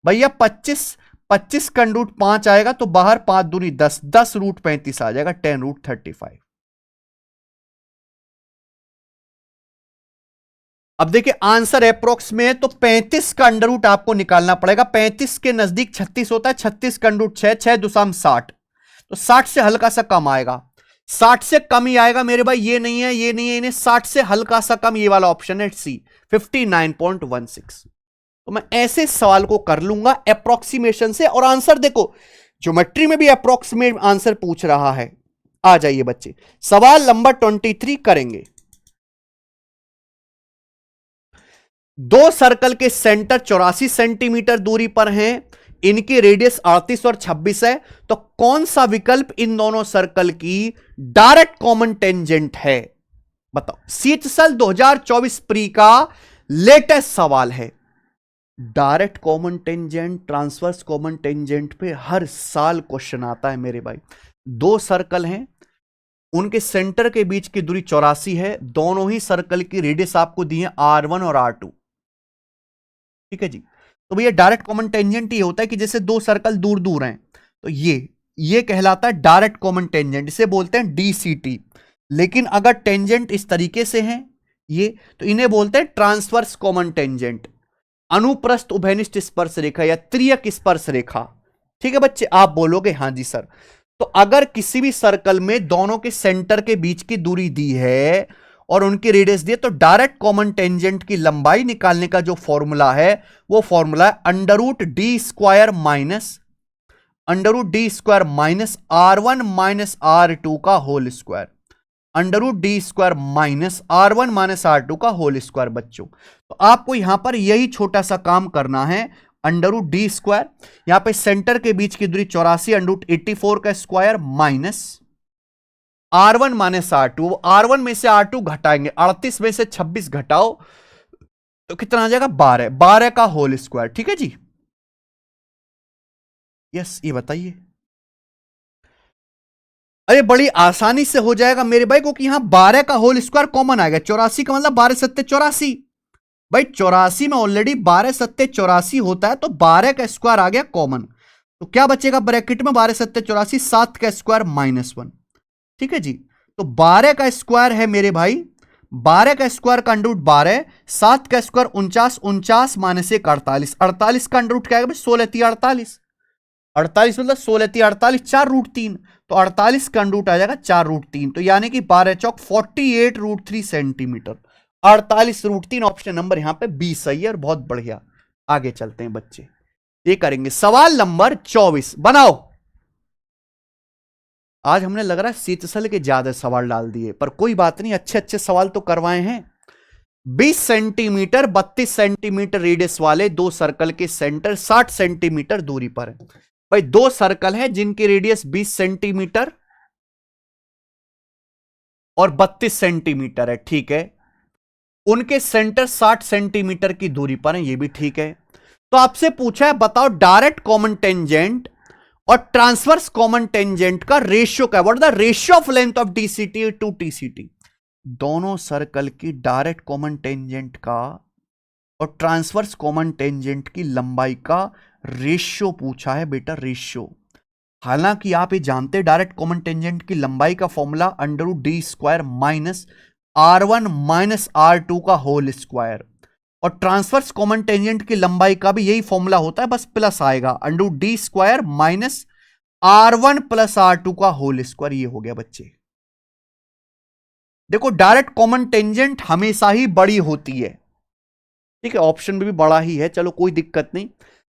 भैया, 25 का रूट 5 आएगा, तो बाहर 5 दूनी 10, 10 रूट 35 आ जाएगा, 10 रूट 35। अब देखिए आंसर अप्रोक्स में है, तो 35 का अंडर रूट आपको निकालना पड़ेगा। 35 के नजदीक 36 होता है, 36 का अंडर रूट 6, 6 दुसाम 60, तो 60 से हल्का सा कम आएगा, 60 से कम ही आएगा मेरे भाई। ये नहीं है ये नहीं है, इन्हें 60 से हल्का सा कम, ये वाला ऑप्शन है सी, 59.16। तो मैं ऐसे सवाल को कर लूंगा अप्रोक्सीमेशन से, और आंसर देखो ज्योमेट्री में भी अप्रोक्सीमेट आंसर पूछ रहा है। आ जाइए बच्चे, सवाल नंबर 23 करेंगे। दो सर्कल के सेंटर 84 सेंटीमीटर दूरी पर हैं, इनकी रेडियस 38 और 26 है, तो कौन सा विकल्प इन दोनों सर्कल की डायरेक्ट कॉमन टेंजेंट है, बताओ। CHSL 2024 प्री का लेटेस्ट सवाल है। Direct common tangent, transverse common tangent पे हर साल क्वेश्चन आता है मेरे भाई। दो सर्कल हैं, उनके सेंटर के बीच की दूरी 84 है, दोनों ही सर्कल की रेडियस आपको दी है R1 और R2। ठीक है जी, तो भैया डायरेक्ट कॉमन टेंजेंट ये होता है कि जैसे दो सर्कल दूर दूर हैं, तो ये कहलाता है डायरेक्ट कॉमन टेंजेंट, इसे बोलते हैं DCT। लेकिन अगर टेंजेंट इस तरीके से हैं ये, तो इन्हें बोलते हैं ट्रांसवर्स कॉमन टेंजेंट, अनुप्रस्थ उभयनिष्ठ स्पर्श रेखा या त्रियक स्पर्श रेखा। ठीक है बच्चे, आप बोलोगे हां जी सर। तो अगर किसी भी सर्कल में दोनों के सेंटर के बीच की दूरी दी है और उनकी रेडियस दी है, तो डायरेक्ट कॉमन टेंजेंट की लंबाई निकालने का जो फॉर्मूला है वो फॉर्मूला है under root D² minus under root D square minus R1 minus R2 का whole square, under root D square minus R1 minus R2 का होल स्क्वायर। बच्चों तो आपको यहां पर यही छोटा सा काम करना है, अंडर रूट डी स्क्वायर, यहां पे सेंटर के बीच की दूरी 84, अंडर रूट 84 का square minus R1 minus R2, R1 में से R2 घटाएंगे, 38 में से 26 घटाओ तो कितना आ जाएगा 12, 12 का होल स्क्वायर। ठीक है जी, यस ये बताइए। अरे बड़ी आसानी से हो जाएगा मेरे भाई, क्योंकि यहां 12 का होल स्क्वायर कॉमन आएगा, 84 का मतलब 12 सत्ते 84, भाई 84 में ऑलरेडी 12 सत्ते 84 होता है, तो 12 का स्क्वायर आ गया कॉमन, तो क्या बचेगा ब्रैकेट में 12 सत्ते 84, 7 का स्क्वायर माइनस 1। ठीक है जी, तो 12 का स्क्वायर है मेरे भाई, 12 का स्क्वायर का अंडर रूट 12, 7 का स्क्वायर 49, 49 माइनस 1 48, 48 का अंडर रूट क्या है 16 3 48, 48 मतलब 16 3 48, 4 रूट 3, तो 48 का अंडर रूट आ जाएगा 4 रूट 3, तो यानी कि 12 चौक 48 root 3 centimetre, 48 root 3। Option number यहां पे 20 सही है, और बहुत बढ़िया। आगे चलते हैं बच्चे, ये करेंगे सवाल नंबर 24, बनाओ। आज हमने लग रहा है सीतसल के ज्यादा सवाल डाल दिए, पर कोई बात नहीं, अच्छे अच्छे सवाल तो करवाए हैं। 20 सेंटीमीटर 32 सेंटीमीटर रेडियस वाले दो सर्कल के सेंटर 60 सेंटीमीटर दूरी पर है। भाई दो सर्कल है जिनकी रेडियस 20 सेंटीमीटर और 32 सेंटीमीटर है, ठीक है, उनके सेंटर 60 सेंटीमीटर की दूरी पर है, ये भी ठीक है। तो आपसे पूछा है बताओ डायरेक्ट कॉमन टेंजेंट और ट्रांसवर्स कॉमन टेंजेंट का रेशियो क्या, what the ratio of length of DCT to TCT. दोनों सर्कल की डायरेक्ट कॉमन टेंजेंट का और ट्रांसवर्स कॉमन टेंजेंट की लंबाई का रेशियो पूछा है बेटा, रेशियो। हालांकि आप ये जानते हैं डायरेक्ट कॉमन टेंजेंट की लंबाई का formula under root D square minus R1 minus R2 का होल स्क्वायर, और ट्रांसवर्स कॉमन टेंजेंट की लंबाई का भी यही फॉर्मूला होता है, बस प्लस आएगा, under root D square minus R1 plus R2 का होल स्क्वायर। ये हो गया बच्चे। देखो डायरेक्ट कॉमन टेंजेंट हमेशा ही बड़ी होती है, ठीक है, ऑप्शन में भी बड़ा ही है, चलो कोई दिक्कत नहीं।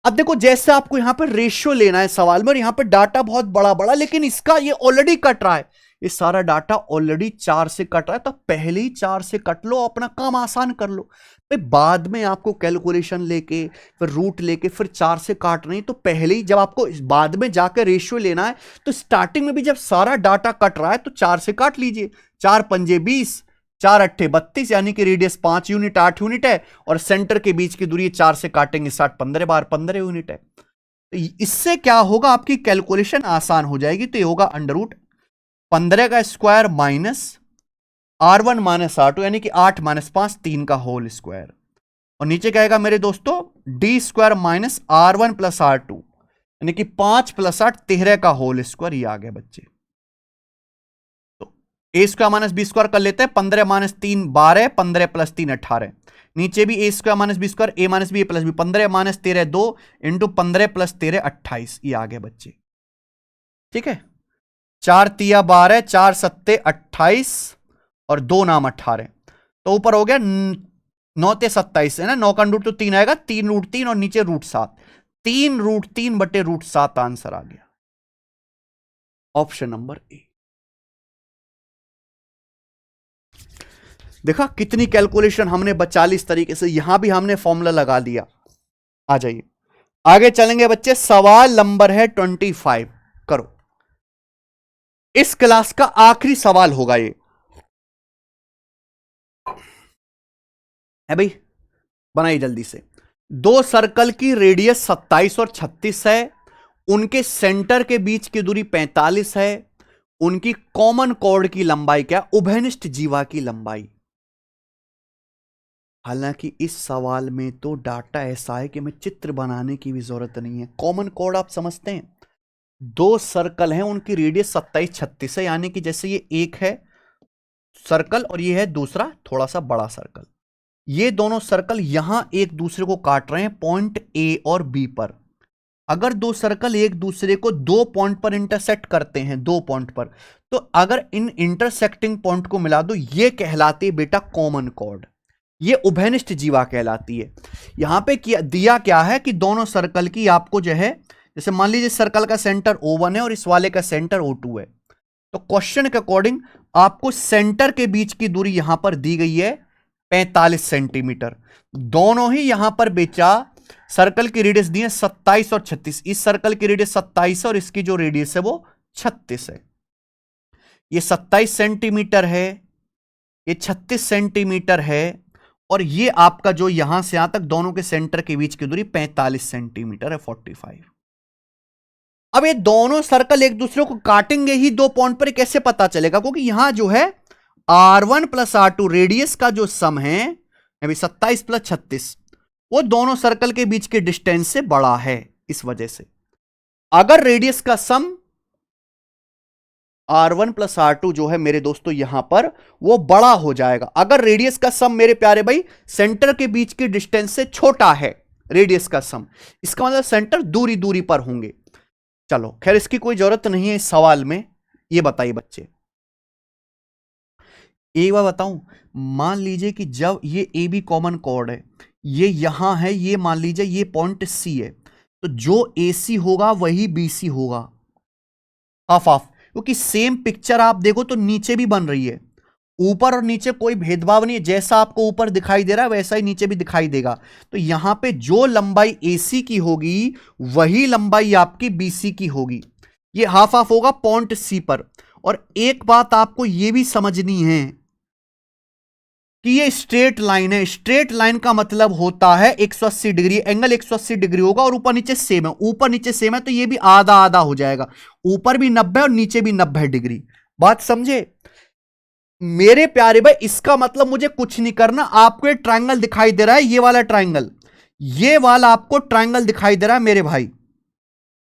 अब देखो जैसे आपको यहां पर रेशियो लेना है सवाल में, और यहां पर डाटा बहुत बड़ा बड़ा, लेकिन इसका ये ऑलरेडी कट रहा है, ये सारा डाटा ऑलरेडी 4 से कट रहा है, तो पहले ही 4 से कट लो, अपना काम आसान कर लो। फिर बाद में आपको कैलकुलेशन लेके फिर रूट लेके फिर 4 से काट नहीं, तो पहले ही जब आपको बाद में जाकर रेशियो लेना है, तो स्टार्टिंग में भी जब सारा डाटा कट रहा है तो 4 से काट लीजिए, 4 पंजे 20, 4 अट्ठे 32, यानी कि रेडियस 5 यूनिट 8 यूनिट है, और सेंटर के बीच की दूरी 4 से काटेंगे 60 15 बार 15 यूनिट है। तो इससे क्या होगा, आपकी कैलकुलेशन आसान हो जाएगी। तो ये होगा अंडर रूट 15 का square minus R1 minus R2, यानी कि 8 माइनस 5 3 का होल स्क्वायर, और नीचे क्या आएगा मेरे दोस्तों D square minus R1 plus R2, यानी कि 5 प्लस 8 13 का होल स्क्वायर। ये आ गया बच्चे। तो ए स्क्वायर माइनस बी स्क्वायर कर लेते हैं, 15 माइनस 3 12, 15 प्लस 3 18, नीचे भी A square minus B square, A minus B A plus B, 15 minus 13 2 into 15 plus 13 28। ये आ गया बच्चे, ठीक है, 4 तिया 12, 4 सत्ते 28 और 2 नाम 18, तो ऊपर हो गया 9 ते 27 है ना, 9 का रूट तो 3 आएगा, 3 रूट 3 और नीचे रूट 7, 3 रूट 3 बटे रूट 7 आंसर आ गया, ऑप्शन नंबर ए। देखा कितनी कैलकुलेशन हमने बचा ली इस तरीके से, यहां भी हमने फॉर्मूला लगा दिया। आ जाइए आगे चलेंगे बच्चे, सवाल नंबर है 25, करो। इस क्लास का आखिरी सवाल होगा ये, है भाई, बनाइए जल्दी से। दो सर्कल की रेडियस 27 और 36 है, उनके सेंटर के बीच की दूरी 45 है, उनकी कॉमन कॉर्ड की लंबाई क्या, उभयनिष्ठ जीवा की लंबाई। हालांकि इस सवाल में तो डाटा ऐसा है कि हमें चित्र बनाने की भी जरूरत नहीं है। कॉमन कॉर्ड आप समझते हैं, दो सर्कल हैं, उनकी रेडियस 27 36 है, यानी कि जैसे ये एक है सर्कल और ये है दूसरा थोड़ा सा बड़ा सर्कल, ये दोनों सर्कल यहां एक दूसरे को काट रहे हैं पॉइंट ए और बी पर। अगर दो सर्कल एक दूसरे को 2 पॉइंट पर इंटरसेक्ट करते हैं, 2 पॉइंट पर, तो अगर इन इंटरसेक्टिंग पॉइंट को मिला दो, ये कहलाती है बेटा कॉमन कॉर्ड, ये उभयनिष्ठ जीवा कहलाती है। यहां पे दिया क्या है कि दोनों सर्कल की आपको जो है जैसे मान लीजिए सर्कल का सेंटर O1 है और इस वाले का सेंटर O2 है, तो क्वेश्चन के अकॉर्डिंग आपको सेंटर के बीच की दूरी यहां पर दी गई है 45 सेंटीमीटर। दोनों ही यहां पर बेचा सर्कल की रेडियस दी है 27 और 36। इस सर्कल की रेडियस 27 है और इसकी जो रेडियस है वो 36 है। ये 27 सेंटीमीटर है, ये 36 सेंटीमीटर है, और ये आपका जो यहां से यहां तक दोनों के सेंटर के बीच की दूरी 45 सेंटीमीटर है, 45। अब ये दोनों सर्कल एक दूसरे को काटेंगे ही दो पॉइंट पर, कैसे पता चलेगा? क्योंकि यहां जो है R1 प्लस R2 रेडियस का जो सम है अभी 27 प्लस 36, वो दोनों सर्कल के बीच के डिस्टेंस से बड़ा है। इस वजह से अगर रेडियस का सम R1 प्लस R2 जो है मेरे दोस्तों यहां पर वो बड़ा हो जाएगा, अगर रेडियस का सम मेरे प्यारे भाई सेंटर के बीच के डिस्टेंस से छोटा है, रेडियस का सम, इसका मतलब सेंटर दूरी दूरी पर होंगे। चलो खैर इसकी कोई जरूरत नहीं है इस सवाल में। ये बताइए बच्चे, एक बार बताऊं, मान लीजिए कि जब ये ए बी कॉमन कॉर्ड है, ये यहां है, ये मान लीजिए ये पॉइंट सी है, तो जो ए सी होगा वही बी सी होगा, हाफ हाफ, क्योंकि सेम पिक्चर आप देखो तो नीचे भी बन रही है, ऊपर और नीचे कोई भेदभाव नहीं है, जैसा आपको ऊपर दिखाई दे रहा है वैसा ही नीचे भी दिखाई देगा। तो यहां पे जो लंबाई AC की होगी वही लंबाई आपकी BC की होगी, ये हाफ हाफ होगा पॉइंट C पर। और एक बात आपको यह भी समझनी है कि ये स्ट्रेट लाइन है, स्ट्रेट लाइन का मतलब होता है 180 डिग्री, एंगल 180 डिग्री होगा और ऊपर नीचे सेम है, ऊपर नीचे सेम है तो ये भी आधा आधा हो जाएगा, ऊपर भी 90 और नीचे भी 90 डिग्री। बात समझे मेरे प्यारे भाई? इसका मतलब मुझे कुछ नहीं करना, आपको एक ट्रायंगल दिखाई दे रहा है, ये वाला ट्रायंगल, ये वाला आपको ट्रायंगल दिखाई दे रहा है मेरे भाई,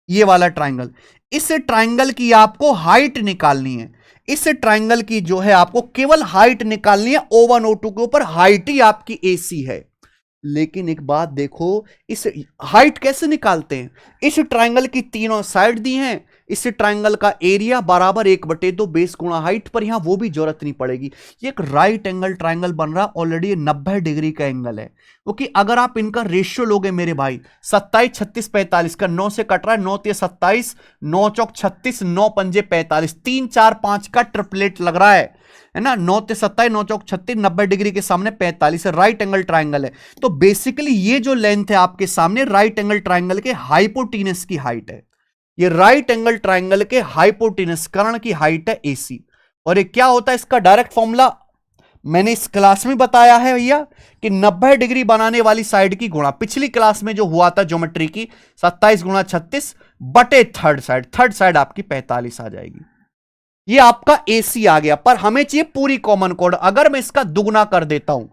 ये वाला ट्रायंगल, इस ट्रायंगल की आपको हाइट निकालनी है, इस ट्रायंगल की जो है आपको केवल हाइट निकालनी है, O1 O2 के ऊपर हाइट ही आपकी AC है। लेकिन एक बात देखो, इस हाइट कैसे निकालते हैं? इस ट्रायंगल की तीनों साइड दी हैं, इस ट्रायंगल का एरिया बराबर 1/2 बेस गुणा हाइट, पर यहां वो भी जरूरत नहीं पड़ेगी, ये एक राइट एंगल ट्रायंगल बन रहा, ऑलरेडी 90 डिग्री का एंगल है। क्योंकि अगर आप इनका रेशियो लोगे मेरे भाई, 27 36 45 का 9 से कट रहा है, 9 3 27, 9 चौक 36, 9 पंजे 45, 3 4 5 का ट्रिपलेट लग रहा है ना, 9 ते 27, 9 चौक 36, 90 डिग्री के सामने 45 है, राइट एंगल ट्रायंगल है। तो बेसिकली ये जो लेंथ है आपके सामने राइट एंगल ट्रायंगल के हाइपोटेनस की हाइट है, ये राइट एंगल ट्रायंगल के हाइपोटेनस कर्ण की हाइट है AC। और ये क्या होता है इसका डायरेक्ट फॉर्मूला मैंने इस क्लास में बताया है भैया, कि 90 डिग्री बनाने वाली साइड की गुणा, पिछली क्लास में जो हुआ था ज्योमेट्री की, 27 गुणा 36 बटे थर्ड साइड आपकी 45 आ जाएगी। ये आपका AC आ गया, पर हमें चाहिए पूरी कॉमन कॉर्ड। अगर मैं इसका दुगना कर देता हूं,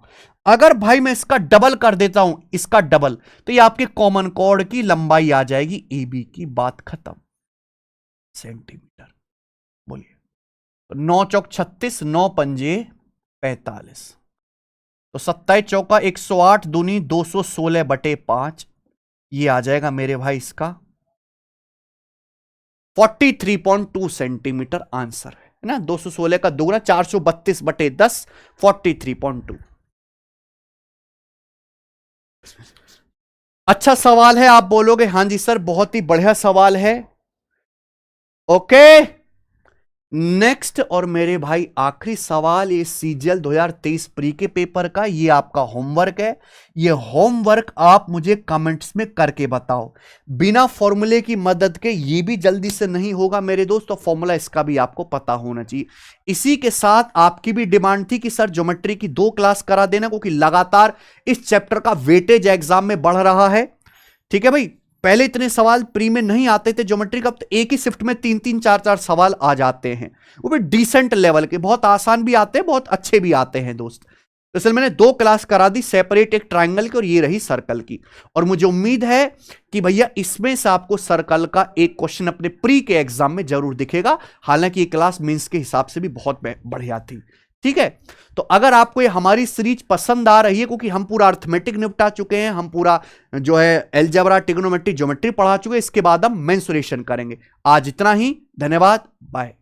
अगर भाई मैं इसका डबल कर देता हूं, इसका डबल, तो ये आपके कॉमन कॉर्ड की लंबाई आ जाएगी AB की, बात खत्म। सेंटीमीटर बोलिए, 9 चौक 36, 9 पंजे 45, तो 27 चौका 108 दूनी 216 बटे 5, ये आ जाएगा मेरे भाई इसका 43.2 सेंटीमीटर आंसर है ना। 216 का दुगना 432 बटे 10, 43.2। अच्छा सवाल है, आप बोलोगे हां जी सर बहुत ही बढ़िया सवाल है, ओके। नेक्स्ट और मेरे भाई आखिरी सवाल, ये CGL 2023 प्री के पेपर का, ये आपका होमवर्क है। ये होमवर्क आप मुझे कमेंट्स में करके बताओ, बिना फॉर्मूले की मदद के ये भी जल्दी से नहीं होगा मेरे दोस्त, तो फॉर्मूला इसका भी आपको पता होना चाहिए। इसी के साथ आपकी भी डिमांड थी कि सर ज्योमेट्री की 2 क्लास करा देना, क्योंकि लगातार इस चैप्टर का वेटेज एग्जाम में बढ़ रहा है, ठीक है भाई। पहले इतने सवाल प्री में नहीं आते थे ज्योमेट्री का, तो एक ही शिफ्ट में 3-3 4-4 सवाल आ जाते हैं, वो भी डिसेंट लेवल के, बहुत आसान भी आते हैं बहुत अच्छे भी आते हैं दोस्त। तो इसलिए मैंने 2 क्लास करा दी सेपरेट, एक ट्रायंगल की और ये रही सर्कल की। और मुझे उम्मीद है कि भैया इसमें से आपको सर्कल का एक क्वेश्चन अपने प्री के एग्जाम में जरूर दिखेगा, हालांकि ये क्लास मेंस के हिसाब से भी बहुत बढ़िया थी, ठीक है। तो अगर आपको ये हमारी सीरीज पसंद आ रही है, क्योंकि हम पूरा अर्थमेटिक निपटा चुके हैं, हम पूरा जो है अलजेब्रा ट्रिग्नोमेट्री ज्योमेट्री पढ़ा चुके हैं, इसके बाद हम मेंसुरेशन करेंगे। आज इतना ही, धन्यवाद, बाय।